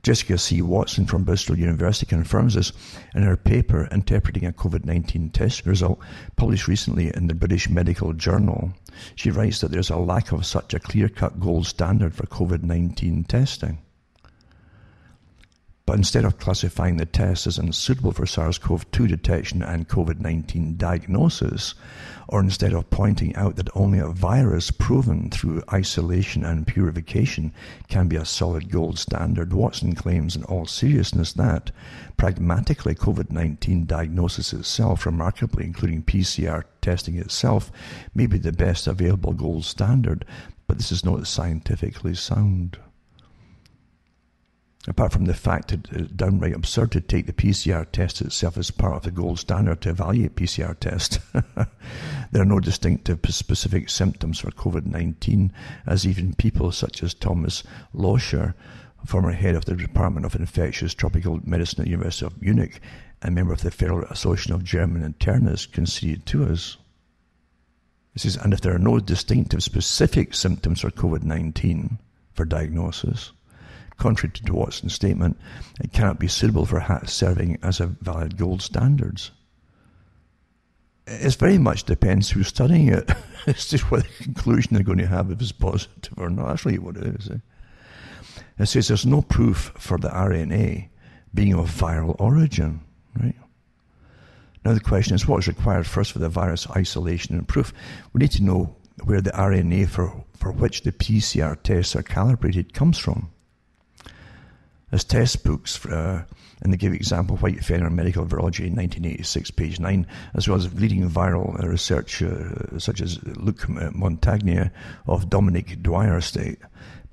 Jessica C. Watson from Bristol University confirms this in her paper interpreting a COVID-19 test result published recently in the British Medical Journal. She writes that there's a lack of such a clear-cut gold standard for COVID-19 testing. But instead of classifying the test as unsuitable for SARS-CoV-2 detection and COVID-19 diagnosis, or instead of pointing out that only a virus proven through isolation and purification can be a solid gold standard, Watson claims in all seriousness that, pragmatically, COVID-19 diagnosis itself, remarkably including PCR testing itself, may be the best available gold standard, but this is not scientifically sound. Apart from the fact that it's downright absurd to take the PCR test itself as part of the gold standard to evaluate PCR tests. There are no distinctive specific symptoms for COVID-19, as even people such as Thomas Loscher, former head of the Department of Infectious Tropical Medicine at the University of Munich and member of the Federal Association of German Internists, conceded to us. It says, and if there are no distinctive specific symptoms for COVID-19 for diagnosis, contrary to Watson's statement, it cannot be suitable for serving as a valid gold standards. It very much depends who's studying it. It's just what the conclusion they're going to have if it's positive or not. That's really what it is. It says there's no proof for the RNA being of viral origin, right? Now the question is, what is required first for the virus isolation and proof? We need to know where the RNA for which the PCR tests are calibrated comes from. As test books, and they give example White Fenner Medical Virology 1986, page 9, as well as leading viral research such as Luc Montagnier of Dominique Dwyer state,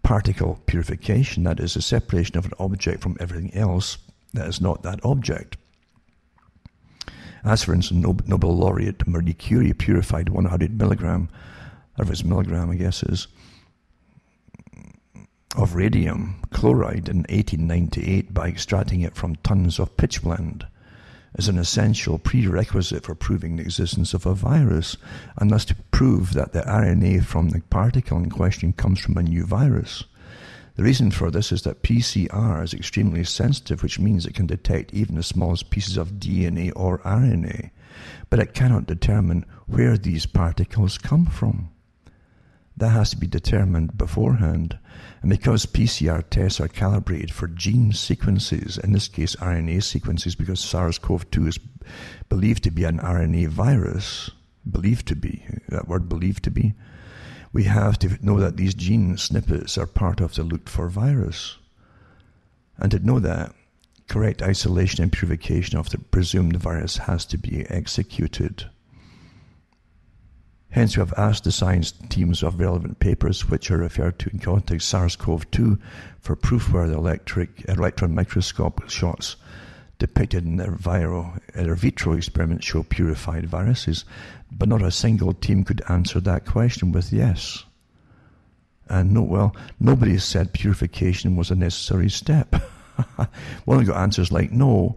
particle purification, that is, the separation of an object from everything else that is not that object. As for instance, Nobel laureate Marie Curie purified 100 milligram, or if it's milligram I guess is, of radium chloride in 1898 by extracting it from tons of pitchblende as an essential prerequisite for proving the existence of a virus, and thus to prove that the RNA from the particle in question comes from a new virus. The reason for this is that PCR is extremely sensitive, which means it can detect even the smallest pieces of DNA or RNA, but it cannot determine where these particles come from. That has to be determined beforehand. And because PCR tests are calibrated for gene sequences, in this case RNA sequences, because SARS-CoV-2 is believed to be an RNA virus, believed to be, that word believed to be, we have to know that these gene snippets are part of the looked-for virus. And to know that, correct isolation and purification of the presumed virus has to be executed. Hence, we have asked the science teams of relevant papers, which are referred to in context SARS-CoV-2, for proof where the electron microscope shots depicted in their vitro experiments show purified viruses, but not a single team could answer that question with yes. And nobody said purification was a necessary step. One of the answers like, no,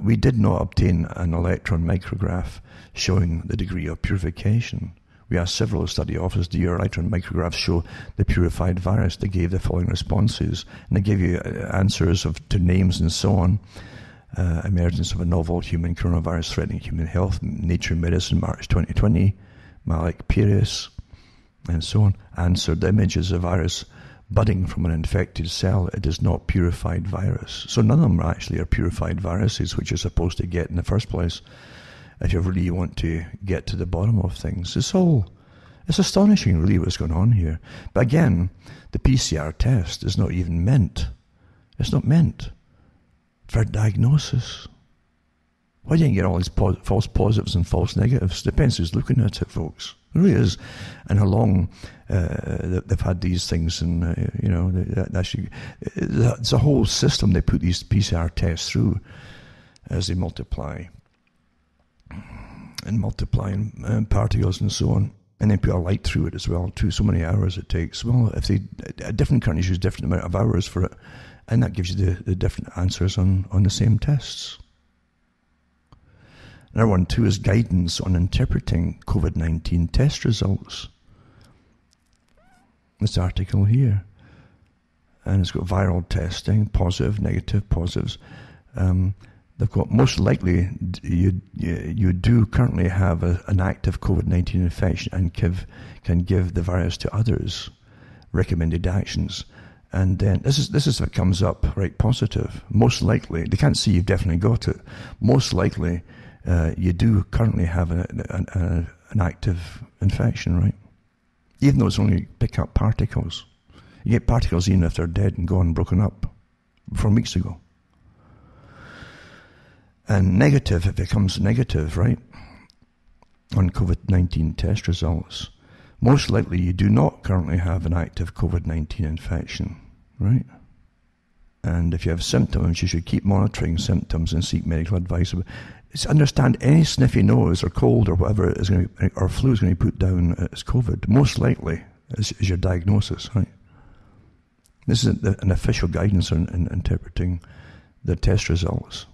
we did not obtain an electron micrograph showing the degree of purification. We asked several study officers, do your electron micrographs show the purified virus? They gave the following responses, and they gave you answers to names and so on. Emergence of a novel human coronavirus threatening human health, Nature Medicine, March 2020, Malik Pires, and so on. Answered, images of virus budding from an infected cell. It is not purified virus. So none of them actually are purified viruses, which you're supposed to get in the first place if you really want to get to the bottom of things. It's astonishing really what's going on here. But again, the PCR test is not even meant. It's not meant for diagnosis. Why do you get all these false positives and false negatives? Depends who's looking at it, folks. It really is. And how long they've had these things, and it's a whole system they put these PCR tests through as they multiply particles and so on, and then put a light through it as well too. So many hours it takes. Well, if different countries use different amount of hours for it, and that gives you the different answers on the same tests. Another one too is guidance on interpreting COVID-19 test results. This article here, and it's got viral testing, positive, negative, positives. They've got most likely you do currently have an active COVID-19 infection and can give the virus to others. Recommended actions. And then this is what comes up, right? Positive. Most likely, they can't see you've definitely got it. Most likely, you do currently have an active infection, right? Even though it's only pick up particles. You get particles even if they're dead and gone, broken up from weeks ago. And negative, if it becomes negative, right, on COVID-19 test results, most likely you do not currently have an active COVID-19 infection, right? And if you have symptoms, you should keep monitoring symptoms and seek medical advice. It's understand any sniffy nose or cold or whatever is going to, or flu is going to be put down as COVID. Most likely is your diagnosis, right? This is an official guidance on interpreting the test results.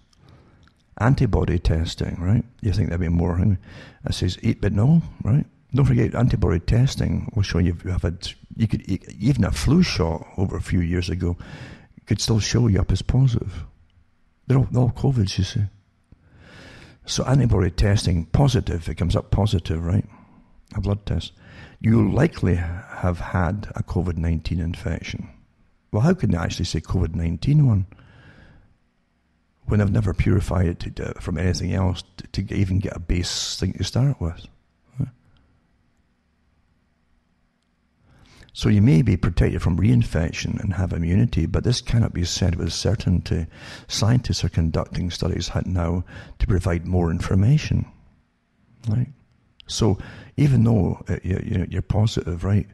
Antibody testing, right? You think there'd be more? It says but no, right? Don't forget, antibody testing will show you even a flu shot over a few years ago could still show you up as positive. They're all COVIDs, you see. So antibody testing positive, it comes up positive, right? A blood test. You likely have had a COVID-19 infection. Well, how can they actually say COVID-19 one when I've never purified it from anything else to even get a base thing to start with? So you may be protected from reinfection and have immunity, but this cannot be said with certainty. Scientists are conducting studies now to provide more information, right? So even though you're positive, right,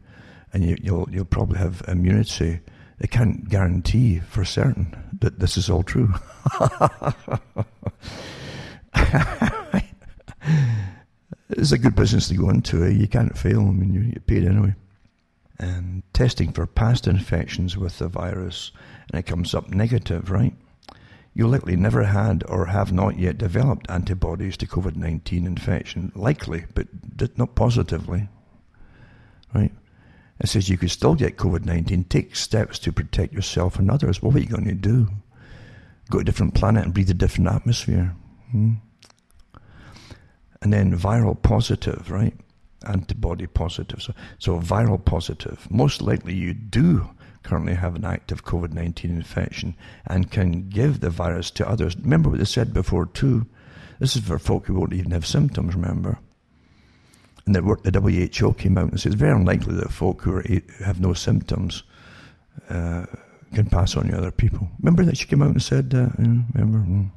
and you'll probably have immunity, they can't guarantee for certain that this is all true. It's a good business to go into. You can't fail. I mean, you paid anyway. And testing for past infections with the virus, and it comes up negative, right? You likely never had or have not yet developed antibodies to COVID-19 infection. Likely, but not positively, right? It says you could still get COVID-19. Take steps to protect yourself and others. Well, what are you going to do? Go to a different planet and breathe a different atmosphere. And then viral positive, right? Antibody positive. So viral positive. Most likely you do currently have an active COVID-19 infection and can give the virus to others. Remember what they said before too. This is for folk who won't even have symptoms, remember? And the WHO came out and said it's very unlikely that folk who have no symptoms can pass on to other people. Remember that she came out and said, remember?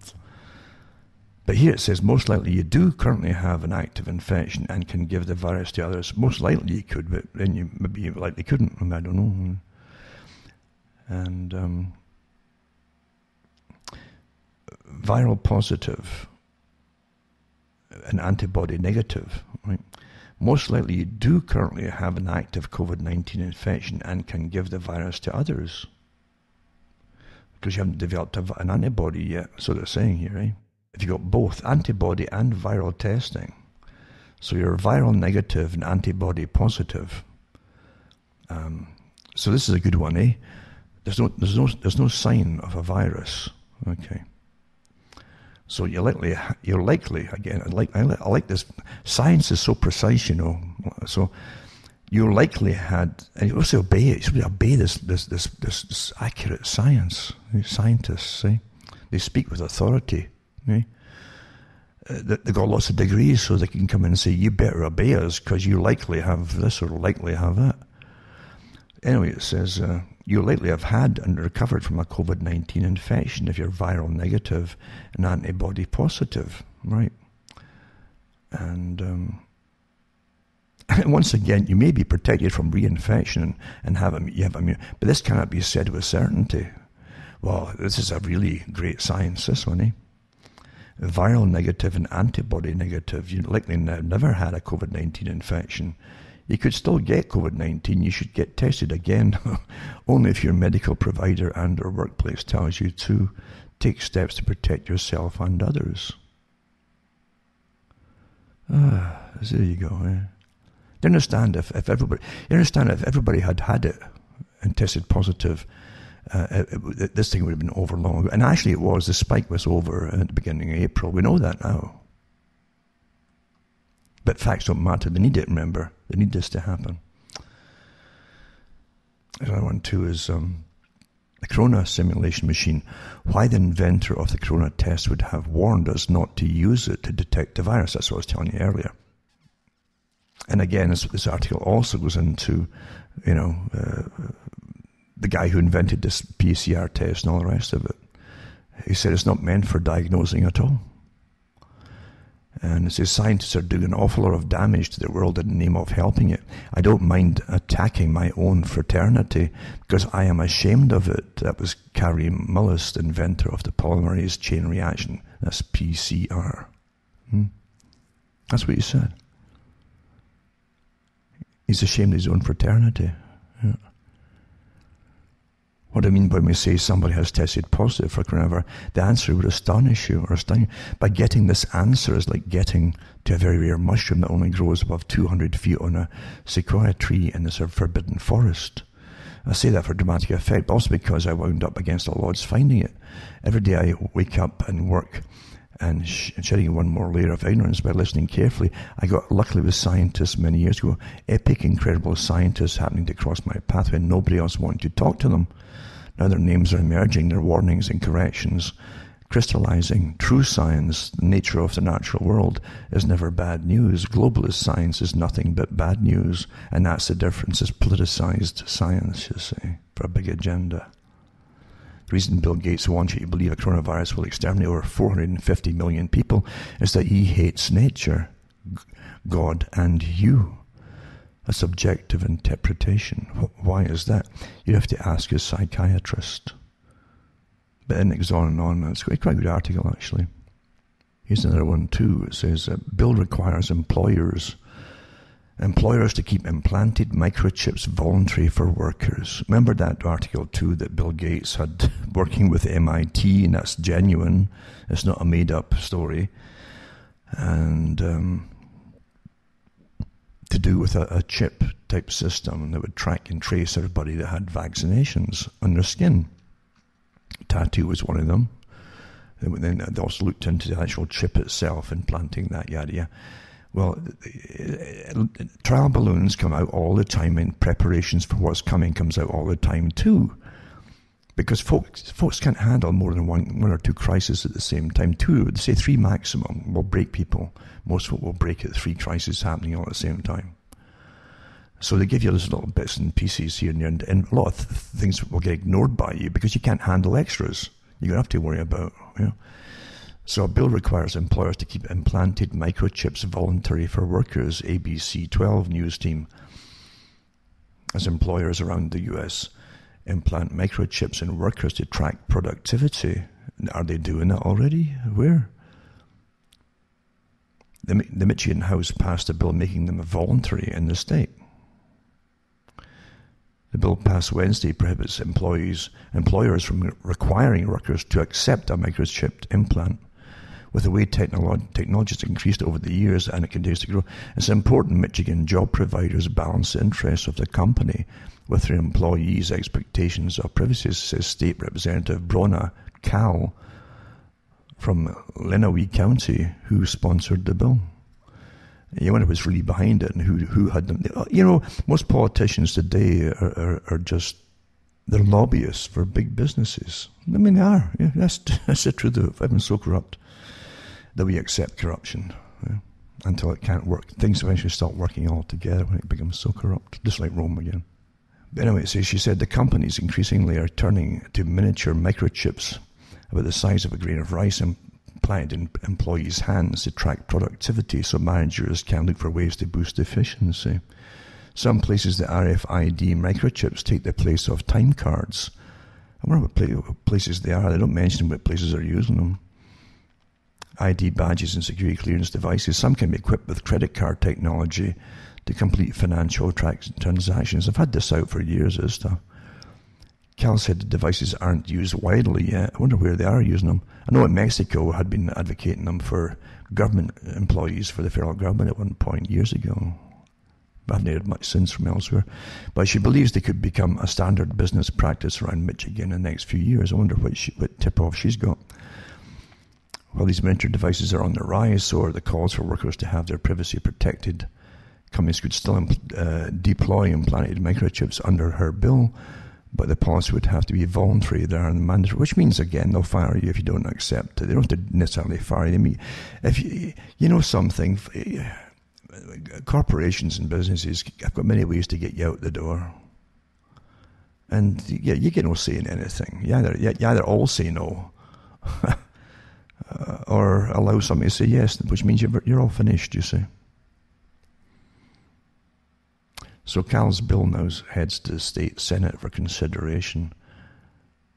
But here it says, most likely you do currently have an active infection and can give the virus to others. Most likely you could, but then you maybe likely couldn't. I mean, I don't know. And viral positive and antibody negative, right? Most likely you do currently have an active COVID-19 infection and can give the virus to others. Because you haven't developed an antibody yet, so they're saying here, right? If you got both antibody and viral testing, so you're viral negative and antibody positive. So this is a good one, eh? There's no sign of a virus. Okay. So you're likely again. I like this. Science is so precise, you know. So you likely had, and you also obey it. You obey this accurate science. Scientists, see, they speak with authority. Okay? They've got lots of degrees, so they can come in and say, you better obey us because you likely have this or likely have that. Anyway, it says, you likely have had and recovered from a COVID-19 infection if you're viral negative and antibody positive, right? And once again, you may be protected from reinfection and you have immunity, but this cannot be said with certainty. Well, this is a really great science, this one, eh? Viral negative and antibody negative, you likely never had a COVID-19 infection. You could still get COVID-19. You should get tested again, only if your medical provider and or workplace tells you to take steps to protect yourself and others. So there you go. Eh? You understand if everybody had it and tested positive, this thing would have been over long ago. And actually it was. The spike was over at the beginning of April. We know that now. But facts don't matter. They need it, remember. They need this to happen. Another one too is the corona simulation machine, why the inventor of the corona test would have warned us not to use it to detect the virus. That's what I was telling you earlier. And again, this article also goes into, the guy who invented this PCR test and all the rest of it. He said it's not meant for diagnosing at all. And it says scientists are doing an awful lot of damage to the world in the name of helping it. I don't mind attacking my own fraternity because I am ashamed of it. That was Carrie Mullis, the inventor of the polymerase chain reaction. That's PCR. That's what he said. He's ashamed of his own fraternity. Yeah. What I mean when we say somebody has tested positive for coronavirus, the answer would astonish you or stun you. By getting this answer is like getting to a very rare mushroom that only grows above 200 feet on a sequoia tree in this forbidden forest. I say that for dramatic effect, but also because I wound up against all odds finding it. Every day I wake up and work and shedding one more layer of ignorance by listening carefully. I got luckily with scientists many years ago, epic, incredible scientists happening to cross my pathway and nobody else wanted to talk to them. Now their names are emerging, their warnings and corrections, crystallizing. True science, the nature of the natural world, is never bad news. Globalist science is nothing but bad news, and that's the difference. It's politicized science, you see, for a big agenda. The reason Bill Gates wants you to believe a coronavirus will exterminate over 450 million people is that he hates nature, God, and you. A subjective interpretation. Why is that? You'd have to ask a psychiatrist. But then it goes on and on. It's quite a good article, actually. Here's another one, too. It says, bill requires employers to keep implanted microchips voluntary for workers. Remember that article, too, that Bill Gates had working with MIT, and that's genuine. It's not a made-up story. And to do with a chip-type system that would track and trace everybody that had vaccinations on their skin. Tattoo was one of them. And then they also looked into the actual chip itself, implanting that, yada, yada. Well, trial balloons come out all the time, and preparations for what's coming comes out all the time too. Because folks can't handle more than one or two crises at the same time. Two, say 3 maximum, will break people. Most folk will break at 3 crises happening all at the same time. So they give you those little bits and pieces here and there, and a lot of things will get ignored by you because you can't handle extras. You're going to have to worry about, So a bill requires employers to keep implanted microchips voluntary for workers, ABC 12 news team. As employers around the US implant microchips in workers to track productivity. Are they doing that already? Where? The Michigan House passed a bill making them voluntary in the state. The bill passed Wednesday prohibits employers from requiring workers to accept a microchipped implant. With the way technology has increased over the years and it continues to grow, it's important Michigan job providers balance the interests of the company with their employees' expectations of privacy, says State Representative Brona Cal from Lenawee County, who sponsored the bill. You wonder what's really behind it and who had them. Most politicians today are just, they're lobbyists for big businesses. I mean, they are. Yeah, that's the truth of it. Everyone's so corrupt that we accept corruption until it can't work. Things eventually stop working altogether when it becomes so corrupt, just like Rome again. But anyway, so she said the companies increasingly are turning to miniature microchips about the size of a grain of rice implanted in employees' hands to track productivity so managers can look for ways to boost efficiency. Some places the RFID microchips take the place of time cards. I wonder what places they are. They don't mention what places are using them. ID badges and security clearance devices. Some can be equipped with credit card technology to complete financial transactions. I've had this out for years, this stuff. Cal said the devices aren't used widely yet. I wonder where they are using them. I know in Mexico had been advocating them for government employees for the federal government at one point years ago. I haven't heard much since from elsewhere. But she believes they could become a standard business practice around Michigan in the next few years. I wonder what tip-off she's got. While these miniature devices are on the rise, so are the calls for workers to have their privacy protected. Companies could still deploy implanted microchips under her bill, but the policy would have to be voluntary there and mandatory, which means, again, they'll fire you if you don't accept it. They don't have to necessarily fire you. If you know something, corporations and businesses have got many ways to get you out the door. And yeah, you get no say in anything. You either all say no, or allow somebody to say yes, which means you're all finished, you see. So Cal's bill now heads to the state Senate for consideration.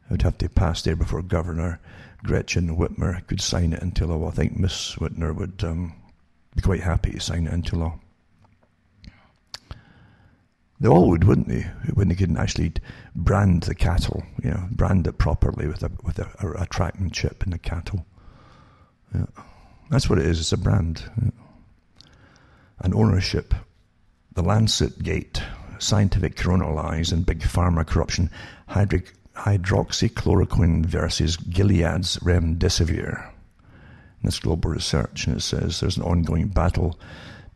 It would have to pass there before Governor Gretchen Whitmer could sign it into law. I think Miss Whitmer would be quite happy to sign it into law. They all would, wouldn't they? When they couldn't actually brand the cattle, brand it properly with a tracking chip in the cattle. Yeah. That's what it is. It's a brand. Yeah. And ownership. The Lancet Gate, scientific coronal lies and big pharma corruption, hydroxychloroquine versus Gilead's remdesivir. And that's global research, and it says there's an ongoing battle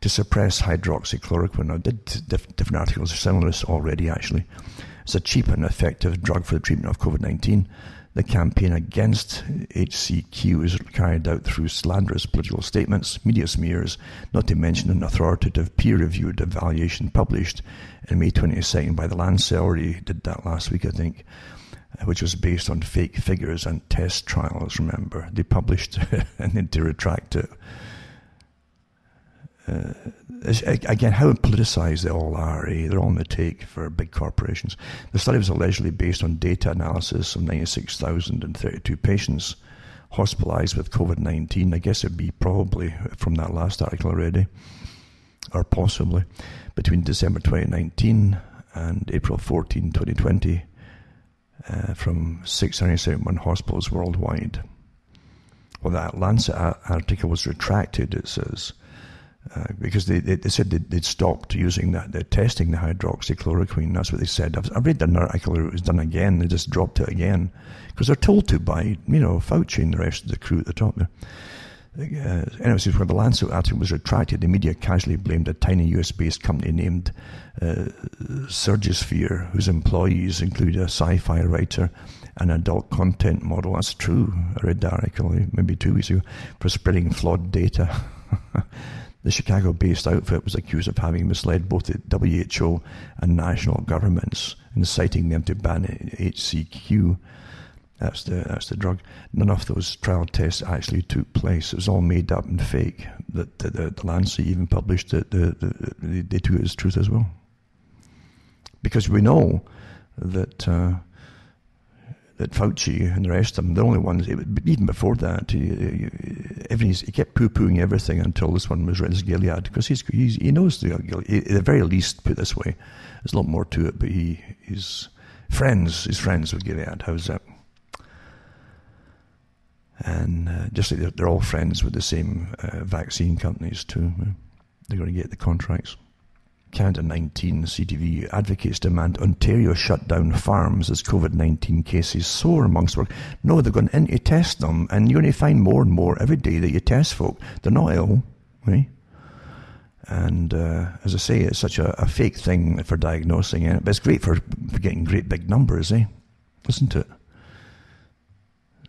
to suppress hydroxychloroquine. I did different articles similar to this already, actually. It's a cheap and effective drug for the treatment of COVID-19. The campaign against HCQ is carried out through slanderous political statements, media smears, not to mention an authoritative peer-reviewed evaluation published in May 22nd by the Lancet. Already did that last week, I think, which was based on fake figures and test trials, remember. They published and then to retract it. Again, how politicized they all are, eh? They're all on the take for big corporations. The study was allegedly based on data analysis of 96,032 patients hospitalized with COVID-19. I guess it'd be probably from that last article already, or possibly, between December 2019 and April 14, 2020, from 671 hospitals worldwide. Well, that Lancet article was retracted, it says, because they said they'd stopped using that. They're testing the hydroxychloroquine. That's what they said. I've read an article where it was done again. They just dropped it again because they're told to by Fauci and the rest of the crew at the top there. Anyway, so when the Lancet article was retracted, the media casually blamed a tiny US-based company named Surgisphere, whose employees include a sci-fi writer and adult content model. That's true. I read the article maybe 2 weeks ago, for spreading flawed data. The Chicago-based outfit was accused of having misled both the WHO and national governments, inciting them to ban HCQ. That's the drug. None of those trial tests actually took place. It was all made up and fake. The Lancet even published it. They took it as truth as well. Because we know that Fauci and the rest of them, the only ones, even before that, he kept poo-pooing everything until this one was read as Gilead, because he knows at the very least, put it this way, there's a lot more to it, but he's friends with Gilead. How's that? And just like they're all friends with the same vaccine companies too. They're going to get the contracts. Canada 19, CTV advocates demand Ontario shut down farms as COVID-19 cases soar amongst work. No, they're going in to test them, and you're going to find more and more every day that you test folk. They're not ill, right? And as I say, it's such a fake thing for diagnosing it, but it's great for getting great big numbers, eh? Isn't it?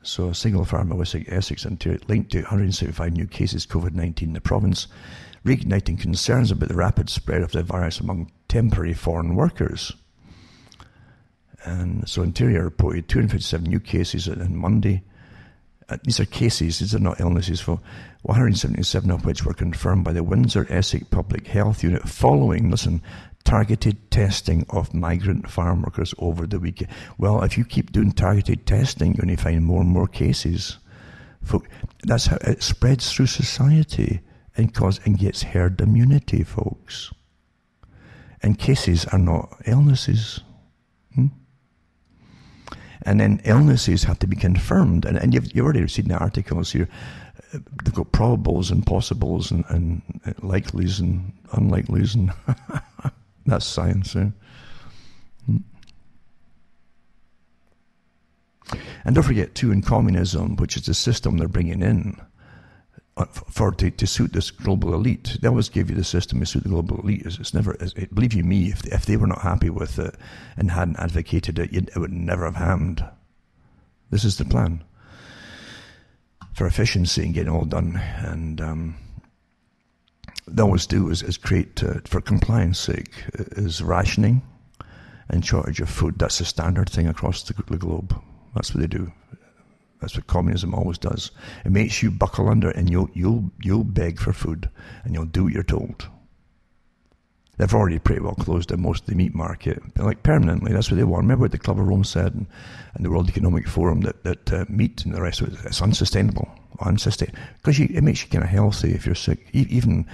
So a single farm in Essex, Ontario, linked to 175 new cases COVID-19 in the province, reigniting concerns about the rapid spread of the virus among temporary foreign workers. And so Ontario reported 257 new cases on Monday. These are cases, these are not illnesses, for 177 of which were confirmed by the Windsor Essex Public Health Unit following, targeted testing of migrant farm workers over the weekend. Well, if you keep doing targeted testing, you're going to find more and more cases. That's how it spreads through society and gets herd immunity, folks. And cases are not illnesses. And then illnesses have to be confirmed. And you've already seen the articles here. They've got probables and possibles and likelies and unlikelies. And that's science. Eh? And don't forget, too, in communism, which is the system they're bringing in to suit this global elite. They always give you the system to suit the global elite. It's never, believe you me, if they were not happy with it and hadn't advocated it, it would never have happened. This is the plan for efficiency and getting it all done. And they always do is create, for compliance sake, is rationing and shortage of food. That's the standard thing across the globe. That's what they do. That's what communism always does. It makes you buckle under, and you'll beg for food, and you'll do what you're told. They've already pretty well closed down most of the meat market, like permanently. That's what they want. Remember what the Club of Rome said, and the World Economic Forum, that meat and the rest of it's unsustainable. Because it makes you kind of healthy if you're sick. Even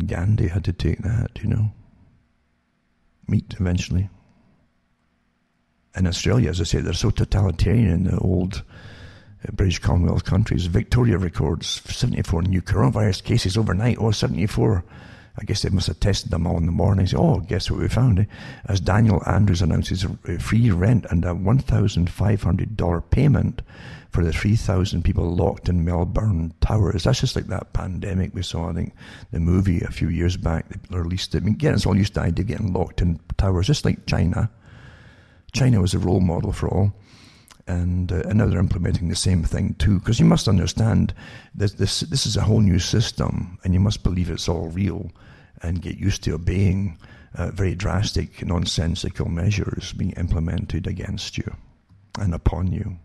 Gandhi had to take that, meat eventually. In Australia, as I say, they're so totalitarian in the old British Commonwealth countries. Victoria records 74 new coronavirus cases overnight. 74. I guess they must have tested them all in the morning. Say, guess what we found? As Daniel Andrews announces free rent and a $1,500 payment for the 3,000 people locked in Melbourne towers. That's just like that pandemic we saw, I think, the movie a few years back. They released it. Getting us all used to the idea of getting locked in towers, just like China. China was a role model for all. And now they're implementing the same thing too. Because you must understand that this is a whole new system, and you must believe it's all real and get used to obeying very drastic, nonsensical measures being implemented against you and upon you.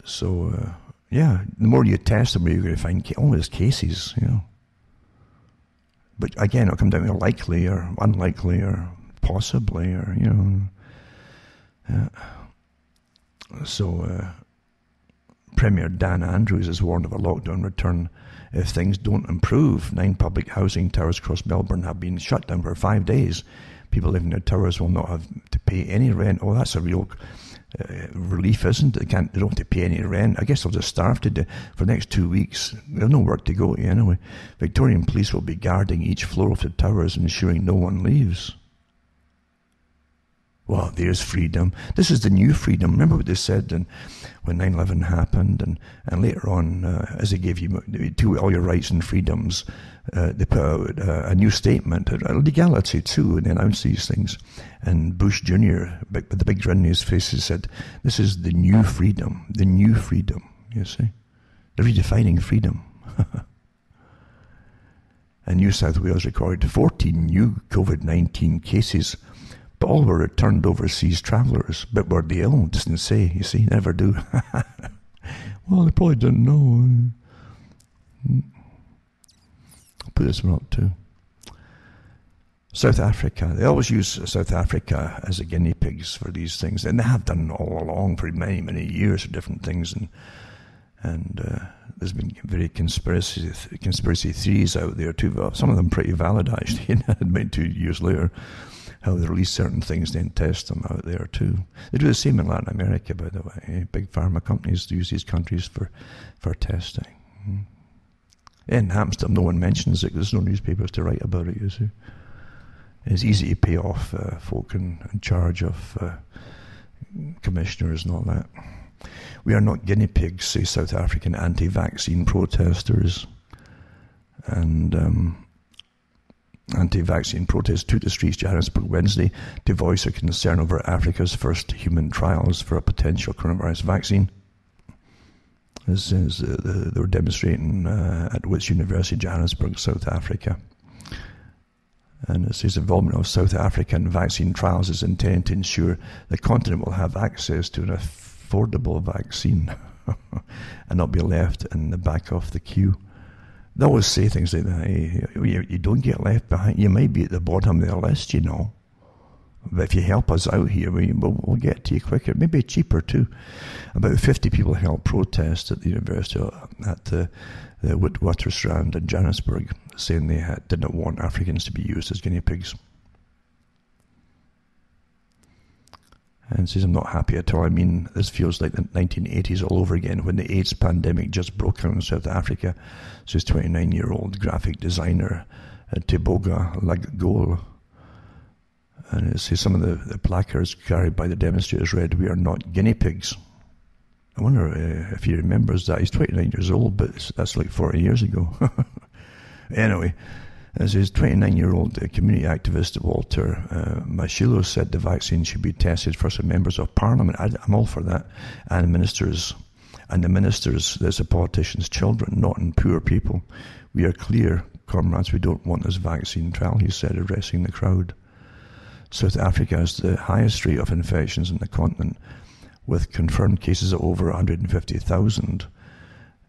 So, the more you test, the more you're going to find there's cases, But again, it'll come down to likely or unlikely or possibly or, So, Premier Dan Andrews has warned of a lockdown return if things don't improve. 9 public housing towers across Melbourne have been shut down for 5 days. People living in the towers will not have to pay any rent. Oh, that's a real relief, isn't it? They don't have to pay any rent. I guess they'll just starve to death for the next 2 weeks. There's no work to go to anyway. Victorian police will be guarding each floor of the towers, ensuring no one leaves. Well, there's freedom. This is the new freedom. Remember what they said when 9/11 happened, and later on, as they gave you all your rights and freedoms, they put out a new statement, a legality too, and they announced these things. And Bush Jr., with the big grin on his face, he said, "This is the new freedom, the new freedom." You see, they're redefining freedom. And New South Wales recorded 14 new COVID-19 cases. But all were returned overseas travellers. But were they ill? Doesn't say, you see, never do. Well, they probably didn't know. I'll put this one up too. South Africa. They always use South Africa as a guinea pigs for these things. And they have done all along for many, many years for different things. And there's been very conspiracy theories out there too. Some of them pretty valid, actually. About 2 years later. How they release certain things, then test them out there too. They do the same in Latin America, by the way. Big pharma companies use these countries for testing. In Amsterdam, no one mentions it. There's no newspapers to write about it, you see. It's easy to pay off folk in charge of commissioners and all that. We are not guinea pigs, say South African anti-vaccine protesters. And anti-vaccine protests took the streets of Johannesburg Wednesday to voice their concern over Africa's first human trials for a potential coronavirus vaccine. This is, they were demonstrating at Wits University, Johannesburg, South Africa. And it says involvement of South African vaccine trials is intended to ensure the continent will have access to an affordable vaccine and not be left in the back of the queue. They always say things like that. You don't get left behind. You might be at the bottom of the list, But if you help us out here, we'll get to you quicker. Maybe cheaper too. About 50 people helped protest at the university at the Witwatersrand in Johannesburg, saying they did not want Africans to be used as guinea pigs. And says, I'm not happy at all. I mean, this feels like the 1980s all over again when the AIDS pandemic just broke out in South Africa. Says 29-year-old graphic designer Teboga Lagol. And it says some of the placards carried by the demonstrators read, "We are not guinea pigs." I wonder if he remembers that. He's 29 years old, but that's like 40 years ago. Anyway, as his 29-year-old community activist Walter Machilo said the vaccine should be tested for some members of parliament. I'm all for that. And ministers. And the ministers, there's the politicians' children, not in poor people. We are clear, comrades, we don't want this vaccine trial, he said, addressing the crowd. South Africa has the highest rate of infections in the continent, with confirmed cases of over 150,000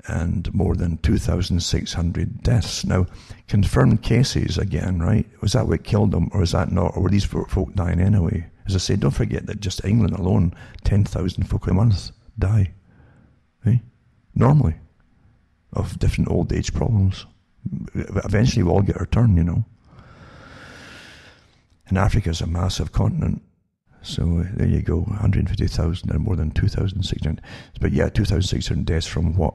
and more than 2,600 deaths. Now, confirmed cases again, right? Was that what killed them, or is that not? Or were these folk dying anyway? As I say, don't forget that just England alone, 10,000 folk a month die. Normally, of different old age problems. Eventually we'll all get our turn, you know. And Africa's a massive continent. So there you go, 150,000 and more than 2,600. But yeah, 2,600 deaths from what?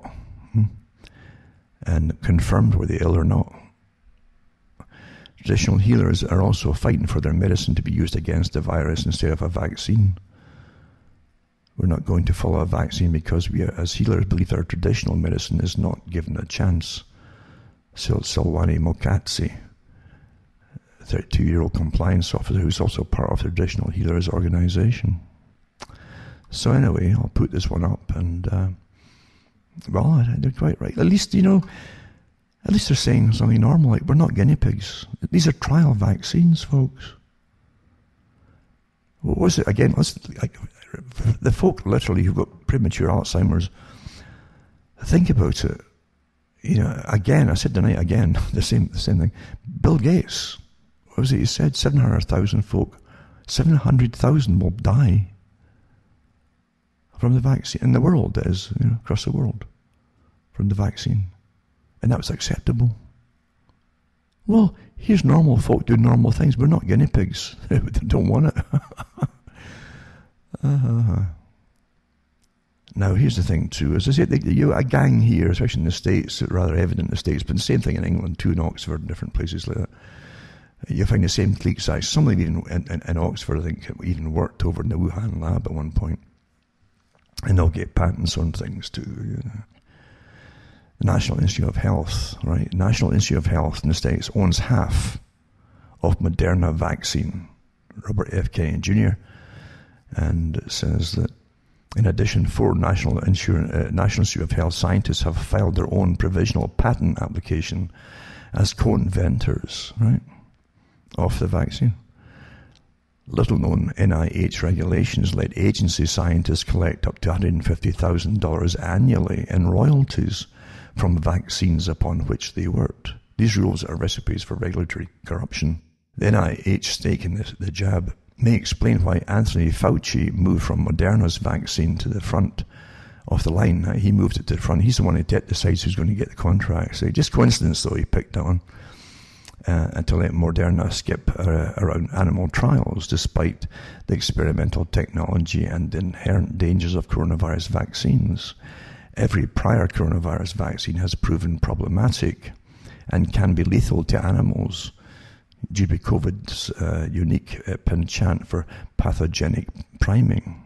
And confirmed were they ill or not. Traditional healers are also fighting for their medicine to be used against the virus instead of a vaccine. We're not going to follow a vaccine because we, as healers, believe that our traditional medicine is not given a chance. Silwani Mokatsi, 32-year-old compliance officer who's also part of the Traditional Healers Organization. So anyway, I'll put this one up, and well, they're quite right. At least, you know, at least they're saying something normal, like we're not guinea pigs. These are trial vaccines, folks. What was it again? The folk literally who've got premature Alzheimer's, think about it. You know, again, I said tonight again, the same thing. Bill Gates, what was it he said? 700,000 folk, 700,000 will die from the vaccine in the world, that is, you know, across the world, from the vaccine. And that was acceptable. Well, here's normal folk doing normal things. We're not guinea pigs. They don't want it. Now, here's the thing, too. As I said, a gang here, especially in the States, rather evident in the States, but the same thing in England, too, in Oxford and different places like that. You find the same clique size. Some of them even in Oxford, I think, even worked over in the Wuhan lab at one point. And they'll get patents on things, too. You know. The National Institute of Health, right? National Institute of Health in the States owns half of Moderna vaccine. Robert F. Kennedy Jr. And it says that in addition, 4 National Institute of Health scientists have filed their own provisional patent application as co-inventors, right, of the vaccine. Little-known NIH regulations let agency scientists collect up to $150,000 annually in royalties from vaccines upon which they worked. These rules are recipes for regulatory corruption. The NIH stake in the jab may explain why Anthony Fauci moved from Moderna's vaccine to the front of the line. He moved it to the front. He's the one who decides who's going to get the contract. So just coincidence, though, he picked that one. To let Moderna skip around animal trials, despite the experimental technology and the inherent dangers of coronavirus vaccines. Every prior coronavirus vaccine has proven problematic and can be lethal to animals due to COVID's unique penchant for pathogenic priming.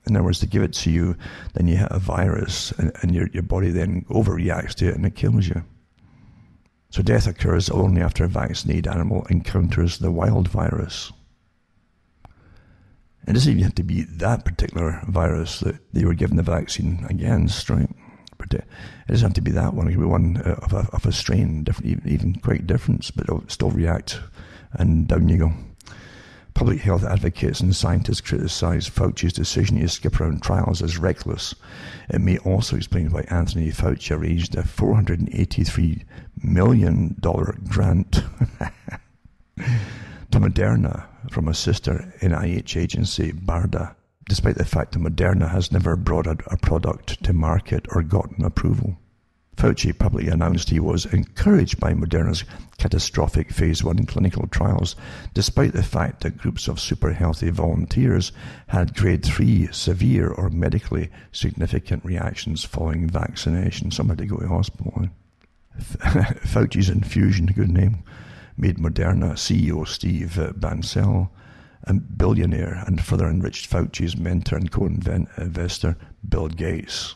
In other words, they give it to you, then you hit a virus, and your body then overreacts to it and it kills you. So death occurs only after a vaccinated animal encounters the wild virus. It doesn't even have to be that particular virus that they were given the vaccine against, right? But it doesn't have to be that one. It can be one of a strain, different, even quite different, but it'll still react, and down you go. Public health advocates and scientists criticize Fauci's decision to skip around trials as reckless. It may also explain why Anthony Fauci arranged a $483 million grant to Moderna from a sister NIH agency, BARDA, despite the fact that Moderna has never brought a product to market or gotten approval. Fauci publicly announced he was encouraged by Moderna's catastrophic phase 1 clinical trials, despite the fact that groups of super healthy volunteers had grade 3 severe or medically significant reactions following vaccination. Some had to go to hospital. Fauci's infusion, good name, made Moderna CEO Steve Bancel and billionaire and further enriched Fauci's mentor and co-investor, Bill Gates.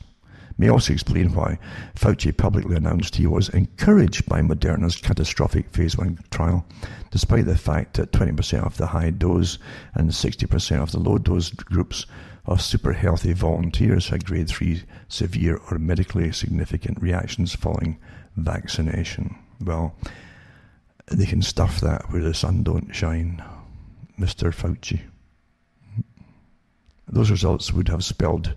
May also explain why Fauci publicly announced he was encouraged by Moderna's catastrophic phase 1 trial, despite the fact that 20% of the high dose and 60% of the low dose groups of super healthy volunteers had grade 3 severe or medically significant reactions following vaccination. Well, they can stuff that where the sun don't shine, Mr. Fauci. Those results would have spelled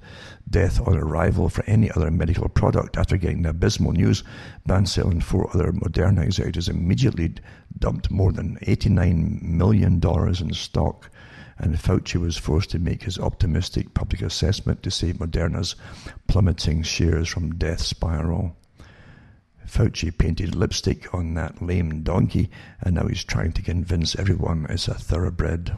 death on arrival for any other medical product. After getting the abysmal news, Bancel and 4 other Moderna executives immediately dumped more than $89 million in stock, and Fauci was forced to make his optimistic public assessment to save Moderna's plummeting shares from death spiral. Fauci painted lipstick on that lame donkey, and now he's trying to convince everyone it's a thoroughbred.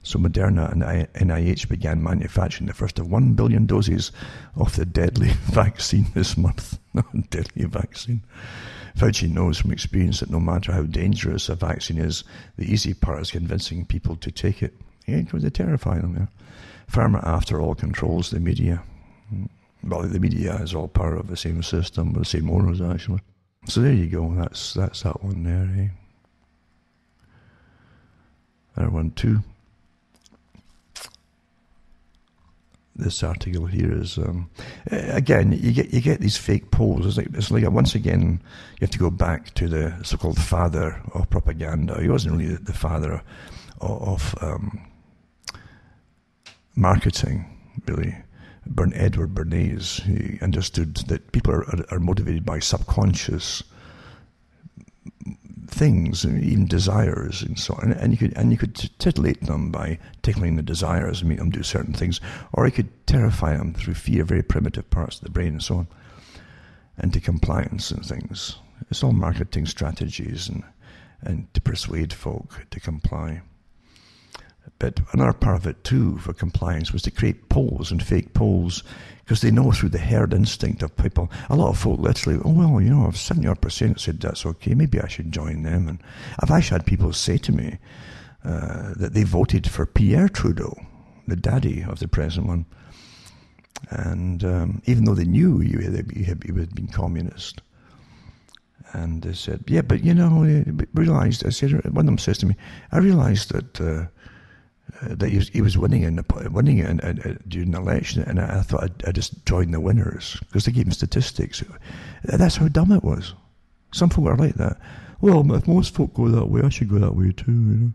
So Moderna and NIH began manufacturing the first of 1 billion doses of the deadly vaccine this month. Deadly vaccine. Fauci knows from experience that no matter how dangerous a vaccine is, the easy part is convincing people to take it. Yeah, because they terrify them. Yeah. Pharma, after all, controls the media. Well, the media is all part of the same system, the same owners, actually. So there you go. That's that one there, eh? Another one, too. This article here is again, you get these fake polls. It's like once again you have to go back to the so-called father of propaganda. He wasn't really the father of marketing, really. Edward Bernays. He understood that people are motivated by subconscious things, even desires, and so on. And you could titillate them by tickling the desires and make them do certain things, or you could terrify them through fear, very primitive parts of the brain, and so on, and to compliance and things. It's all marketing strategies and to persuade folk to comply. But another part of it too, for compliance, was to create polls and fake polls, because they know through the herd instinct of people. A lot of folk literally, oh well, you know, if 70% said that's okay, maybe I should join them. And I've actually had people say to me that they voted for Pierre Trudeau, the daddy of the present one, and even though they knew he had been communist. And they said, yeah, but you know, realised, I said, one of them says to me, I realised that he was winning during the election, and I thought I'd just join the winners because they gave him statistics. That's how dumb it was. Some folk are like that. Well, if most folk go that way, I should go that way too. You know?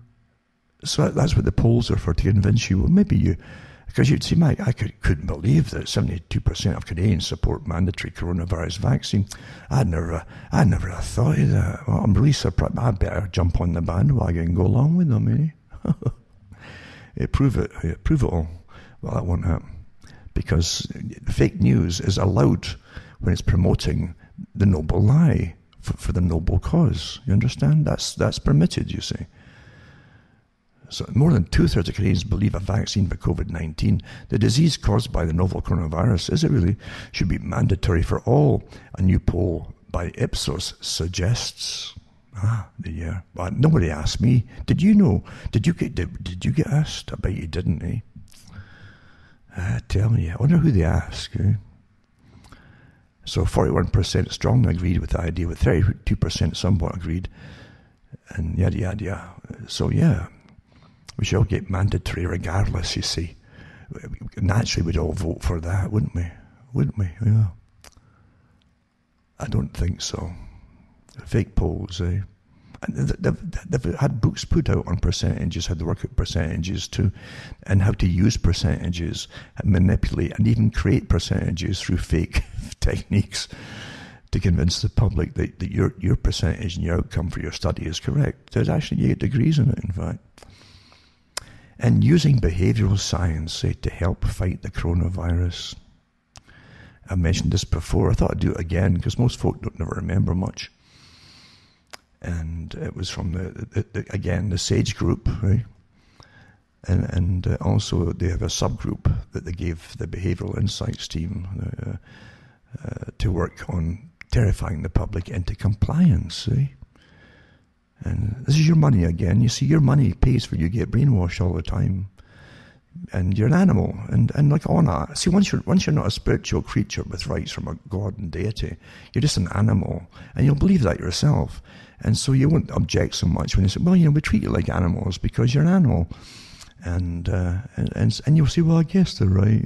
So that's what the polls are for, to convince you. Well, maybe you, because you'd see, I couldn't believe that 72% of Canadians support mandatory coronavirus vaccine. I'd never have thought of that. Well, I'm really surprised. I better jump on the bandwagon and go along with them, eh? Prove it all. Well, that won't happen, because fake news is allowed when it's promoting the noble lie for the noble cause. You understand? That's permitted, you see. So more than 2/3 of Canadians believe a vaccine for COVID-19, the disease caused by the novel coronavirus, is it really, should be mandatory for all. A new poll by Ipsos suggests. Yeah. Well, nobody asked me. Did you know? Did you get asked? I bet you didn't, eh? Tell me. I wonder who they asked, eh? So 41% strongly agreed with the idea, with 32% somewhat agreed, and yada yada yada. So yeah, we should all get mandatory regardless, you see. Naturally we'd all vote for that, wouldn't we? Yeah. I don't think so. Fake polls, eh? And they've had books put out on percentages, how to work out percentages too, and how to use percentages and manipulate and even create percentages through fake techniques to convince the public that your percentage and your outcome for your study is correct. There's actually, you get degrees in it, in fact. And using behavioural science, say, to help fight the coronavirus. I mentioned this before. I thought I'd do it again because most folk don't never remember much. And it was from the SAGE group, right? And also they have a subgroup that they gave the Behavioural Insights team to work on terrifying the public into compliance, see? And this is your money again. You see, your money pays for you to get brainwashed all the time. And you're an animal. And like, oh no. See, once you're not a spiritual creature with rights from a God and deity, you're just an animal. And you'll believe that yourself. And so you won't object so much when they say, well, we treat you like animals because you're an animal. And you'll say, well, I guess they're right,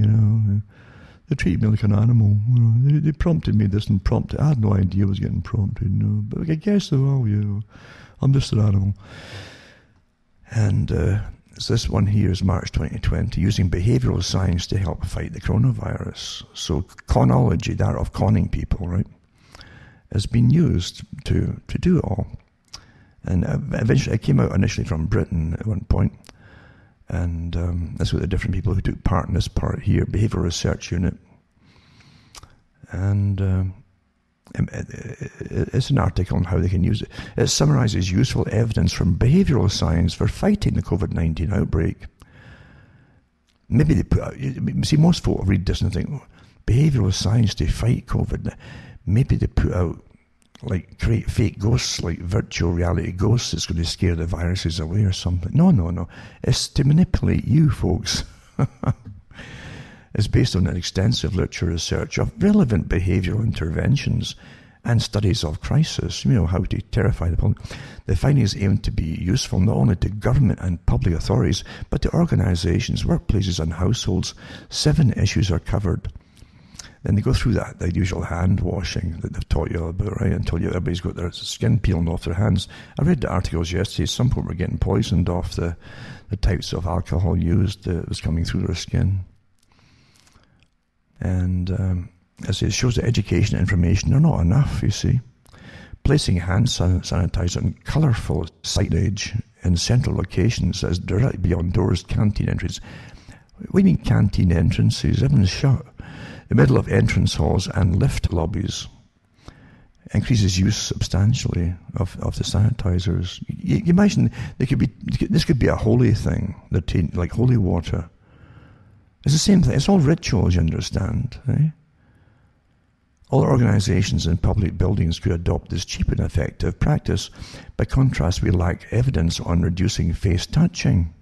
They treated me like an animal. They prompted me this and prompted. I had no idea I was getting prompted, But I guess they will, I'm just an animal. And so this one here is March 2020, using behavioral science to help fight the coronavirus. So conology, that of conning people, right, has been used to do it all. And eventually, it came out initially from Britain at one point. And that's what the different people who took part in this part here, Behavioral Research Unit. And it's an article on how they can use it. It summarizes useful evidence from behavioral science for fighting the COVID-19 outbreak. Maybe they put out, see, most folk read this and think, behavioral science to fight COVID. Maybe they put out, like, create fake ghosts, like virtual reality ghosts that's going to scare the viruses away or something. No. It's to manipulate you, folks. It's based on an extensive literature research of relevant behavioral interventions and studies of crisis, how to terrify the public. The findings aim to be useful not only to government and public authorities, but to organizations, workplaces and households. 7 issues are covered. Then they go through the usual hand washing that they've taught you about, right? Until everybody's got their skin peeling off their hands. I read the articles yesterday. Some people were getting poisoned off the types of alcohol used that was coming through their skin. And as it shows that education and information are not enough, you see. Placing hand sanitizer on colourful signage in central locations that is directly beyond doors, canteen entries. What do you mean canteen entrances? Everything's shut. The middle of entrance halls and lift lobbies increases use substantially of the sanitizers. You imagine this could be a holy thing, like holy water. It's the same thing. It's all rituals, you understand. Eh? All organizations and public buildings could adopt this cheap and effective practice. By contrast, we lack evidence on reducing face touching.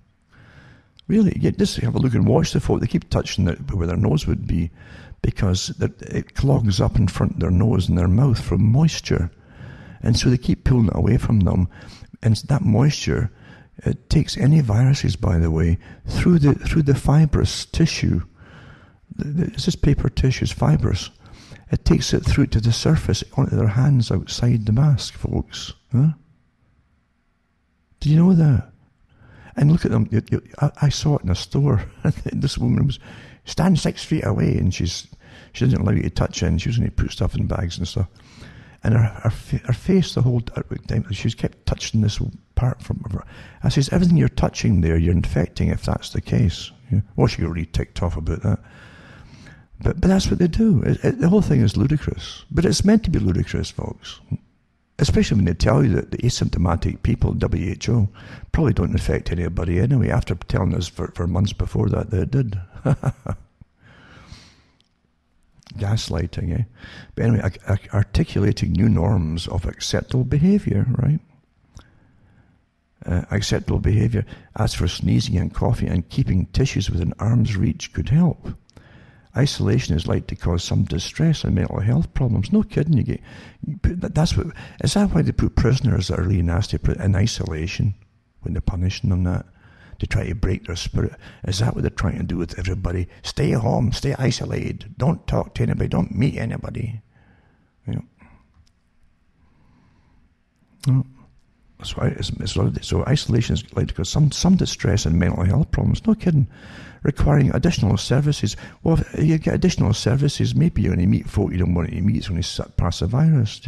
Really, just have a look and watch the folk. They keep touching where their nose would be because it clogs up in front of their nose and their mouth from moisture. And so they keep pulling it away from them. And that moisture, it takes any viruses, by the way, through the fibrous tissue. It's just paper tissue, it's fibrous. It takes it through to the surface, onto their hands outside the mask, folks. Huh? Do you know that? And look at them. I saw it in a store. This woman was stand 6 feet away, and she didn't allow you to touch it, and she was going to put stuff in bags and stuff. And her face the whole time, she kept touching this part from her. I says, everything you're touching there, you're infecting if that's the case. Yeah. Well, she got really ticked off about that. But that's what they do. The whole thing is ludicrous. But it's meant to be ludicrous, folks. Especially when they tell you that the asymptomatic people, WHO, probably don't infect anybody anyway, after telling us for months before that they did. Gaslighting, eh? But anyway, articulating new norms of acceptable behaviour, right? Acceptable behaviour. As for sneezing and coughing and keeping tissues within arm's reach could help. Isolation is likely to cause some distress and mental health problems. No kidding, is that why they put prisoners that are really nasty in isolation when they're punishing them that? To try to break their spirit. Is that what they're trying to do with everybody? Stay home, stay isolated, don't talk to anybody, don't meet anybody. So isolation is likely to cause some distress and mental health problems. No kidding. Requiring additional services. Well, if you get additional services, maybe you're going to meet folk you don't want to meet. It's going to pass the virus.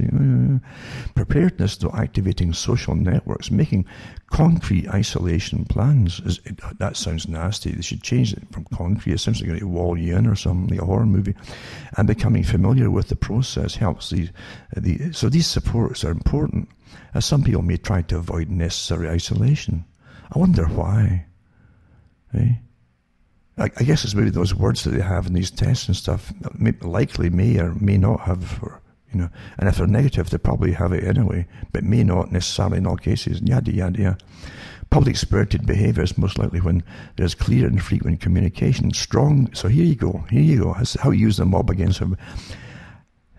Preparedness, though, activating social networks, making concrete isolation plans. That sounds nasty. They should change it from concrete. It sounds like they're going to wall you in or something, like a horror movie. And becoming familiar with the process helps. So these supports are important, as some people may try to avoid necessary isolation. I wonder why. Eh? I guess it's maybe those words that they have in these tests and stuff likely may or may not have, And if they're negative, they probably have it anyway, but may not necessarily in all cases. Yada, yada, yada. Public spirited behaviour is most likely when there's clear and frequent communication. So here you go. That's how you use the mob against them.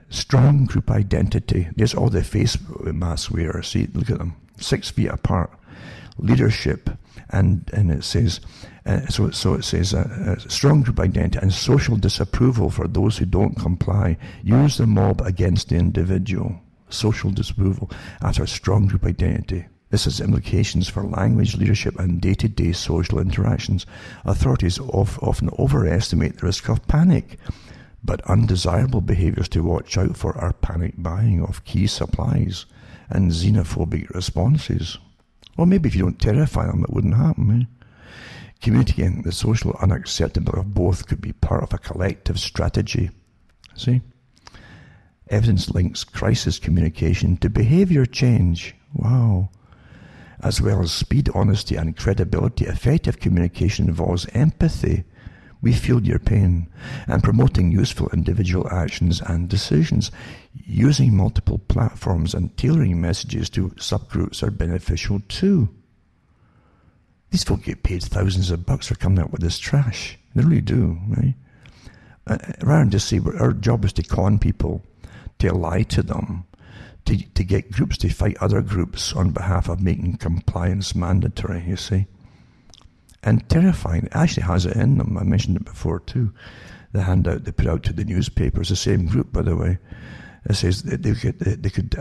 Strong group identity. There's all the face mask wearers. See, look at them. 6 feet apart. Leadership. And it says, so it says, strong group identity and social disapproval for those who don't comply. Use the mob against the individual. Social disapproval after strong group identity. This has implications for language, leadership, and day-to-day social interactions. Authorities often overestimate the risk of panic, but undesirable behaviours to watch out for are panic buying of key supplies and xenophobic responses. Or maybe if you don't terrify them, it wouldn't happen. Communicating the social unacceptability of both could be part of a collective strategy. See? Evidence links crisis communication to behaviour change. Wow. As well as speed, honesty, and credibility, effective communication involves empathy. We feel your pain, and promoting useful individual actions and decisions. Using multiple platforms and tailoring messages to subgroups are beneficial too. These folk get paid thousands of bucks for coming up with this trash. They really do, right? Rather than just say, our job is to con people, to lie to them, to get groups to fight other groups on behalf of making compliance mandatory, you see. And terrifying, it actually has it in them. I mentioned it before too. The handout they put out to the newspapers, the same group, by the way. It says that they could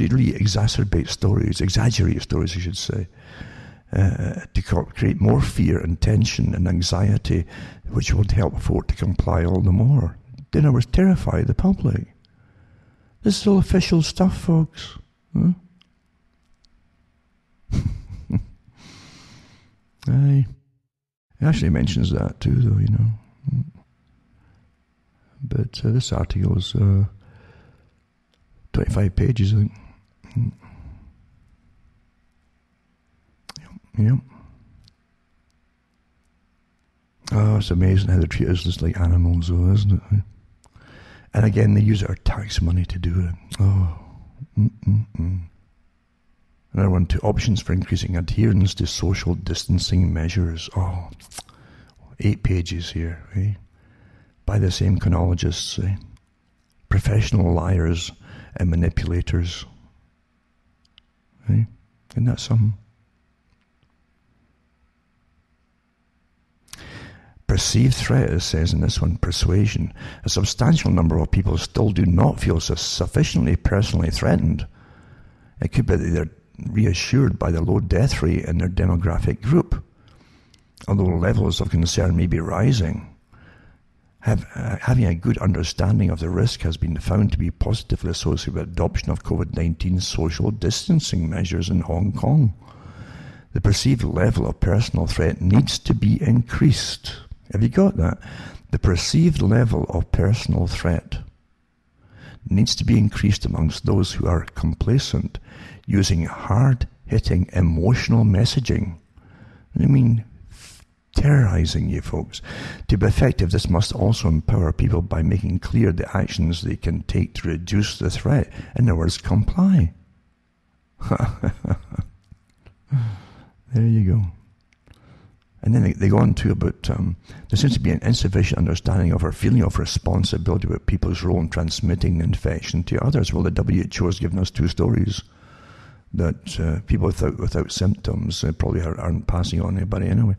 really exacerbate stories, exaggerate stories, I should say, to create more fear and tension and anxiety, which would help folk to comply all the more. In other words, terrify the public. This is all official stuff, folks. Huh? Aye. It actually mentions that too, though, But this article is 25 pages, I think. Yep. Oh, it's amazing how they treat us just like animals, though, isn't it? And again, they use our tax money to do it. Oh. Another one, two options for increasing adherence to social distancing measures. Oh, 8 pages here, eh? By the same chronologists, eh? Professional liars and manipulators. Eh? Isn't that something? Perceived threat, it says in this one, persuasion. A substantial number of people still do not feel sufficiently personally threatened. It could be that they're reassured by the low death rate in their demographic group, although levels of concern may be rising. Having a good understanding of the risk has been found to be positively associated with adoption of COVID-19 social distancing measures in Hong Kong. The perceived level of personal threat needs to be increased. Have you got that? The perceived level of personal threat needs to be increased amongst those who are complacent, using hard-hitting emotional messaging. I mean, terrorizing you folks. To be effective, this must also empower people by making clear the actions they can take to reduce the threat. In other words, comply. There you go. And then they go on to about, there seems to be an insufficient understanding of our feeling of responsibility with people's role in transmitting the infection to others. Well, the WHO has given us 2 stories that people without symptoms probably aren't passing on anybody anyway.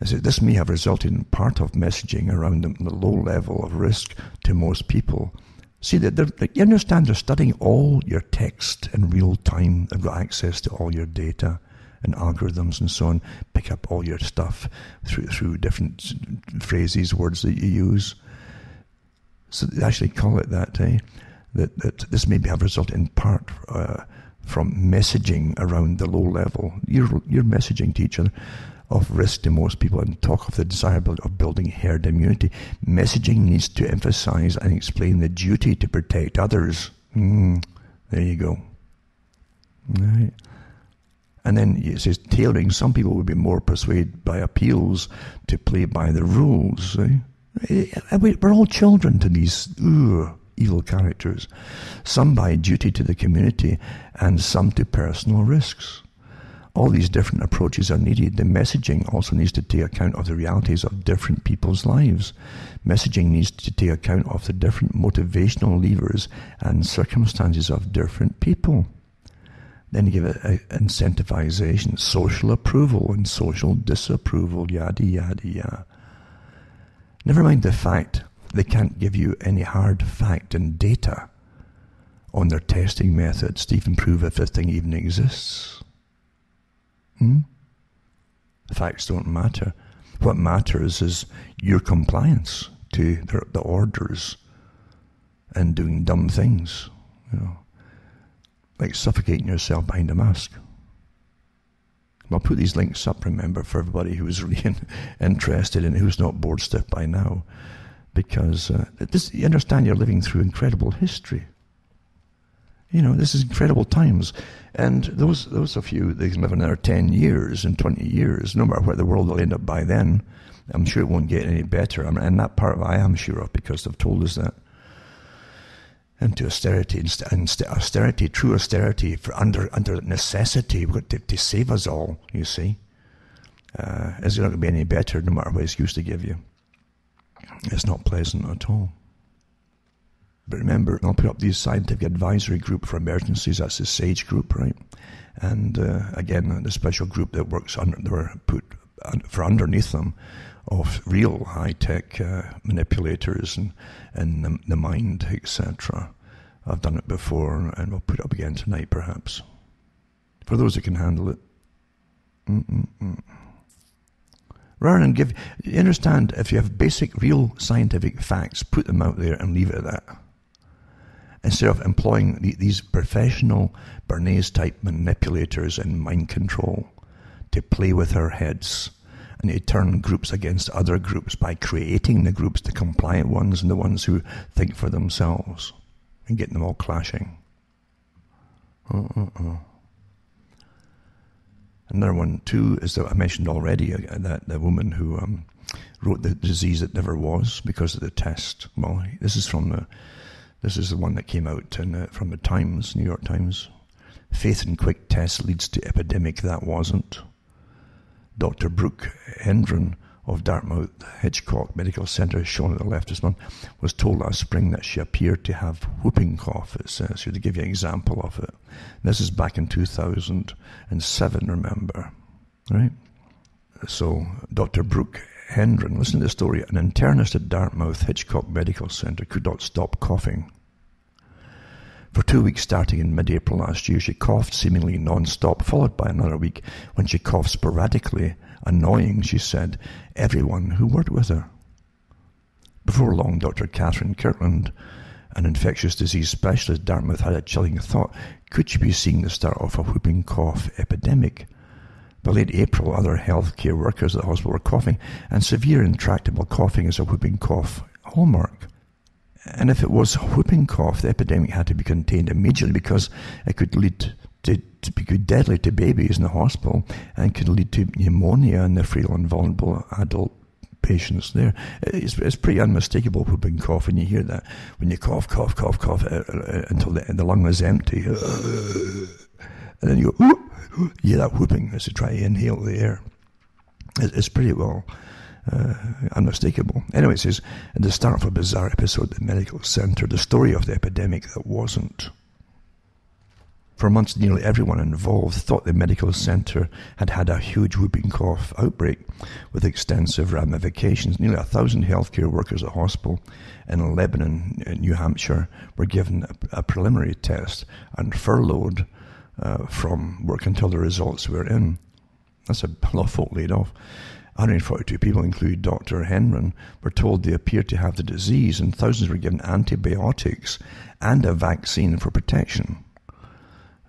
This may have resulted in part of messaging around the low level of risk to most people. See, you understand they're studying all your text in real time. They've got access to all your data and algorithms and so on, pick up all your stuff through different phrases, words that you use. So they actually call it that, that this may have resulted in part from messaging around the low level. You're messaging to each other of risk to most people and talk of the desirability of building herd immunity. Messaging needs to emphasize and explain the duty to protect others. There you go. Right. And then it says tailoring. Some people would be more persuaded by appeals to play by the rules. We're all children to these evil characters, some by duty to the community and some to personal risks. All these different approaches are needed. The messaging also needs to take account of the realities of different people's lives. Messaging needs to take account of the different motivational levers and circumstances of different people. Then you give it incentivization, social approval and social disapproval, yada, yada, yada. Never mind the fact they can't give you any hard fact and data on their testing methods to even prove if this thing even exists. The facts don't matter. What matters is your compliance to the orders and doing dumb things, like suffocating yourself behind a mask. I'll put these links up, remember, for everybody who's really interested and who's not bored stiff by now, because you understand you're living through incredible history. This is incredible times. And those of you that can live another 10 years and 20 years, no matter where the world will end up by then, I'm sure it won't get any better. And that part I am sure of, because they've told us that. And to austerity, austerity, true austerity, for under necessity, to save us all, you see. Is it not going to be any better, no matter what excuse they give you? It's not pleasant at all. But remember, I'll put up the Scientific Advisory Group for Emergencies. That's the SAGE group, right? And again, the special group that works they were put for underneath them of real high-tech manipulators and the mind, etc. I've done it before, and we'll put it up again tonight, perhaps, for those that can handle it. Rather than you understand, if you have basic, real scientific facts, put them out there and leave it at that. Instead of employing these professional Bernays-type manipulators and mind control to play with our heads and to turn groups against other groups by creating the groups, the compliant ones and the ones who think for themselves, and getting them all clashing. Another one, too, is that I mentioned already, that the woman who wrote the disease that never was because of the test. Well, this is the one that came out from the Times, New York Times. Faith in quick tests leads to epidemic that wasn't. Dr. Brooke Hendren of Dartmouth Hitchcock Medical Center, shown at the left this month, was told last spring that she appeared to have whooping cough, it says here, to give you an example of it. This is back in 2007, remember, right? So, Dr. Brooke Hendren, listen to the story. An internist at Dartmouth Hitchcock Medical Center could not stop coughing. For 2 weeks starting in mid-April last year, she coughed seemingly non-stop, followed by another week when she coughed sporadically, annoying, she said, everyone who worked with her. Before long, Dr. Catherine Kirkland, an infectious disease specialist at Dartmouth, had a chilling thought. Could she be seeing the start of a whooping cough epidemic? By late April, other healthcare workers at the hospital were coughing, and severe intractable coughing is a whooping cough hallmark. And if it was a whooping cough, the epidemic had to be contained immediately because it could lead to be deadly to babies in the hospital and could lead to pneumonia in the frail and vulnerable adult patients there. It's pretty unmistakable, whooping cough, when you hear that. When you cough until the lung is empty. And then you go, you hear that whooping as you try to inhale the air. It's pretty well unmistakable. Anyway, it says, at the start of a bizarre episode at the medical center, the story of the epidemic that wasn't. For months, nearly everyone involved thought the medical center had had a huge whooping cough outbreak with extensive ramifications. Nearly 1,000 healthcare workers at the hospital in Lebanon, New Hampshire, were given a preliminary test and furloughed from work until the results were in. That's a lot of folk laid off. 142 people, including Dr. Henron, were told they appeared to have the disease, and thousands were given antibiotics and a vaccine for protection.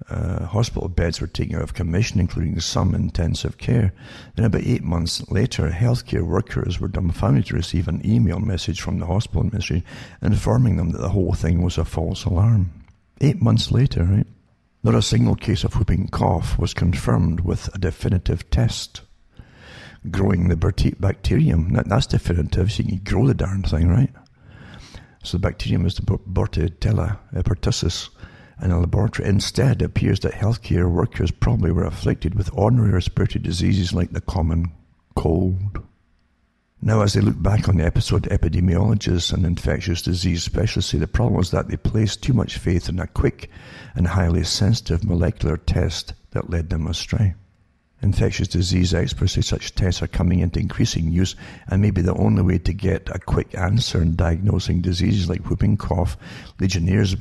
Hospital beds were taken out of commission, including some intensive care. Then about 8 months later, healthcare workers were dumbfounded to receive an email message from the hospital administration informing them that the whole thing was a false alarm. 8 months later, right? Not a single case of whooping cough was confirmed with a definitive test. growing the bacterium. That's definitive, so you can grow the darn thing, right? So the bacterium is the Bordetella pertussis in a laboratory. Instead, it appears that healthcare workers probably were afflicted with ordinary respiratory diseases like the common cold. Now, as they look back on the episode, epidemiologists and infectious disease specialists say the problem was that they placed too much faith in a quick and highly sensitive molecular test that led them astray. Infectious disease experts say such tests are coming into increasing use and may be the only way to get a quick answer in diagnosing diseases like whooping cough, Legionnaire's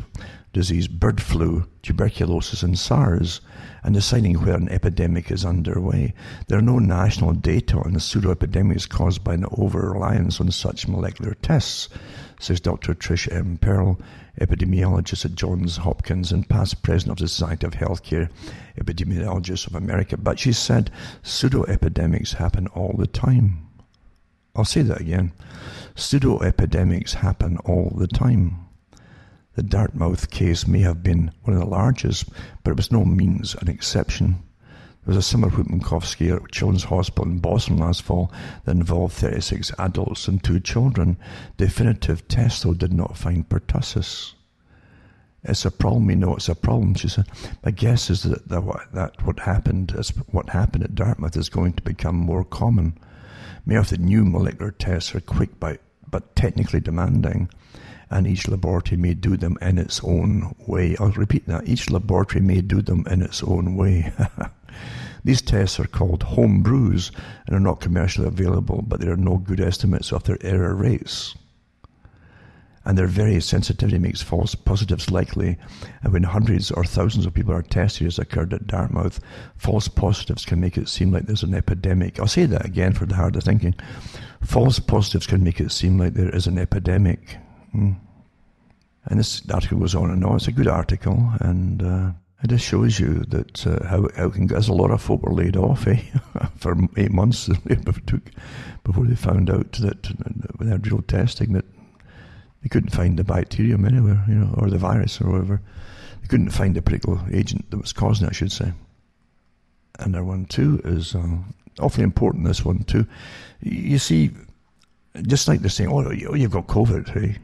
disease, bird flu, tuberculosis and SARS, and deciding where an epidemic is underway. There are no national data on the pseudo-epidemics caused by an over-reliance on such molecular tests, says Dr. Trish M. Pearl, epidemiologist at Johns Hopkins and past president of the Society of Healthcare Epidemiologists of America. But she said pseudo-epidemics happen all the time. I'll say that again. Pseudo-epidemics happen all the time. The Dartmouth case may have been one of the largest, but it was no means an exception. There was a similar whooping cough scare at Children's Hospital in Boston last fall that involved 36 adults and 2 children. Definitive tests, though, did not find pertussis. It's a problem, we know it's a problem, she said. My guess is that what happened at Dartmouth is going to become more common. Many of the new molecular tests are quick but technically demanding, and each laboratory may do them in its own way. I'll repeat that. Each laboratory may do them in its own way. These tests are called home brews and are not commercially available, but there are no good estimates of their error rates. And their very sensitivity makes false positives likely. And when hundreds or thousands of people are tested, as occurred at Dartmouth, false positives can make it seem like there's an epidemic. I'll say that again for the harder thinking. False positives can make it seem like there is an epidemic. And this article goes on and on. It's a good article, and it just shows you that how can, as a lot of folk were laid off for 8 months it took before they found out that when they had real testing that they couldn't find the bacterium anywhere, or the virus or whatever. They couldn't find the particular agent that was causing it, I should say. And their one too is awfully important. This one too, you see, just like they're saying, "Oh, you've got COVID," hey.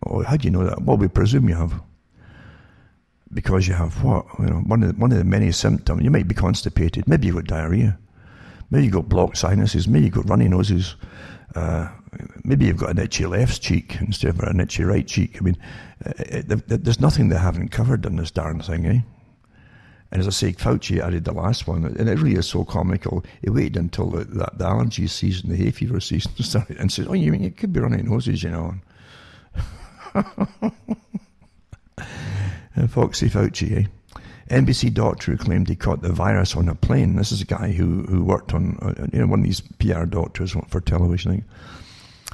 Oh, how do you know that? Well, we presume you have. Because you have what? One of the many symptoms. You might be constipated. Maybe you've got diarrhea. Maybe you've got blocked sinuses. Maybe you've got runny noses. Maybe you've got an itchy left cheek instead of an itchy right cheek. I mean, there's nothing they haven't covered in this darn thing, eh? And as I say, Fauci added the last one, and it really is so comical. He waited until the allergy season, the hay fever season started, and said, "Oh, you mean it could be runny noses, Foxy Fauci, eh? NBC doctor who claimed he caught the virus on a plane. This is a guy who worked on, one of these PR doctors for television, I think,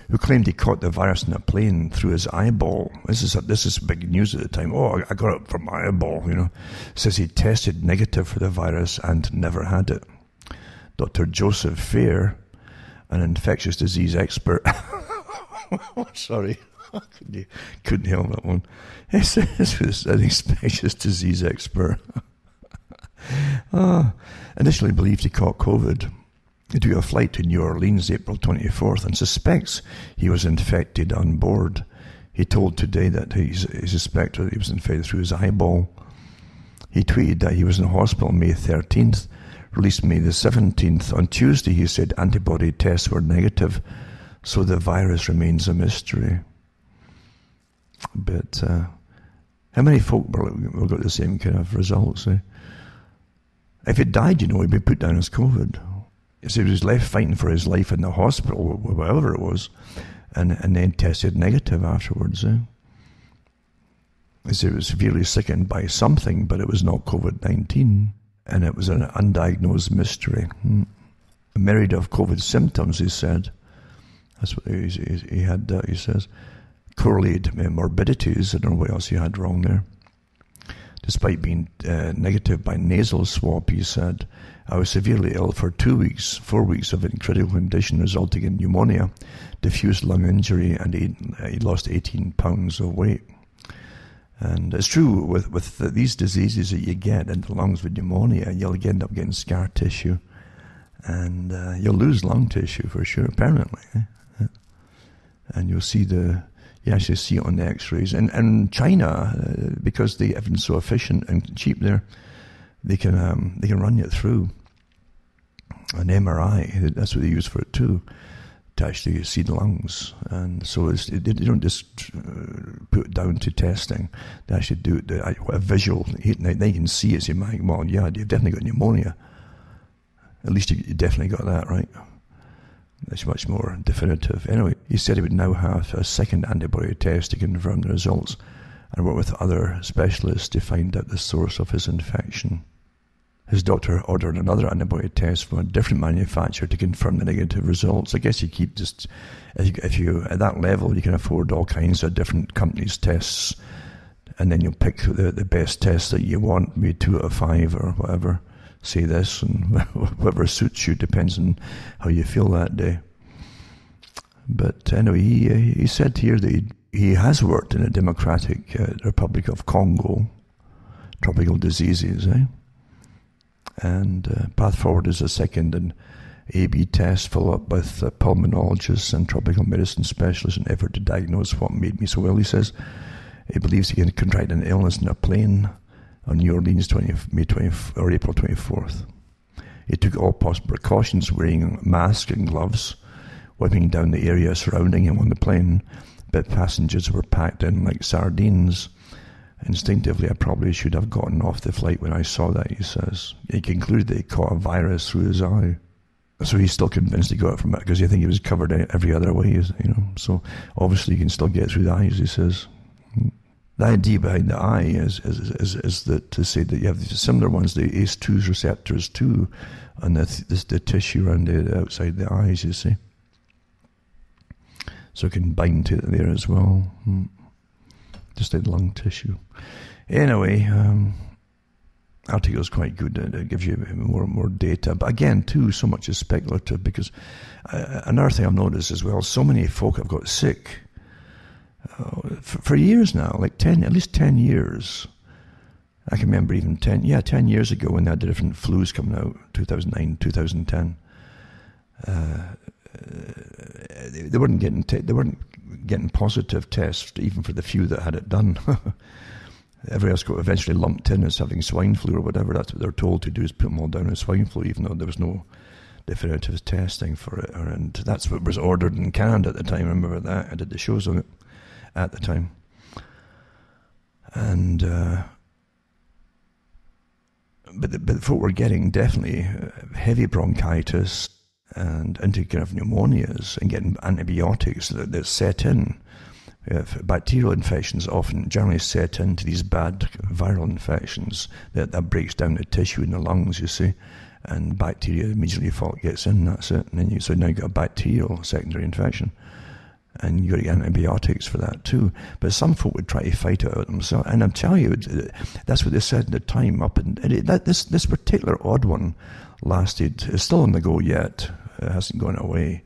who claimed he caught the virus on a plane through his eyeball. This is big news at the time. Oh, I got it from my eyeball, Says he tested negative for the virus and never had it. Dr. Joseph Fair, an infectious disease expert. Sorry. Couldn't help that one. This was an infectious disease expert. Initially believed he caught COVID. He took a flight to New Orleans April 24th and suspects he was infected on board. He told Today that he suspected he was infected through his eyeball. He tweeted that he was in hospital May 13th, released May the 17th. On Tuesday, he said antibody tests were negative, so the virus remains a mystery. But how many folk will got the same kind of results? Eh? If he died, he'd be put down as COVID. So he was left fighting for his life in the hospital, whatever it was, and then tested negative afterwards. Eh? He was severely sickened by something, but it was not COVID-19, and it was an undiagnosed mystery. A myriad of COVID symptoms, he said. That's what he had, he says. Correlated morbidities. I don't know what else he had wrong there. Despite being negative by nasal swab, he said, I was severely ill for 4 weeks of critical condition resulting in pneumonia, diffuse lung injury, and he lost 18 pounds of weight. And it's true with these diseases that you get in the lungs with pneumonia, you'll end up getting scar tissue. And you'll lose lung tissue for sure, permanently. And you'll see you actually see it on the x-rays. And China, because everything's so efficient and cheap there, they can run you through an MRI. That's what they use for it too, to actually see the lungs. And so they don't just put it down to testing. They actually do a visual. They can see it. Say, well, yeah, you've definitely got pneumonia. At least you definitely got that, right? It's much more definitive. Anyway, he said he would now have a second antibody test to confirm the results and work with other specialists to find out the source of his infection. His doctor ordered another antibody test from a different manufacturer to confirm the negative results. I guess you keep just, if you at that level, you can afford all kinds of different companies' tests, and then you'll pick the best test that you want, maybe 2 out of 5 or whatever. Say this, and whatever suits you, depends on how you feel that day. But anyway, he said here that he has worked in the Democratic Republic of Congo, tropical diseases, and path forward is a second and A/B test, follow up with pulmonologists and tropical medicine specialists in effort to diagnose what made me so ill. He says he believes he can contract an illness in a plane on New Orleans April 24th. He took all possible precautions, wearing masks and gloves, wiping down the area surrounding him on the plane, but passengers were packed in like sardines. Instinctively, I probably should have gotten off the flight when I saw that, he says. He concluded that he caught a virus through his eye. So he's still convinced he got it from it, because I think he was covered every other way, So obviously you can still get it through the eyes, he says. The idea behind the eye is that to say that you have these similar ones, the ACE2 receptors too, and the tissue around the outside the eyes, you see. So it can bind to it there as well, just like lung tissue. Anyway, article is quite good. It gives you more data, but again, too, so much is speculative, because another thing I've noticed as well, so many folk have got sick. For years now, like at least 10 years. I can remember even 10 years ago when they had the different flus coming out, 2009, 2010. They weren't getting positive tests, even for the few that had it done. Everybody else got eventually lumped in as having swine flu or whatever. That's what they're told to do, is put them all down as swine flu, even though there was no definitive testing for it. And that's what was ordered in Canada at the time. I remember that. I did the shows on it at the time. And but the folk were getting definitely heavy bronchitis and into kind of pneumonias, and getting antibiotics that set in. Bacterial infections often generally set into these bad viral infections that breaks down the tissue in the lungs, you see, and bacteria immediately gets in, that's it. And then so now you've got a bacterial secondary infection, and you got to get antibiotics for that too. But some folk would try to fight it out themselves, and I'm telling you, that's what they said at the time. This particular odd one lasted. It's still on the go yet. It hasn't gone away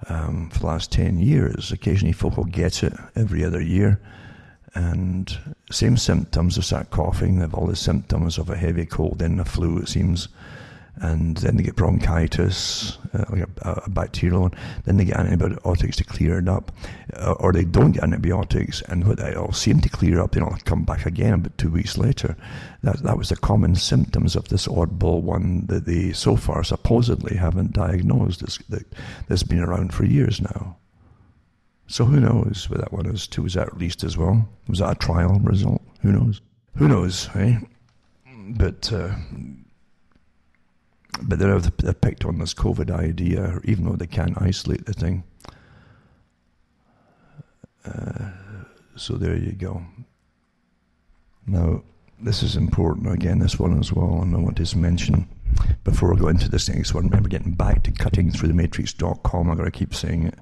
for the last 10 years. Occasionally, folk will get it every other year, and same symptoms. They start coughing. They have all the symptoms of a heavy cold and a flu, it seems. And then they get bronchitis, like a bacterial one. Then they get antibiotics to clear it up. Or they don't get antibiotics, and what they all seem to clear up, they don't come back again about 2 weeks later. That was the common symptoms of this oddball one that they so far supposedly haven't diagnosed. That's been around for years now. So who knows what that one is too? Was that released as well? Was that a trial result? Who knows? Who knows, eh? But they've picked on this COVID idea, even though they can't isolate the thing. So there you go. Now, this is important, again, this one as well, and I want to mention, before I go into this next one, remember getting back to cuttingthroughthematrix.com. I've got to keep saying it,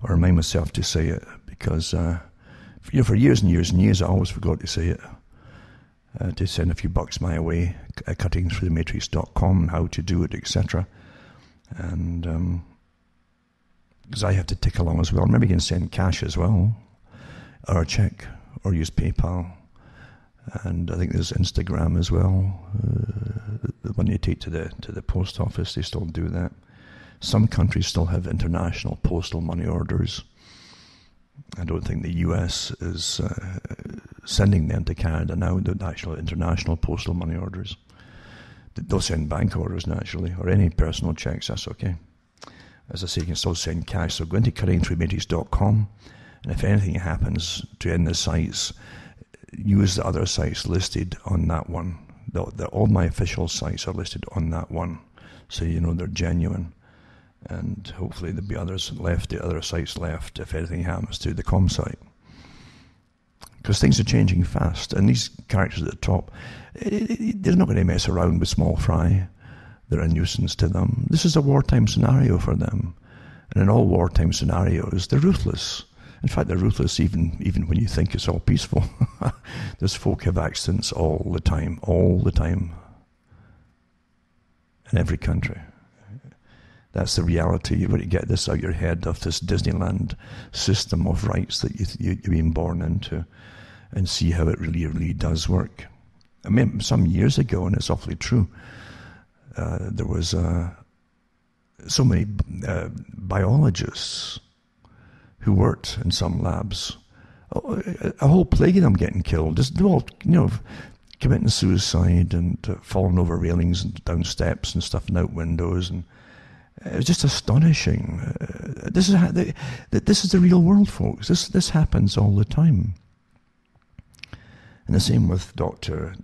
or remind myself to say it, because for years and years and years, I always forgot to say it. To send a few bucks my way, cuttingthroughthematrix.com, and how to do it, etc. And because I have to tick along as well. Remember, you can send cash as well, or a check, or use PayPal. And I think there's Instagram as well. The one you take to the post office, they still do that. Some countries still have international postal money orders. I don't think the US is sending them to Canada now, the actual international postal money orders. They'll send bank orders naturally, or any personal checks, that's okay. As I say, you can still send cash. So go into CurrentRemedies.com, and if anything happens to any of the sites, use the other sites listed on that one. All my official sites are listed on that one, so you know they're genuine. And hopefully there'll be others left, the other sites left, if anything happens to the com site. Because things are changing fast, and these characters at the top, they're not going to mess around with small fry. They're a nuisance to them. This is a wartime scenario for them. And in all wartime scenarios, they're ruthless. In fact, they're ruthless even when you think it's all peaceful. There's folk have accidents all the time. In every country. That's the reality. You've got to get this out your head, of this Disneyland system of rights that you've been born into, and see how it really does work. I mean, some years ago, and it's awfully true, there was so many biologists who worked in some labs, a whole plague of them getting killed. Just all, committing suicide and falling over railings and down steps and stuff and out windows, and it was just astonishing. This is the real world, folks. This happens all the time. And the same with Dr.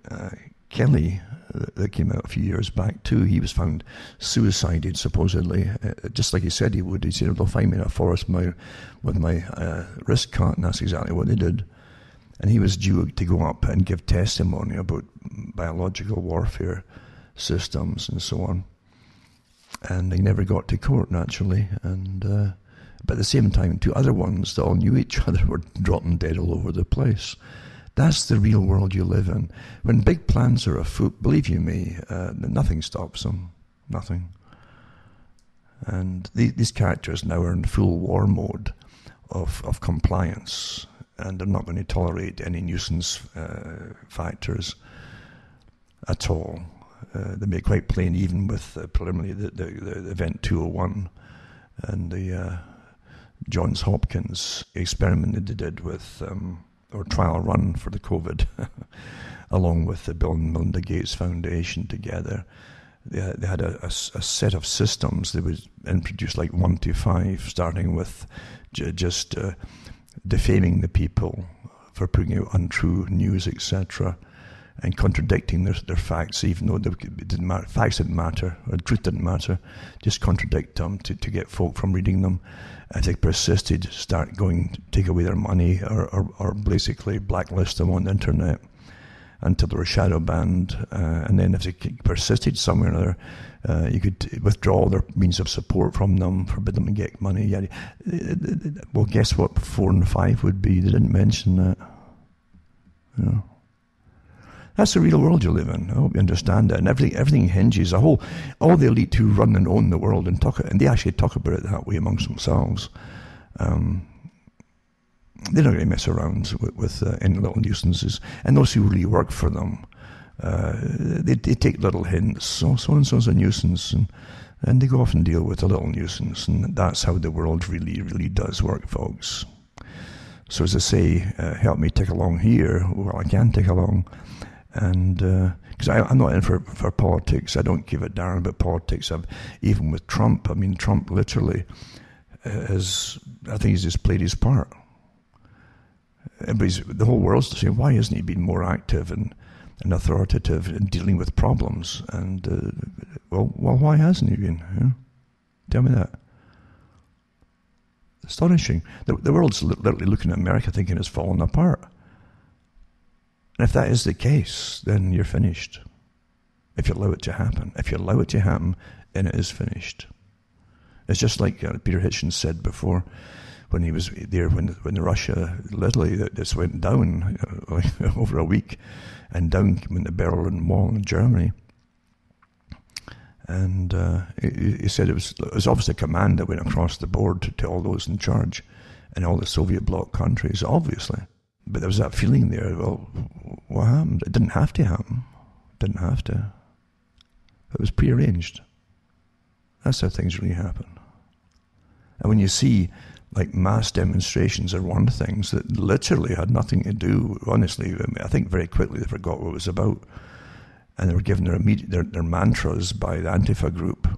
Kelly, that came out a few years back too. He was found suicided, supposedly, just like he said he would. He said, they'll find me in a forest with my wrist cut, and that's exactly what they did. And he was due to go up and give testimony about biological warfare systems and so on. And he never got to court, naturally. And but at the same time, two other ones that all knew each other were dropping dead all over the place. That's the real world you live in. When big plans are afoot, believe you me, nothing stops them. Nothing. And these characters now are in full war mode of compliance, and they're not going to tolerate any nuisance factors at all. They make it quite plain, even with preliminary the Event 201 and the Johns Hopkins experiment that they did with, or trial run for the COVID, along with the Bill and Melinda Gates Foundation together. They had a set of systems they would introduce, like 1 to 5, starting with just defaming the people for putting out untrue news, etc., and contradicting their facts, even though it didn't matter. Facts didn't matter, or the truth didn't matter. Just contradict them to get folk from reading them. If they persisted, take away their money, or basically blacklist them on the internet until they were shadow banned. And then if they persisted somewhere or other, you could withdraw their means of support from them, forbid them to get money. Yeah. Well, guess what 4 and 5 would be? They didn't mention that. That's the real world you live in. I hope you understand that. And everything hinges. All the elite who run and own the world and they actually talk about it that way amongst themselves. They're not going to mess around with any little nuisances. And those who really work for them, they take little hints. So and so's a nuisance, and they go off and deal with a little nuisance. And that's how the world really does work, folks. So as I say, help me tick along here. Well, I can tick along. And because I'm not in for politics, I don't give a darn about politics. Even with Trump, I mean, Trump literally I think he's just played his part. The whole world's saying, why isn't he being more active and authoritative in dealing with problems? And well, why hasn't he been? Yeah? Tell me that. Astonishing. The world's literally looking at America thinking it's falling apart. And if that is the case, then you're finished. If you allow it to happen. If you allow it to happen, then it is finished. It's just like Peter Hitchens said before, when he was there, when the Russia, literally, this went down over a week, and down when the Berlin Wall in Germany. And he said it was obviously a command that went across the board to all those in charge in all the Soviet bloc countries, obviously. But there was that feeling there, well, what happened? It didn't have to happen. Didn't have to. It was prearranged. That's how things really happen. And when you see like mass demonstrations are one of the things that literally had nothing to do, honestly, I think very quickly they forgot what it was about. And they were given their mantras by the Antifa group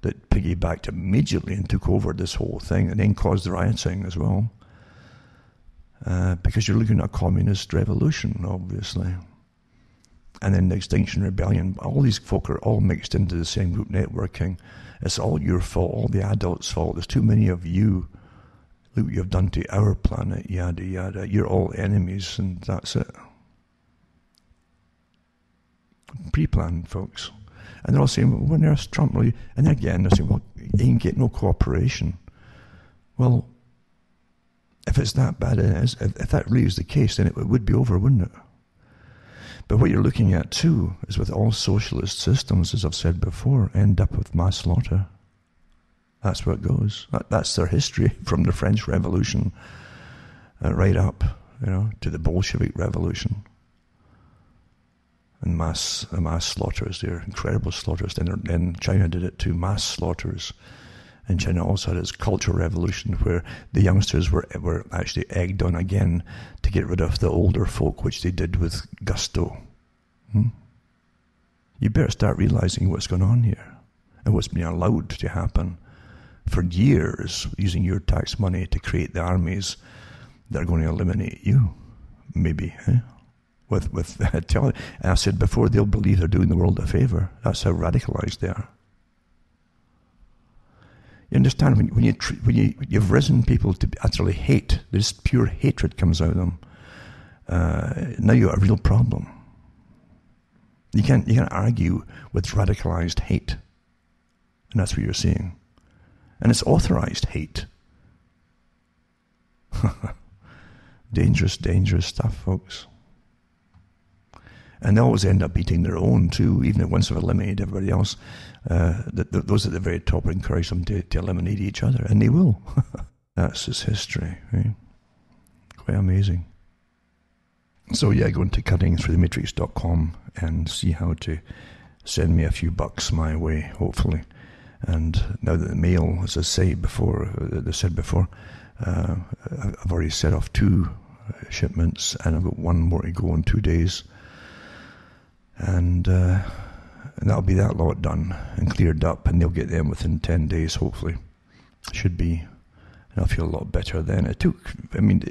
that piggybacked immediately and took over this whole thing and then caused the rioting as well. Because you're looking at a communist revolution, obviously. And then the Extinction Rebellion, all these folk are all mixed into the same group networking. It's all your fault, all the adults' fault. There's too many of you. Look what you've done to our planet, yada, yada. You're all enemies, and that's it. Pre-planned, folks. And they're all saying, well, when there's Trump, really? And again, they're saying, well, you ain't get no cooperation. Well, if it's that bad, if that really is the case, then it would be over, wouldn't it? But what you're looking at too is with all socialist systems, as I've said before, end up with mass slaughter. That's where it goes. That's their history from the French Revolution right up, to the Bolshevik Revolution. And mass slaughters there, incredible slaughters. Then China did it too, mass slaughters. And China also had its Cultural Revolution where the youngsters were actually egged on again to get rid of the older folk, which they did with gusto. You better start realizing what's going on here and what's been allowed to happen for years using your tax money to create the armies that are going to eliminate you, maybe. With and I said before, they'll believe they're doing the world a favor. That's how radicalized they are. You understand, when you've risen people to utterly hate, this pure hatred comes out of them. Now you've got a real problem. You can't argue with radicalized hate, and that's what you're seeing. And it's authorized hate. Dangerous, dangerous stuff, folks. And they always end up eating their own too, even if once they've eliminated everybody else. Those at the very top encourage them to eliminate each other, and they will. That's his history, right? Quite amazing. So yeah, go into cuttingthroughthematrix.com and see how to send me a few bucks my way, hopefully. And now that the mail, as I said before, I've already set off 2 shipments, and I've got 1 more to go in 2 days. And that'll be that lot done and cleared up, and they'll get them within 10 days, hopefully. Should be. And I'll feel a lot better then.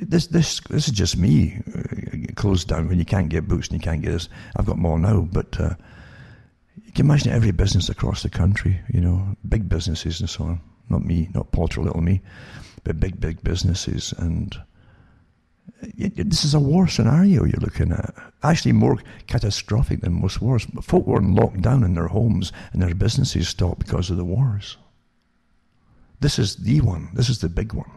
This is just me. Closed down when you can't get books and you can't get this. I've got them all now, but you can imagine every business across the country, big businesses and so on. Not me, not paltry little me, but big businesses. And this is a war scenario you're looking at. Actually more catastrophic than most wars. Folk were locked down in their homes and their businesses stopped because of the wars. This is the one. This is the big one.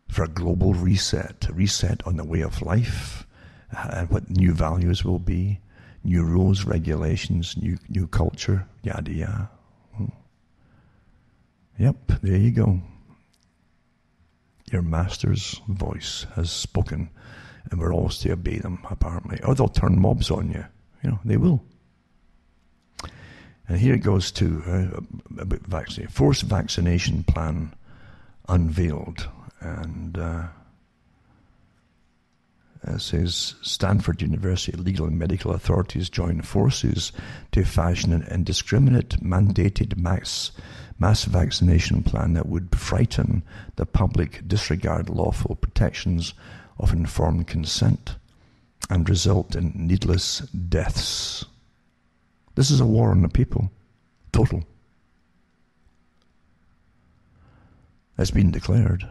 For a global reset. A reset on the way of life and what new values will be. New rules, regulations, new culture, yada yada. Yep, there you go. Your master's voice has spoken, and we're all to obey them, apparently. Or they'll turn mobs on you. They will. And here it goes to about vaccine. Forced vaccination plan unveiled. And it says Stanford University legal and medical authorities join forces to fashion an indiscriminate mandated mass vaccination plan that would frighten the public, disregard lawful protections of informed consent, and result in needless deaths. This is a war on the people. Total. It's been declared.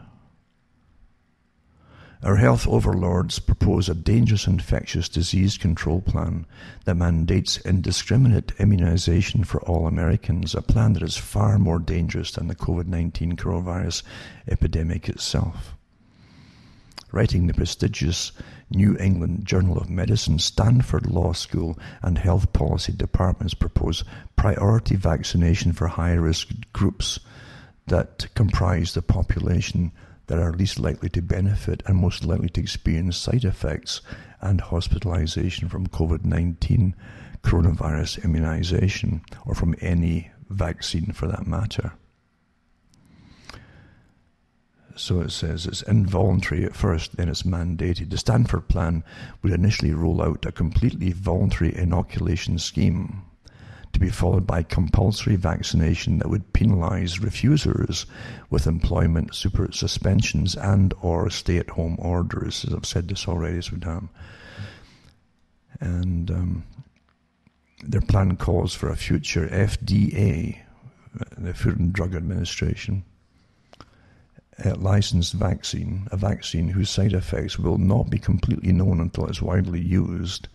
Our health overlords propose a dangerous infectious disease control plan that mandates indiscriminate immunization for all Americans, a plan that is far more dangerous than the COVID-19 coronavirus epidemic itself. Writing the prestigious New England Journal of Medicine, Stanford Law School and health policy departments propose priority vaccination for high-risk groups that comprise the population that are least likely to benefit and most likely to experience side effects and hospitalization from COVID-19 coronavirus immunization, or from any vaccine for that matter. So it says it's involuntary at first, then it's mandated. The Stanford plan would initially roll out a completely voluntary inoculation scheme, to be followed by compulsory vaccination that would penalize refusers with employment suspensions and or stay-at-home orders. As I've said this already, Sudan. And their plan calls for a future FDA, the Food and Drug Administration, licensed vaccine, a vaccine whose side effects will not be completely known until it's widely used,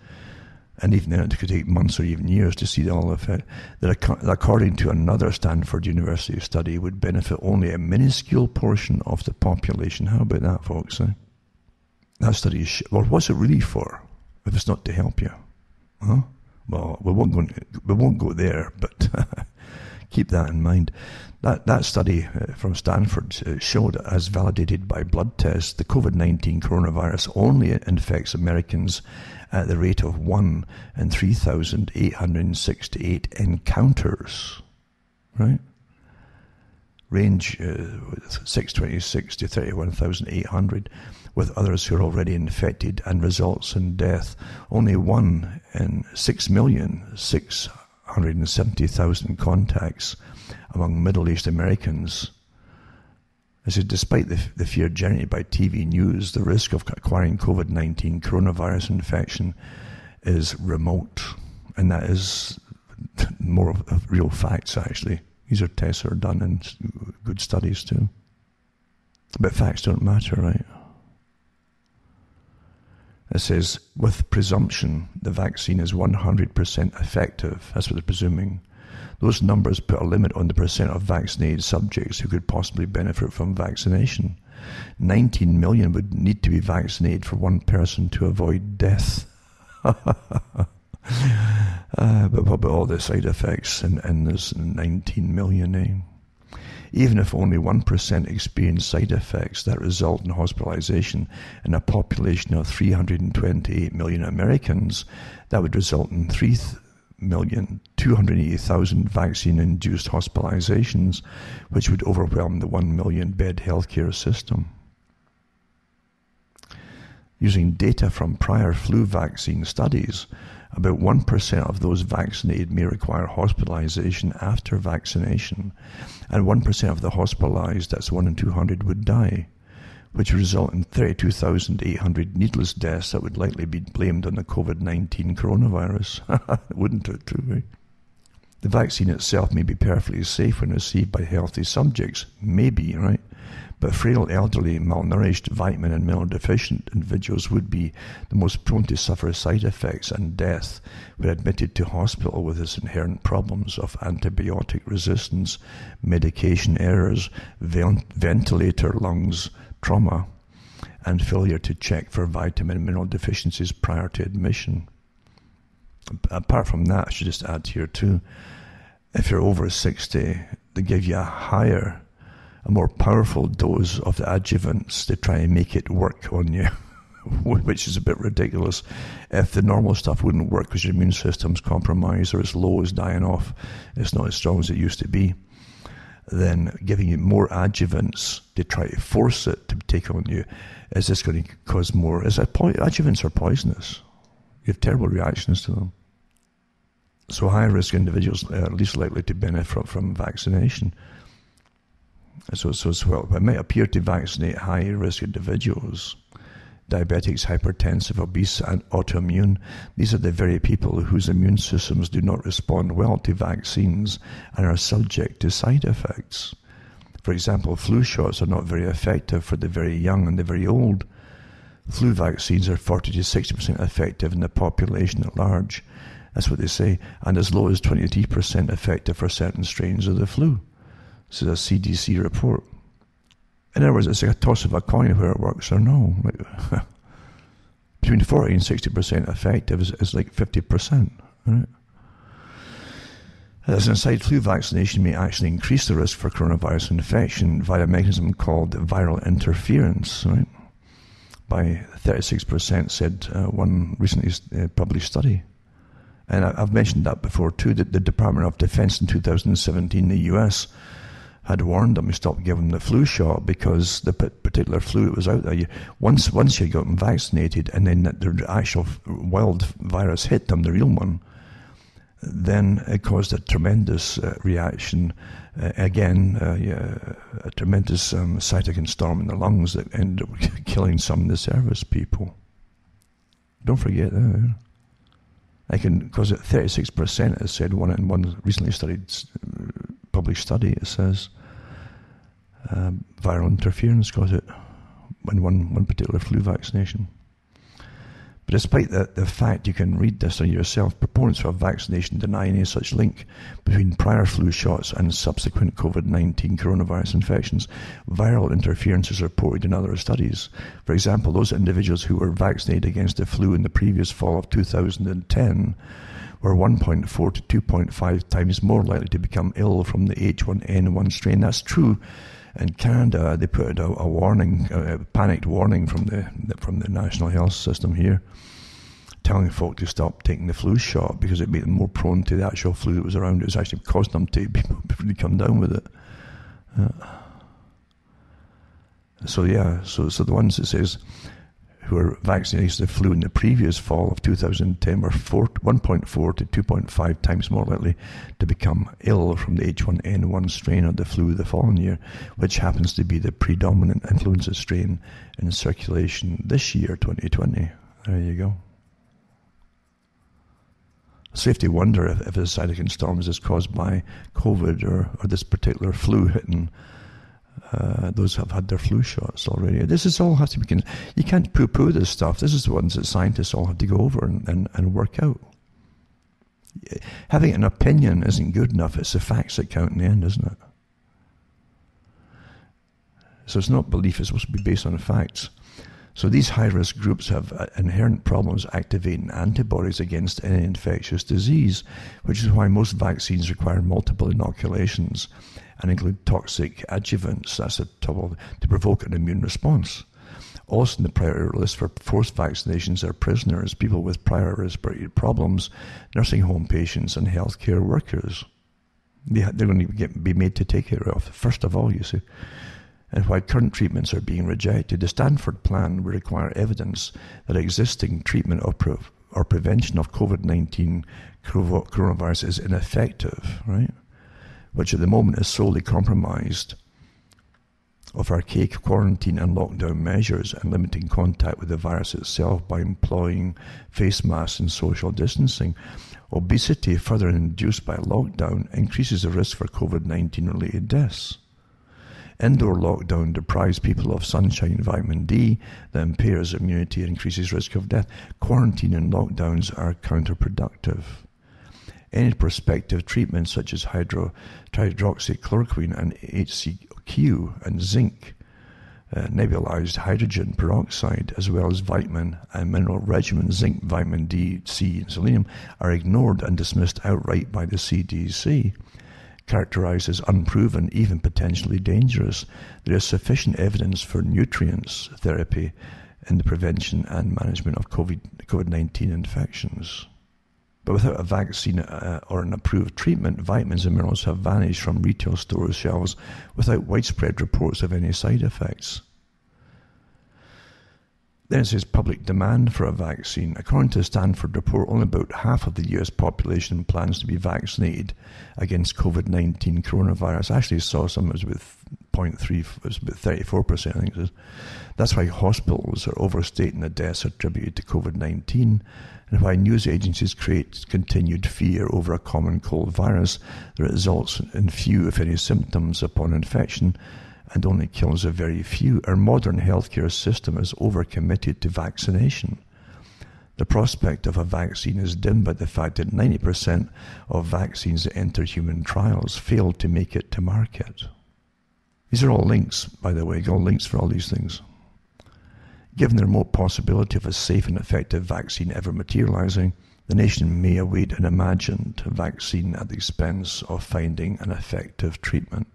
and even then it could take months or even years to see all of it, that according to another Stanford University study would benefit only a minuscule portion of the population. How about that, folks? That study is well, what's it really for if it's not to help you? Huh? Well, we won't go there, but keep that in mind. That study from Stanford showed, as validated by blood tests, the COVID-19 coronavirus only infects Americans at the rate of 1 in 3,868 encounters, right? Range 626 to 31,800, with others who are already infected, and results in death. Only 1 in 6,670,000 contacts among middle-aged Americans. I said, despite the fear generated by TV news, the risk of acquiring COVID-19 coronavirus infection is remote. And that is more of real facts, actually. These are tests that are done in good studies, too. But facts don't matter, right? It says, with presumption, the vaccine is 100% effective. That's what they're presuming. Those numbers put a limit on the percent of vaccinated subjects who could possibly benefit from vaccination. 19 million would need to be vaccinated for one person to avoid death. But what about all the side effects and there's 19 million, eh? Even if only 1% experience side effects that result in hospitalization in a population of 328 million Americans, that would result in 3,280,000 vaccine-induced hospitalizations, which would overwhelm the 1 million bed healthcare system. Using data from prior flu vaccine studies, about 1% of those vaccinated may require hospitalization after vaccination, and 1% of the hospitalized, that's 1 in 200, would die, which would result in 32,800 needless deaths that would likely be blamed on the COVID-19 coronavirus. Wouldn't it, too? Right? The vaccine itself may be perfectly safe when received by healthy subjects, maybe, right? But frail, elderly, malnourished, vitamin and mineral deficient individuals would be the most prone to suffer side effects and death when admitted to hospital with its inherent problems of antibiotic resistance, medication errors, ventilator lungs, trauma, and failure to check for vitamin and mineral deficiencies prior to admission. Apart from that, I should just add here too, if you're over 60, they give you a more powerful dose of the adjuvants to try and make it work on you, which is a bit ridiculous. If the normal stuff wouldn't work because your immune system's compromised or it's low, it's dying off, it's not as strong as it used to be, then giving you more adjuvants to try to force it to take on you, is this going to cause more? Adjuvants are poisonous. You have terrible reactions to them. So high-risk individuals are least likely to benefit from vaccination. So as well, it might appear to vaccinate high-risk individuals, diabetics, hypertensive, obese, and autoimmune. These are the very people whose immune systems do not respond well to vaccines and are subject to side effects. For example, flu shots are not very effective for the very young and the very old. Flu vaccines are 40 to 60% effective in the population at large. That's what they say, and as low as 23% effective for certain strains of the flu. This is a CDC report. In other words, it's like a toss of a coin where it works or no. Between 40 and 60% effective is like 50%. Right? As an aside, flu vaccination may actually increase the risk for coronavirus infection via a mechanism called viral interference, right? By 36%, said one recently published study. And I've mentioned that before too, that the Department of Defense in 2017, the US, had warned them to stop giving the flu shot because the particular flu that was out there, once you got them vaccinated and then the actual wild virus hit them, the real one, then it caused a tremendous reaction, a tremendous cytokine storm in the lungs that ended up killing some of the service people. Don't forget that. Because at 36%, it said in one recently published study, it says viral interference caused it in one particular flu vaccination. But despite the fact you can read this on yourself, proponents for vaccination deny any such link between prior flu shots and subsequent COVID-19 coronavirus infections. Viral interference is reported in other studies. For example, those individuals who were vaccinated against the flu in the previous fall of 2010 were 1.4 to 2.5 times more likely to become ill from the H1N1 strain. That's true. In Canada, they put out a warning, a panicked warning from the National Health System here, telling folk to stop taking the flu shot because it made them more prone to the actual flu that was around. It was actually causing them to really come down with it. So the ones that says who were vaccinated against the flu in the previous fall of 2010 were 1.4 to 2.5 times more likely to become ill from the H1N1 strain of the flu the following year, which happens to be the predominant influenza strain in circulation this year, 2020. There you go. Safe to wonder if the cytokine storms is caused by COVID or this particular flu hitting those have had their flu shots already. This is all has to be. You can't poo-poo this stuff. This is the ones that scientists all have to go over and work out. Having an opinion isn't good enough. It's the facts that count in the end, isn't it? So it's not belief. It's supposed to be based on facts. So these high-risk groups have inherent problems activating antibodies against any infectious disease, which is why most vaccines require multiple inoculations and include toxic adjuvants, that's the trouble, to provoke an immune response. Also in the priority list for forced vaccinations are prisoners, people with prior respiratory problems, nursing home patients, and healthcare workers. They're going to be made to take it off, first of all, you see. And while current treatments are being rejected, the Stanford plan will require evidence that existing treatment or prevention of COVID-19 coronavirus is ineffective, right? Which at the moment is solely compromised of archaic quarantine and lockdown measures and limiting contact with the virus itself by employing face masks and social distancing. Obesity, further induced by lockdown, increases the risk for COVID-19 related deaths. Indoor lockdown deprives people of sunshine and vitamin D that impairs immunity and increases risk of death. Quarantine and lockdowns are counterproductive. Any prospective treatments such as hydroxychloroquine and HCQ and zinc, nebulized hydrogen peroxide, as well as vitamin and mineral regimen, zinc, vitamin D, C, and selenium, are ignored and dismissed outright by the CDC. Characterized as unproven, even potentially dangerous, there is sufficient evidence for nutrients therapy in the prevention and management of COVID-19 infections. But without a vaccine or an approved treatment, vitamins and minerals have vanished from retail store shelves without widespread reports of any side effects. Then it says public demand for a vaccine. According to the Stanford report, only about half of the US population plans to be vaccinated against COVID-19 coronavirus. I actually saw some, it was with 0.3, it was about 34%, I think it is. That's why hospitals are overstating the deaths attributed to COVID-19 and why news agencies create continued fear over a common cold virus that results in few, if any, symptoms upon infection and only kills a very few. Our modern healthcare system is overcommitted to vaccination. The prospect of a vaccine is dimmed by the fact that 90% of vaccines that enter human trials fail to make it to market. These are all links, by the way, all links for all these things. Given the remote possibility of a safe and effective vaccine ever materializing, the nation may await an imagined vaccine at the expense of finding an effective treatment.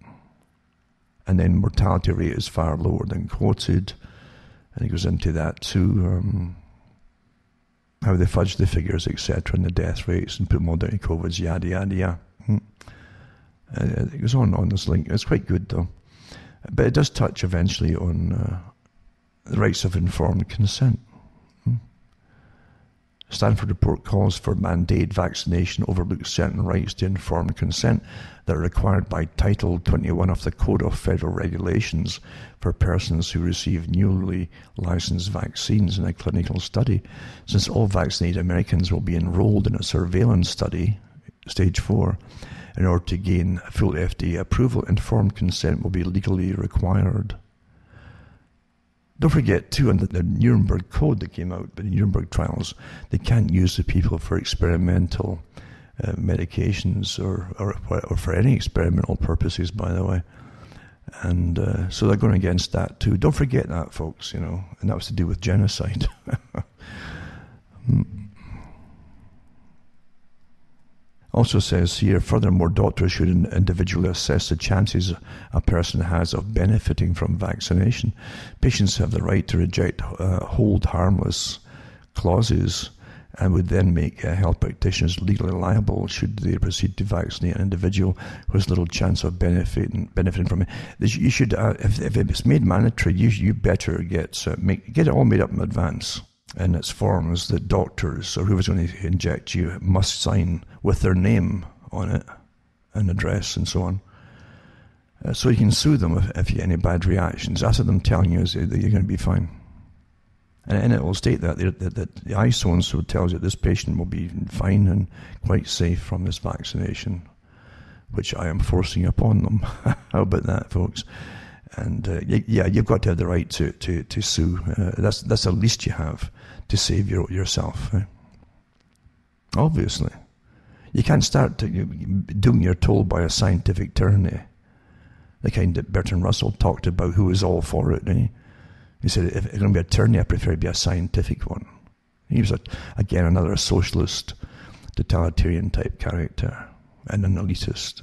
And then mortality rate is far lower than quoted. And he goes into that too, how they fudge the figures, etc., and the death rates, and put them all down to COVID's, yada, yada, yada. It goes on this link. It's quite good, though. But it does touch eventually on the rights of informed consent. Stanford report calls for mandated vaccination overlooks certain rights to informed consent that are required by Title 21 of the Code of Federal Regulations for persons who receive newly licensed vaccines in a clinical study. Since all vaccinated Americans will be enrolled in a surveillance study, stage 4, in order to gain full FDA approval, informed consent will be legally required. Don't forget, too, under the Nuremberg Code that came out, the Nuremberg trials, they can't use the people for experimental medications or for any experimental purposes, by the way. And so they're going against that, too. Don't forget that, folks, and that was to do with genocide. Also says here, furthermore, doctors should individually assess the chances a person has of benefiting from vaccination. Patients have the right to reject hold harmless clauses and would then make health practitioners legally liable should they proceed to vaccinate an individual who has little chance of benefiting from it. You should, if it's made mandatory, you better get it all made up in advance. And it's forms that doctors or whoever's going to inject you must sign with their name on it and address and so on. So you can sue them if you get any bad reactions. After them telling you that you're going to be fine. And it will state that the I so-and-so tells you this patient will be fine and quite safe from this vaccination, which I am forcing upon them. How about that, folks? And you've got to have the right to sue. That's the least you have to save yourself. Obviously, you can't start doing you're told by a scientific tyranny, the kind that Bertrand Russell talked about, who was all for it. He said, if it's going to be a tyranny, I prefer it to be a scientific one. He was again another socialist, totalitarian type character and an elitist.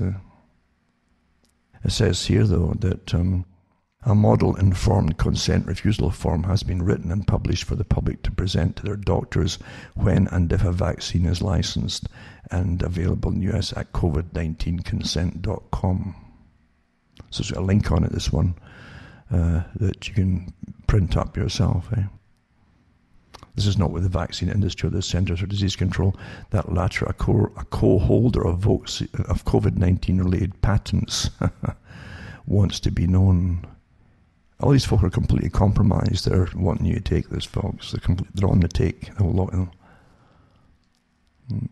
It says here, though, that a model informed consent refusal form has been written and published for the public to present to their doctors when and if a vaccine is licensed and available in the US at covid19consent.com. So there's a link on it, this one, that you can print up yourself. This is not with the vaccine industry or the Centers for Disease Control. That latter, a co-holder of COVID-19 related patents wants to be known. All these folk are completely compromised. They're wanting you to take this, folks. They're on the take, the whole lot of them.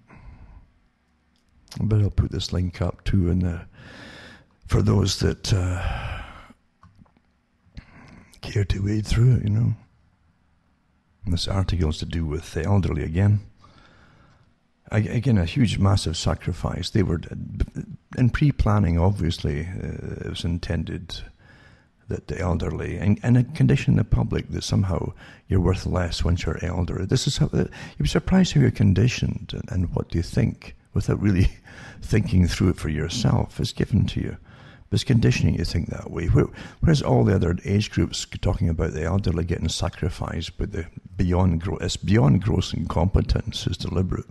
But I'll put this link up too for those that care to wade through it, And this article is to do with the elderly again. Again, a huge, massive sacrifice. They were, in pre-planning, obviously, it was intended that the elderly, and a condition in the public that somehow you're worth less once you're elder. This is how, you'd be surprised how you're conditioned and what you think without really thinking through it for yourself. It's given to you. But it's conditioning you to think that way. Whereas all the other age groups talking about the elderly getting sacrificed, but it's beyond gross incompetence, it's deliberate.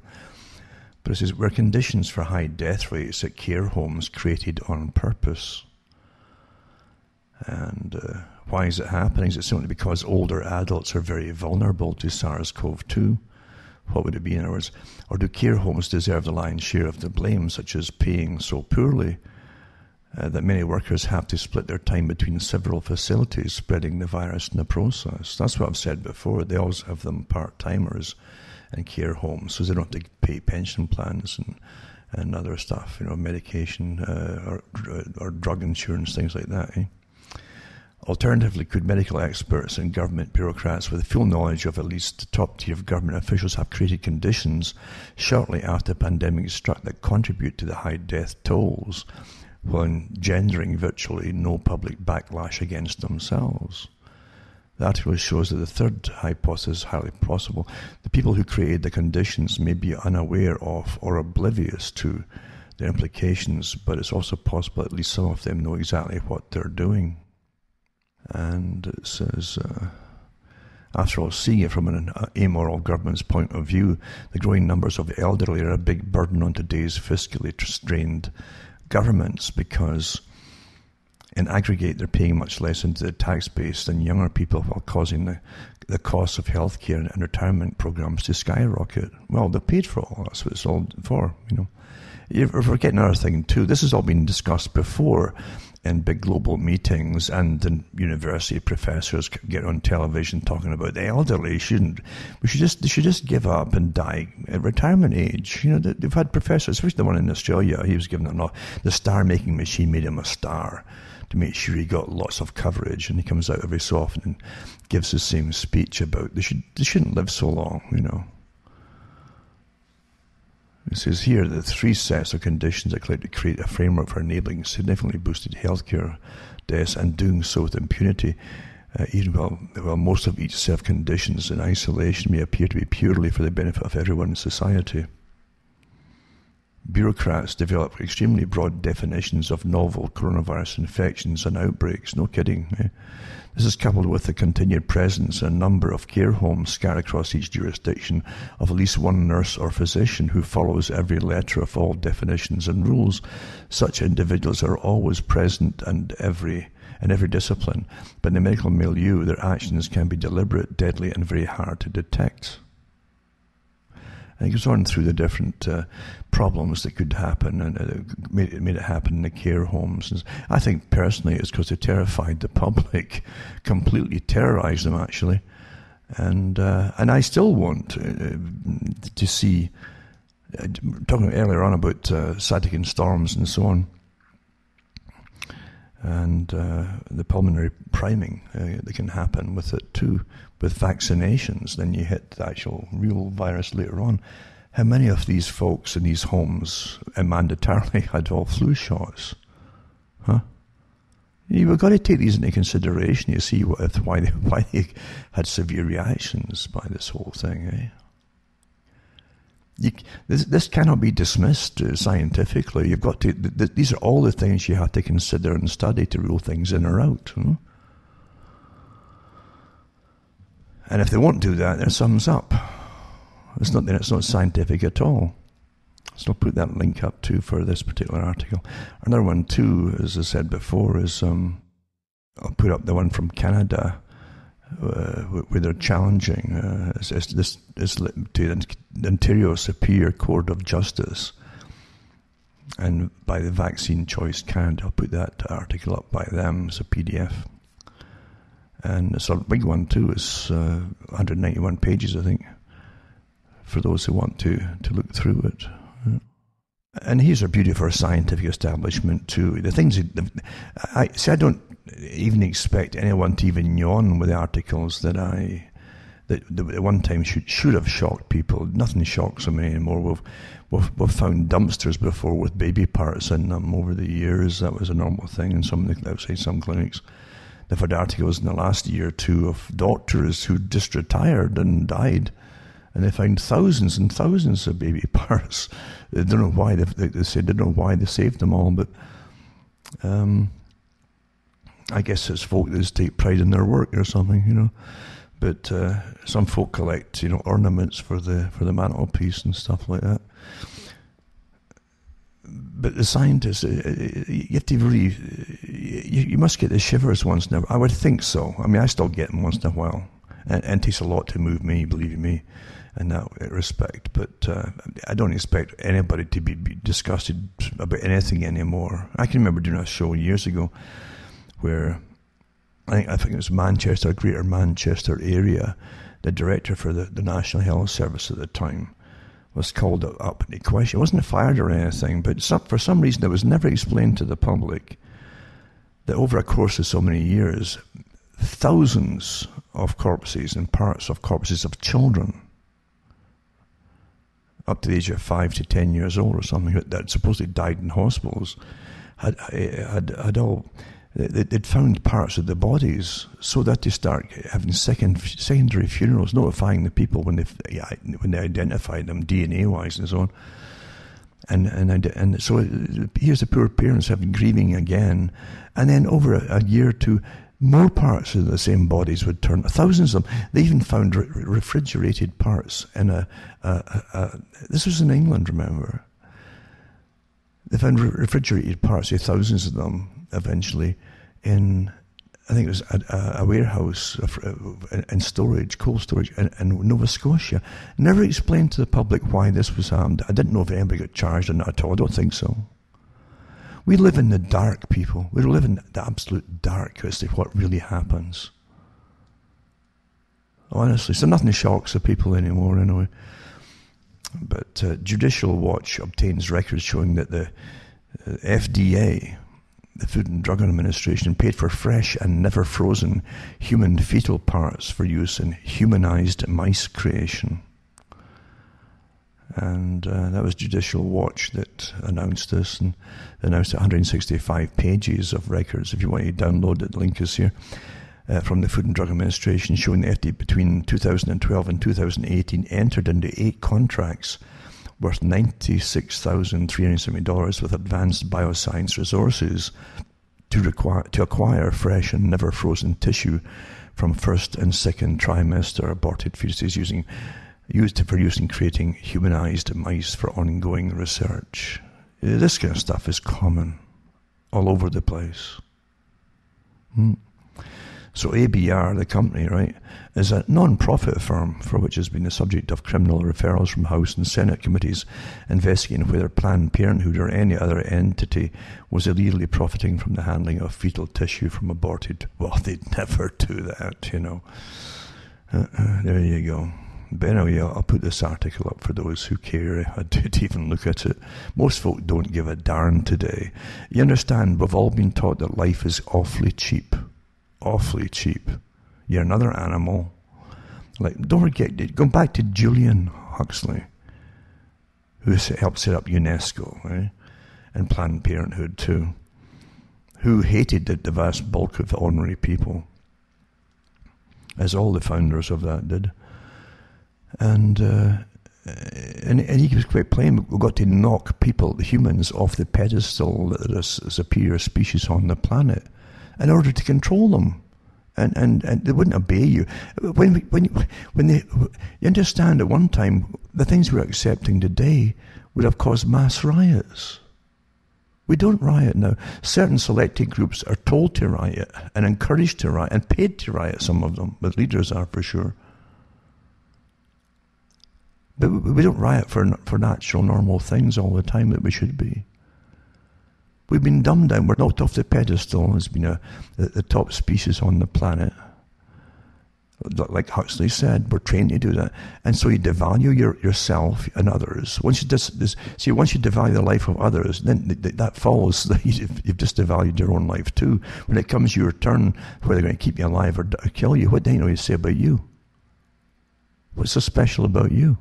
But it says, we're conditions for high death rates at care homes created on purpose. And why is it happening? Is it simply because older adults are very vulnerable to SARS-CoV-2? What would it be, in other words? Or do care homes deserve the lion's share of the blame, such as paying so poorly that many workers have to split their time between several facilities, spreading the virus in the process? That's what I've said before. They always have them part-timers in care homes, so they don't have to pay pension plans and other stuff, medication or drug insurance, things like that. Alternatively, could medical experts and government bureaucrats with full knowledge of at least top-tier government officials have created conditions shortly after the pandemic struck that contribute to the high death tolls while engendering virtually no public backlash against themselves? The article shows that the third hypothesis is highly possible. The people who created the conditions may be unaware of or oblivious to the implications, but it's also possible at least some of them know exactly what they're doing. And it says, after all, seeing it from an amoral government's point of view, the growing numbers of the elderly are a big burden on today's fiscally strained governments, because in aggregate they're paying much less into the tax base than younger people, while causing the costs of healthcare and retirement programs to skyrocket. Well, they're paid for all. That's what it's all for, you know. You're forgetting another thing too. This has all been discussed before in big global meetings, and then university professors get on television talking about the elderly. They should just give up and die at retirement age. You know, they've had professors, especially the one in Australia. He was given the star making machine made him a star to make sure he got lots of coverage, and he comes out every so often and gives the same speech about they shouldn't live so long, you know. It says here that 3 sets of conditions are likely to create a framework for enabling significantly boosted healthcare deaths, and doing so with impunity, even while most of each set of conditions in isolation may appear to be purely for the benefit of everyone in society. Bureaucrats develop extremely broad definitions of novel coronavirus infections and outbreaks. No kidding. Eh? This is coupled with the continued presence in a number of care homes scattered across each jurisdiction of at least one nurse or physician who follows every letter of all definitions and rules. Such individuals are always present in every discipline, but in the medical milieu their actions can be deliberate, deadly, and very hard to detect. And it goes on through the different problems that could happen, and it made it happen in the care homes. And I think personally it's because they terrified the public, completely terrorized them actually. And I still want to see, talking earlier on about cytokine storms and so on, and the pulmonary priming that can happen with it too, with vaccinations. Then you hit the actual real virus later on. How many of these folks in these homes mandatorily had all flu shots? Huh? You've got to take these into consideration. You see why they had severe reactions by this whole thing, eh? This cannot be dismissed scientifically. You've got to. These are all the things you have to consider and study to rule things in or out. And if they won't do that, their thumbs up. It's not scientific at all. So I'll put that link up too for this particular article. Another one too, as I said before, is I'll put up the one from Canada, where they're challenging this to the Ontario Superior Court of Justice, and by the Vaccine Choice Canada. I'll put that article up by them as a PDF, and it's a big one too. It's 191 pages, I think, for those who want to look through it. And here's a beauty for a scientific establishment too. The things I don't even expect anyone to even yawn with the articles that at one time should have shocked people. Nothing shocks them anymore. We've found dumpsters before with baby parts in them over the years. That was a normal thing in outside some clinics. They've had articles in the last year or two of doctors who just retired and died, and they found thousands and thousands of baby parts. They don't know why they said they don't know why they saved them all, but I guess it's folk that just take pride in their work or something, you know. But some folk collect, ornaments for the mantelpiece and stuff like that. But the scientists, you have to really, you must get the shivers once in a while. I would think so. I mean, I still get them once in a while, and it takes a lot to move me, believe me, in that respect. But I don't expect anybody to be disgusted about anything anymore. I can remember doing a show years ago where I think it was Manchester, Greater Manchester area. The director for the National Health Service at the time was called up in question. He wasn't fired or anything, but for some reason it was never explained to the public that over a course of so many years, thousands of corpses and parts of corpses of children up to the age of 5 to 10 years old or something that supposedly died in hospitals had all they'd found parts of the bodies, so that they start having secondary funerals, notifying the people when they identified them DNA-wise and so on. And so here's the poor parents having grieving again, and then over a year or two, more parts of the same bodies would turn. Thousands of them. They even found refrigerated parts in this was in England, remember? They found refrigerated parts, thousands of them, eventually, in, I think it was a warehouse in storage, cold storage, in Nova Scotia. Never explained to the public why this was happened. I didn't know if anybody got charged or not at all. I don't think so. We live in the dark, people. We live in the absolute dark as to what really happens. Honestly, so nothing shocks the people anymore, anyway. But Judicial Watch obtains records showing that the FDA, the Food and Drug Administration, paid for fresh and never frozen human fetal parts for use in humanized mice creation. And that was Judicial Watch that announced this, and announced 165 pages of records. If you want to download it, the link is here, from the Food and Drug Administration, showing the FDA between 2012 and 2018 entered into 8 contracts worth $96,370 with Advanced Bioscience Resources to acquire fresh and never frozen tissue from first and second trimester aborted fetuses used for use in creating humanized mice for ongoing research. This kind of stuff is common all over the place. So ABR, the company, right, is a non-profit firm for which has been the subject of criminal referrals from House and Senate committees investigating whether Planned Parenthood or any other entity was illegally profiting from the handling of fetal tissue from aborted. Well, they'd never do that, you know. There you go. But anyway, I'll put this article up for those who care to even look at it. Most folk don't give a darn today. You understand, we've all been taught that life is awfully cheap. Awfully cheap. You're another animal. Like, don't forget, going back to Julian Huxley, who helped set up UNESCO, right? And Planned Parenthood too, who hated the vast bulk of the ordinary people, as all the founders of that did. And he was quite plain, we've got to knock people, the humans, off the pedestal that they're a superior species on the planet in order to control them. And they wouldn't obey you. When you understand, at one time, the things we're accepting today would have caused mass riots. We don't riot now. Certain selected groups are told to riot and encouraged to riot and paid to riot, some of them, but leaders are for sure. But we don't riot for natural, normal things all the time that we should be. We've been dumbed down. We're knocked off the pedestal as being the top species on the planet. Like Huxley said, we're trained to do that. And so you devalue yourself and others. Once you devalue the life of others, then that follows that you've just devalued your own life too. When it comes your turn, whether they're going to keep you alive or kill you, what do you say about you? What's so special about you?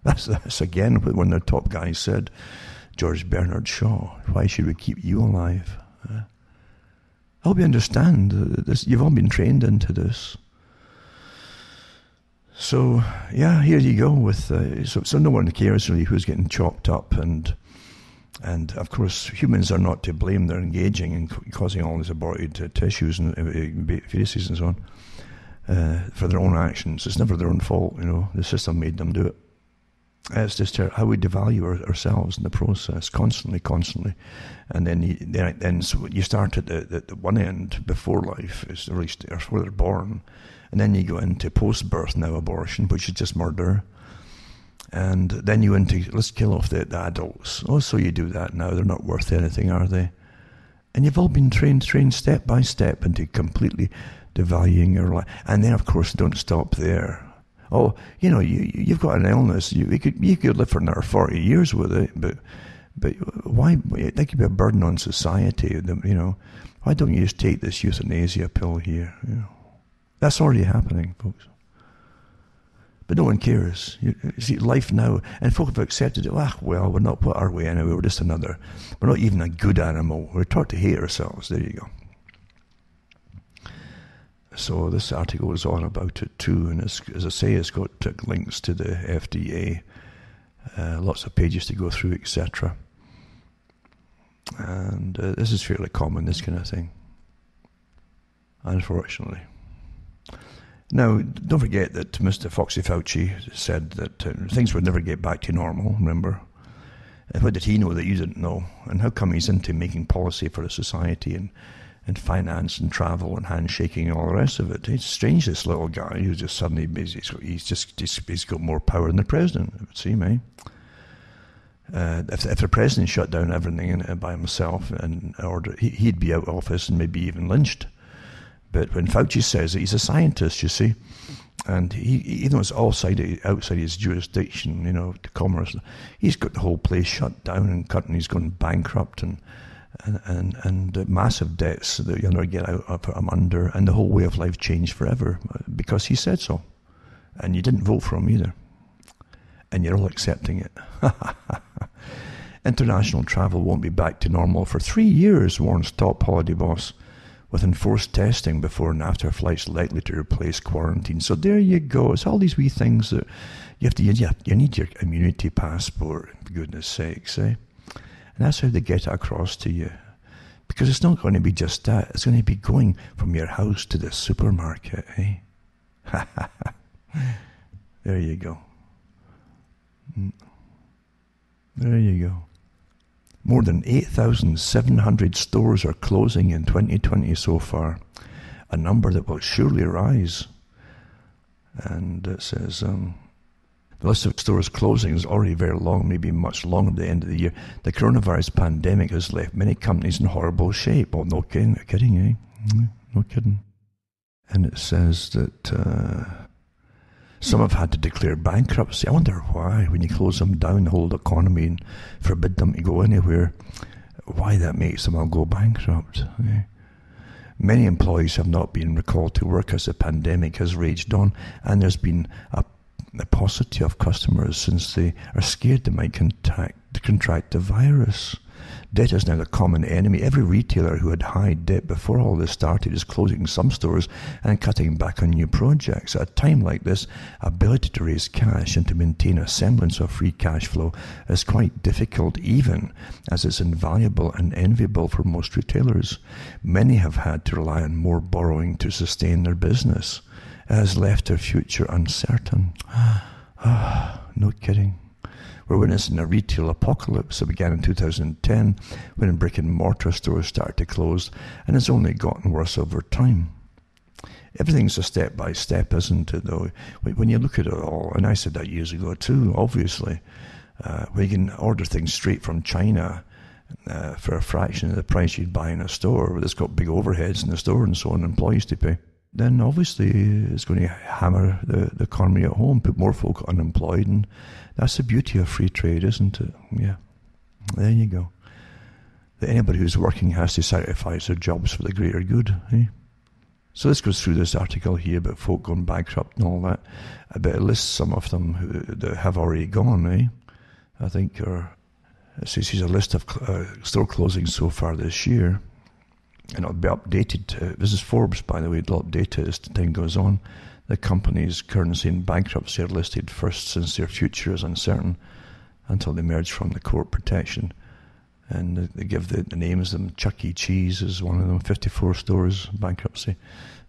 That's again what one of the top guys said, George Bernard Shaw. Why should we keep you alive? I hope you understand this. You've all been trained into this. So yeah, here you go with so no one cares really who's getting chopped up, and of course humans are not to blame. They're engaging and causing all these aborted tissues and fetuses and so on for their own actions. It's never their own fault, you know. The system made them do it. It's just how we devalue ourselves in the process, constantly, and then so you start at the one end before life is really before they're born, and then you go into post-birth now abortion, which is just murder, and then you into let's kill off the adults. Oh, so you do that now? They're not worth anything, are they? And you've all been trained step by step into completely devaluing your life, and then of course don't stop there. Oh, you know, you've got an illness. You could live for another 40 years with it, but why? That could be a burden on society. You know, why don't you just take this euthanasia pill here? You know, that's already happening, folks. But no one cares. You see, life now, and folk have accepted it. Well, we're not. What are we anyway? We're just another. We're not even a good animal. We're taught to hate ourselves. There you go. So this article is on about it too, and as I say, it's got links to the FDA, lots of pages to go through, etc. And this is fairly common, this kind of thing, unfortunately. Now, don't forget that Mr. Foxy Fauci said that things would never get back to normal, remember? And what did he know that you didn't know? And how come he's into making policy for a society and finance and travel and handshaking and all the rest of it? It's strange, this little guy who's just suddenly busy. He's got more power than the president, it would seem, eh? If the president shut down everything by himself in order, he'd be out of office and maybe even lynched. But when Fauci says that, he's a scientist, you see, and even though it's all outside his jurisdiction, to commerce, he's got the whole place shut down and companies going bankrupt and massive debts that you'll never get out of under, and the whole way of life changed forever because he said so, and you didn't vote for him either, and you're all accepting it. International travel won't be back to normal for 3 years, warns top holiday boss, with enforced testing before and after flights likely to replace quarantine. So there you go. It's all these wee things that you need your immunity passport, for goodness sakes, eh? And that's how they get it across to you. Because it's not going to be just that. It's going to be going from your house to the supermarket, eh? There you go. There you go. More than 8,700 stores are closing in 2020 so far, a number that will surely rise. And it says, the list of stores closing is already very long, maybe much longer at the end of the year. The coronavirus pandemic has left many companies in horrible shape. Oh, no kidding, eh? No kidding. And it says that some have had to declare bankruptcy. I wonder why, when you close them down, the whole economy, and forbid them to go anywhere, why that makes them all go bankrupt. Eh? Many employees have not been recalled to work as the pandemic has raged on, and there's been a paucity of customers since they are scared they might contract the virus. Debt is now the common enemy. Every retailer who had high debt before all this started is closing some stores and cutting back on new projects. At a time like this, ability to raise cash and to maintain a semblance of free cash flow is quite difficult, even as it's invaluable and enviable for most retailers. Many have had to rely on more borrowing to sustain their business. It has left their future uncertain. No kidding. We're witnessing a retail apocalypse that began in 2010 when brick and mortar stores started to close, and it's only gotten worse over time. Everything's a step by step, isn't it, though? When you look at it all, and I said that years ago too, obviously, where you can order things straight from China for a fraction of the price you'd buy in a store, that's got big overheads in the store and so on, employees to pay, then obviously it's going to hammer the economy at home, put more folk unemployed, and that's the beauty of free trade, isn't it? Yeah, there you go. That anybody who's working has to sacrifice their jobs for the greater good, eh? So this goes through this article here about folk going bankrupt and all that. I bet it lists some of them that have already gone, eh? I think, it says here's a list of store closings so far this year. And it'll be updated. This is Forbes, by the way. It'll update it as time goes on. The company's currency and bankruptcy are listed first, since their future is uncertain until they emerge from the court protection. And they give the names of them. Chuck E. Cheese is one of them. 54 stores bankruptcy.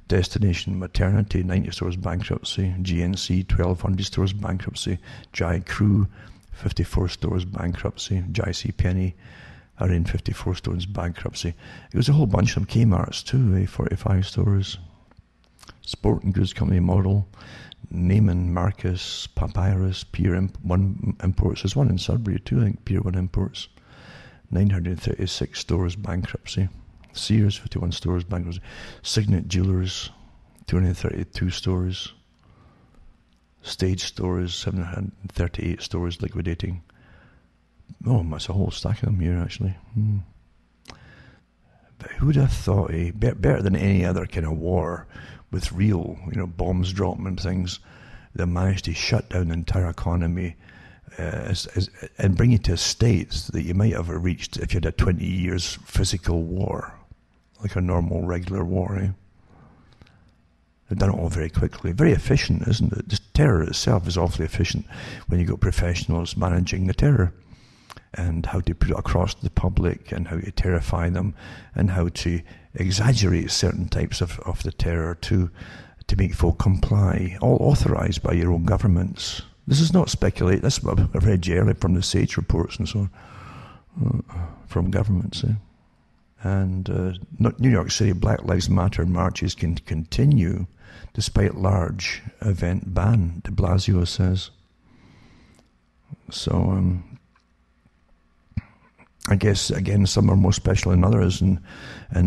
Destination Maternity, 90 stores bankruptcy. GNC, 1,200 stores bankruptcy. J. Crew, 54 stores bankruptcy. J.C. Penney are in 54 stores bankruptcy. It was a whole bunch of them. Kmart's too, 45 stores. Sporting Goods Company Model, Neiman Marcus, Papyrus, Pier 1 Imports. There's one in Sudbury too, I think, Pier 1 Imports. 936 stores bankruptcy. Sears, 51 stores bankruptcy. Signet Jewelers, 232 stores. Stage Stores, 738 stores liquidating. Oh, that's a whole stack of them here, actually. But who'd have thought, better than any other kind of war with real, bombs dropping and things, they managed to shut down the entire economy and bring you to a state that you might have reached if you had a 20 years physical war, like a normal, regular war, eh? They've done it all very quickly. Very efficient, isn't it? Just terror itself is awfully efficient when you've got professionals managing the terror and how to put it across to the public and how to terrify them and how to exaggerate certain types of the terror to make folk comply, all authorised by your own governments. This is not speculate. This is what I've read earlier from the SAGE reports and so on, from governments. And New York City Black Lives Matter marches can continue despite large event ban, de Blasio says. So I guess, again, some are more special than others, and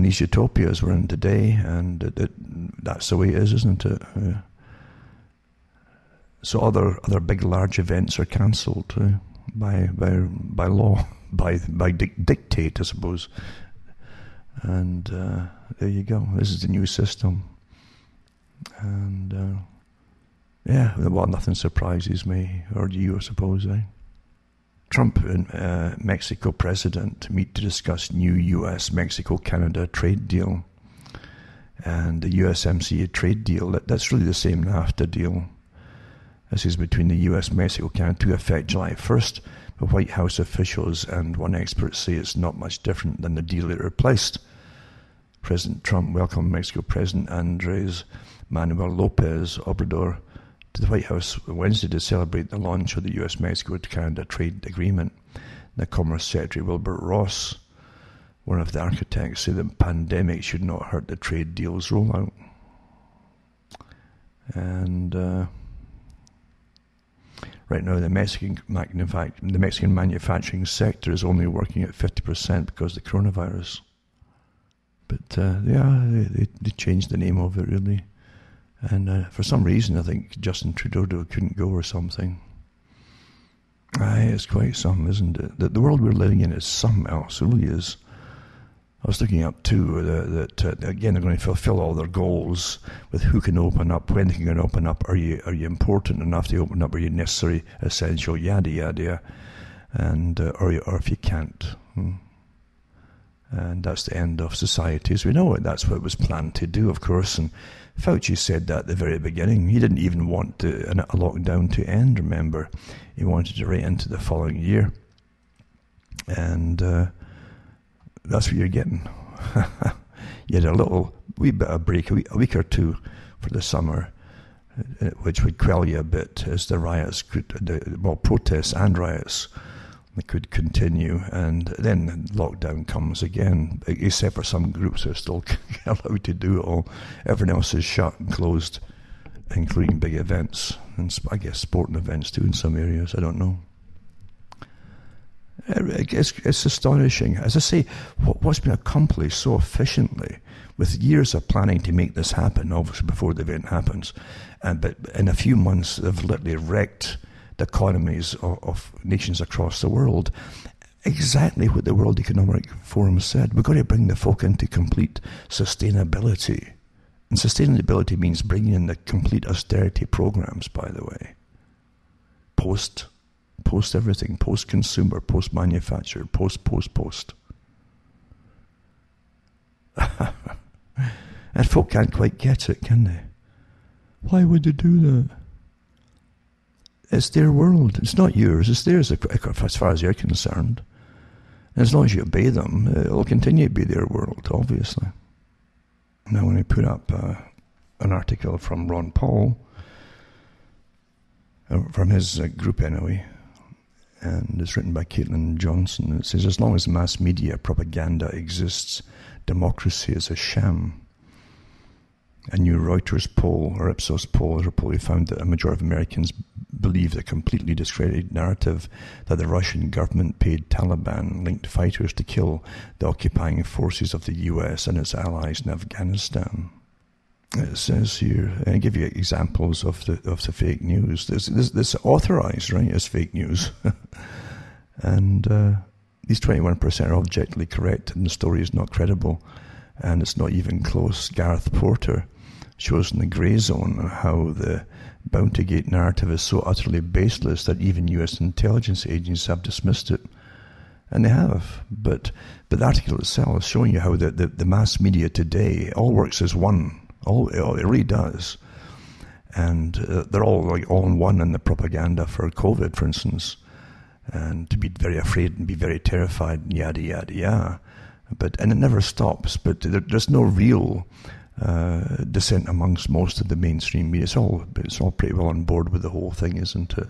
these utopias we're in today, and that's the way it is, isn't it? So other big, large events are cancelled by law, by dictate, I suppose. And there you go. This is the new system. And yeah, well, nothing surprises me, or do you, I suppose, Trump and Mexico president meet to discuss new US-Mexico-Canada trade deal. And the USMCA trade deal, that's really the same NAFTA deal. This is between the US, Mexico, Canada, to effect July 1st. But White House officials and one expert say it's not much different than the deal it replaced. President Trump welcomed Mexico President Andres Manuel Lopez Obrador to the White House Wednesday to celebrate the launch of the US-Mexico-Canada trade agreement. The Commerce Secretary Wilbur Ross, one of the architects, said the pandemic should not hurt the trade deal's rollout. And right now, the Mexican manufacturing sector is only working at 50% because of the coronavirus. But they changed the name of it, really. And for some reason, I think Justin Trudeau couldn't go or something. It's quite something, isn't it? The world we're living in is something else. It really is. I was looking up too that again they're going to fulfill all their goals with who can open up, when they can open up. Are you important enough to open up? Are you necessary, essential? Yada yada, and or if you can't. And that's the end of society as we know it. That's what it was planned to do, of course. And Fauci said that at the very beginning. He didn't even want a lockdown to end, remember. He wanted it right into the following year. And that's what you're getting. You had a wee bit of break, a week or two for the summer, which would quell you a bit as the riots protests and riots could continue, and then lockdown comes again, except for some groups who are still allowed to do it all. Everyone else is shut and closed, including big events, and I guess sporting events too in some areas, I don't know. It's astonishing. As I say, what's been accomplished so efficiently with years of planning to make this happen, obviously before the event happens, but in a few months they've literally wrecked the economies of nations across the world. Exactly what the World Economic Forum said. We've got to bring the folk into complete sustainability. And sustainability means bringing in the complete austerity programs, by the way. Post everything. Post-consumer, post-manufacturer, post. And folk can't quite get it, can they? Why would they do that? It's their world. It's not yours. It's theirs as far as you're concerned. And as long as you obey them, it'll continue to be their world, obviously. Now, when I put up an article from Ron Paul, from his group anyway, and it's written by Caitlin Johnson, it says, as long as mass media propaganda exists, democracy is a sham. A new Reuters poll, or Ipsos poll, found that a majority of Americans believe the completely discredited narrative that the Russian government paid Taliban-linked fighters to kill the occupying forces of the US and its allies in Afghanistan. It says here, and I give you examples of the fake news. This authorized, right, as fake news. And these 21% are objectively correct, and the story is not credible, and it's not even close. Gareth Porter shows in the grey zone how the Bountygate narrative is so utterly baseless that even US intelligence agencies have dismissed it. And they have. But the article itself is showing you how the mass media today all works as one. It really does. And they're all like all in one in the propaganda for COVID, for instance, and to be very afraid and be very terrified and yada yada yada. And it never stops. But there's no real dissent amongst most of the mainstream media. It's all pretty well on board with the whole thing, isn't it?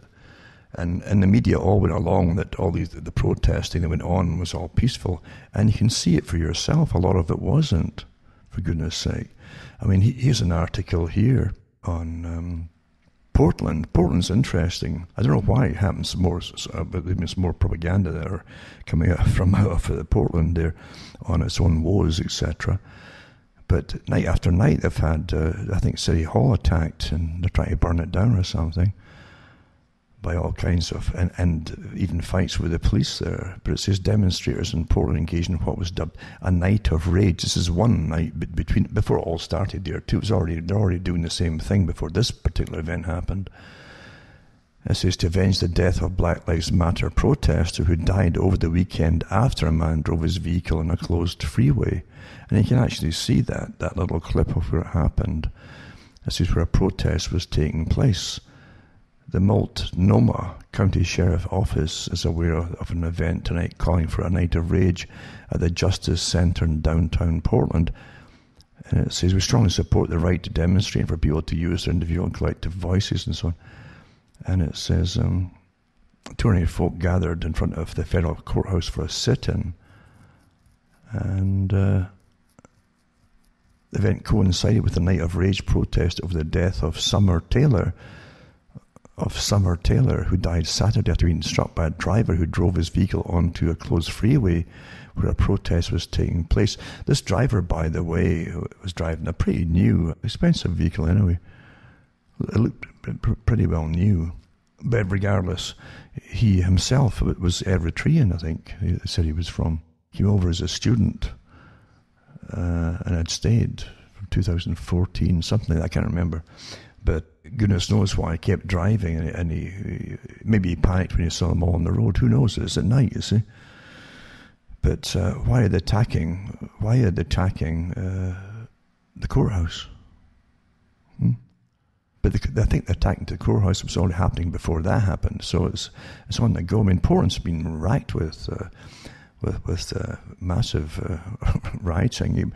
And the media all went along that all the protesting that went on was all peaceful, and you can see it for yourself. A lot of it wasn't, for goodness sake. I mean, here's an article here on Portland. Portland's interesting. I don't know why it happens more, but it's more propaganda there coming out of Portland there on its own woes, etc. But night after night they've had, I think, City Hall attacked, and they're trying to burn it down or something, by all kinds of, and even fights with the police there. But it says demonstrators in Portland engaged in what was dubbed a night of rage. This is one night before it all started there too. They're already doing the same thing before this particular event happened. It says to avenge the death of Black Lives Matter protester who died over the weekend after a man drove his vehicle on a closed freeway. And you can actually see that little clip of where it happened. This is where a protest was taking place. The Multnomah County Sheriff Office is aware of an event tonight calling for a night of rage at the Justice Center in downtown Portland. And it says, we strongly support the right to demonstrate for people to use their individual and collective voices and so on. And it says, 200 folk gathered in front of the federal courthouse for a sit-in. And the event coincided with a night of rage protest over the death of Summer Taylor, who died Saturday after being struck by a driver who drove his vehicle onto a closed freeway where a protest was taking place. This driver, by the way, was driving a pretty new, expensive vehicle anyway. It looked pretty well new. But regardless, he himself was Eritrean, I think. He said he was from. Came over as a student and had stayed from 2014, something like that, I can't remember. But goodness knows why he kept driving, and he maybe he panicked when he saw them all on the road. Who knows? It's at night, you see. But why are they attacking? The courthouse? But I think the attack to the courthouse was already happening before that happened. So it's on the go. I mean, Portland's been racked with massive rioting.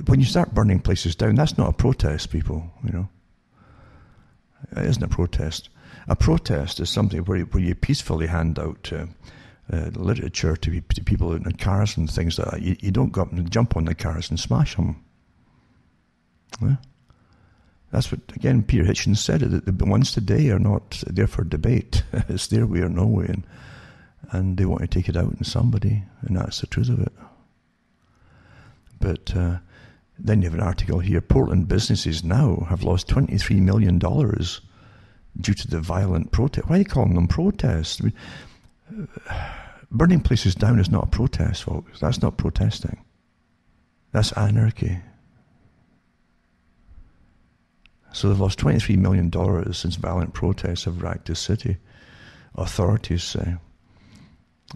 When you start burning places down, that's not a protest, people. You know. It isn't a protest. A protest is something where you peacefully hand out literature to people in cars and things like that. You don't go up and jump on the cars and smash them. Yeah? That's what, again, Peter Hitchens said, that the ones today are not there for debate. It's their way or no way. And they want to take it out on somebody, and that's the truth of it. But then you have an article here, Portland businesses now have lost $23 million due to the violent protest. Why are you calling them protests? I mean, burning places down is not a protest, folks. That's not protesting. That's anarchy. So they've lost $23 million since violent protests have racked the city, authorities say.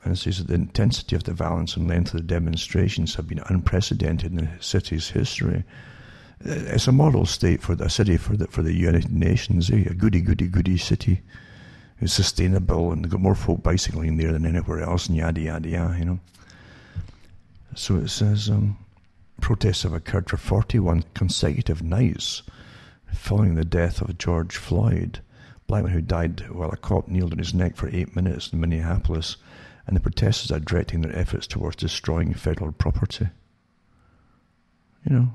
And it says that the intensity of the violence and length of the demonstrations have been unprecedented in the city's history. It's a model state for the city for the United Nations, a goody city. It's sustainable, and they've got more folk bicycling there than anywhere else, and yada yada yada, you know. So it says protests have occurred for 41 consecutive nights following the death of George Floyd, black man who died while a cop kneeled on his neck for 8 minutes in Minneapolis. And the protesters are directing their efforts towards destroying federal property. You know.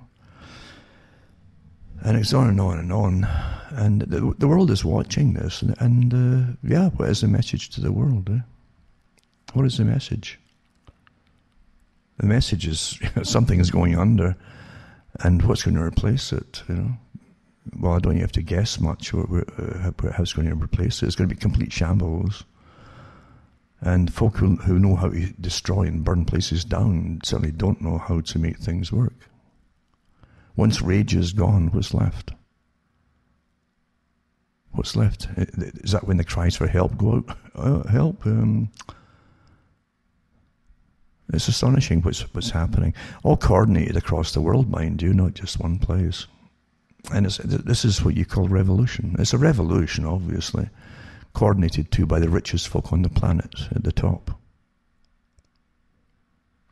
And it's on and on and on. And the world is watching this. And what is the message to the world? What is the message? The message is something is going under. And what's going to replace it, you know? Well, I don't even have to guess much how it's going to replace it. It's going to be complete shambles. And folk who know how to destroy and burn places down certainly don't know how to make things work. Once rage is gone, what's left? What's left? Is that when the cries for help go out? Help! It's astonishing what's happening. All coordinated across the world, mind you, not just one place. And this is what you call revolution. It's a revolution, obviously, coordinated too by the richest folk on the planet at the top,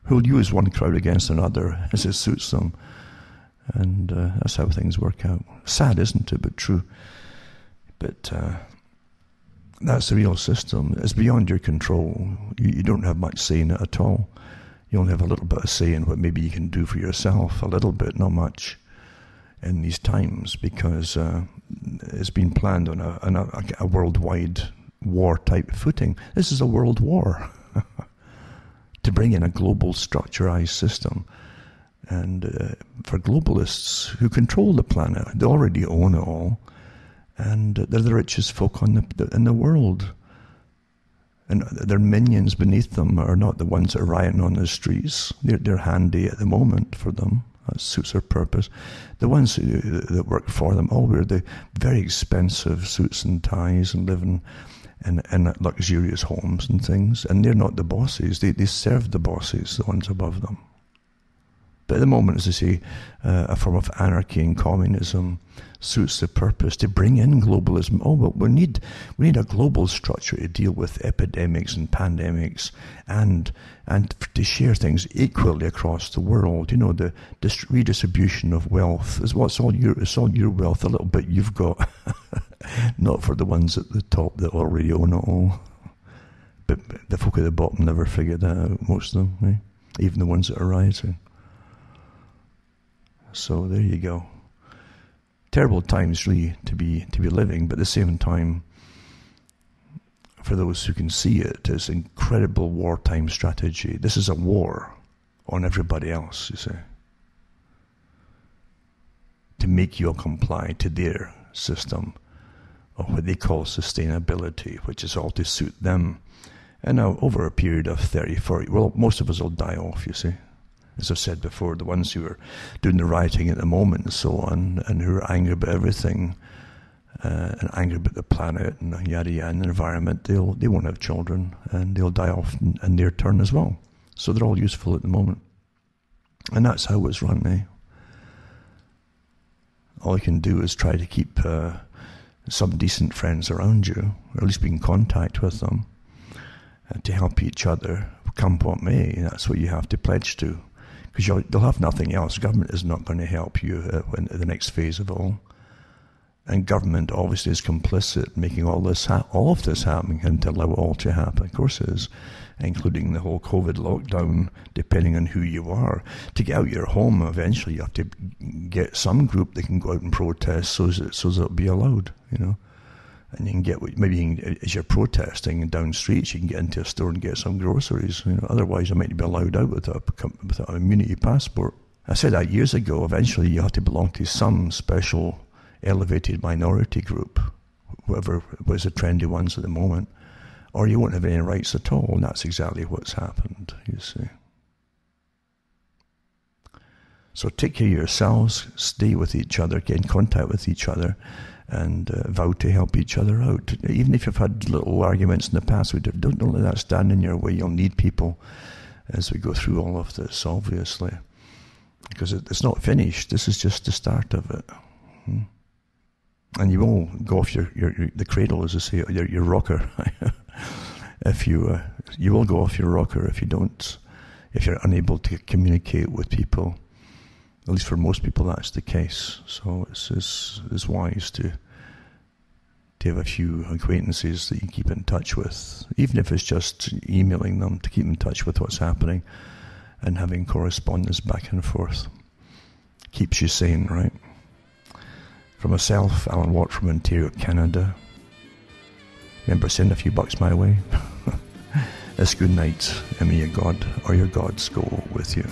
who'll use one crowd against another as it suits them. And that's how things work out. Sad, isn't it? But true. But that's the real system. It's beyond your control. You don't have much say in it at all. You only have a little bit of say in what maybe you can do for yourself. A little bit, not much, in these times, because it's been planned on a worldwide war-type footing. This is a world war. To bring in a global structurized system. And for globalists who control the planet, they already own it all. And they're the richest folk in the world. And their minions beneath them are not the ones that are rioting on the streets. They're handy at the moment for them. That suits their purpose. The ones that work for them all wear the very expensive suits and ties and live in luxurious homes and things. And they're not the bosses. They serve the bosses, the ones above them. But at the moment, as I say, a form of anarchy and communism suits the purpose to bring in globalism. Oh, but we need a global structure to deal with epidemics and pandemics, and to share things equally across the world. You know, the redistribution of wealth is it's all your wealth, a little bit you've got, not for the ones at the top that already own it all. But the folk at the bottom never figured that out. Most of them, eh? Even the ones that are rising. So there you go. Terrible times, really, to be living, but at the same time, for those who can see it, it's incredible wartime strategy. This is a war on everybody else, you see, to make you comply to their system of what they call sustainability, which is all to suit them. And now, over a period of 30, 40, well, most of us will die off, you see. As I've said before, the ones who are doing the rioting at the moment and so on, and who are angry about everything, and angry about the planet and yada yada and the environment, they won't have children, and they'll die off in their turn as well. So they're all useful at the moment. And that's how it's run, eh? All you can do is try to keep some decent friends around you, or at least be in contact with them, to help each other, come what may. That's what you have to pledge to. Because they'll have nothing else. Government is not going to help you in the next phase of it all. And government obviously is complicit making all of this happening and to allow it all to happen. Of course it is, including the whole COVID lockdown, depending on who you are. To get out your home, eventually you have to get some group that can go out and protest so that it'll be allowed, you know. And you can get, maybe as you're protesting down streets, you can get into a store and get some groceries. You know, otherwise, you might be allowed out without an immunity passport. I said that years ago. Eventually, you have to belong to some special elevated minority group, whoever was the trendy ones at the moment, or you won't have any rights at all. And that's exactly what's happened, you see. So take care of yourselves, stay with each other, get in contact with each other, and vow to help each other out. Even if you've had little arguments in the past, don't let that stand in your way. You'll need people as we go through all of this, obviously, because it's not finished. This is just the start of it. And you will go off the cradle, as I say, your rocker. If you will go off your rocker if you're unable to communicate with people. At least for most people, that's the case. So it's wise to have a few acquaintances that you keep in touch with, even if it's just emailing them to keep in touch with what's happening and having correspondence back and forth. Keeps you sane, right? For myself, Alan Watt from Ontario, Canada. Remember, send a few bucks my way. It's good night, and may your God or your gods go with you.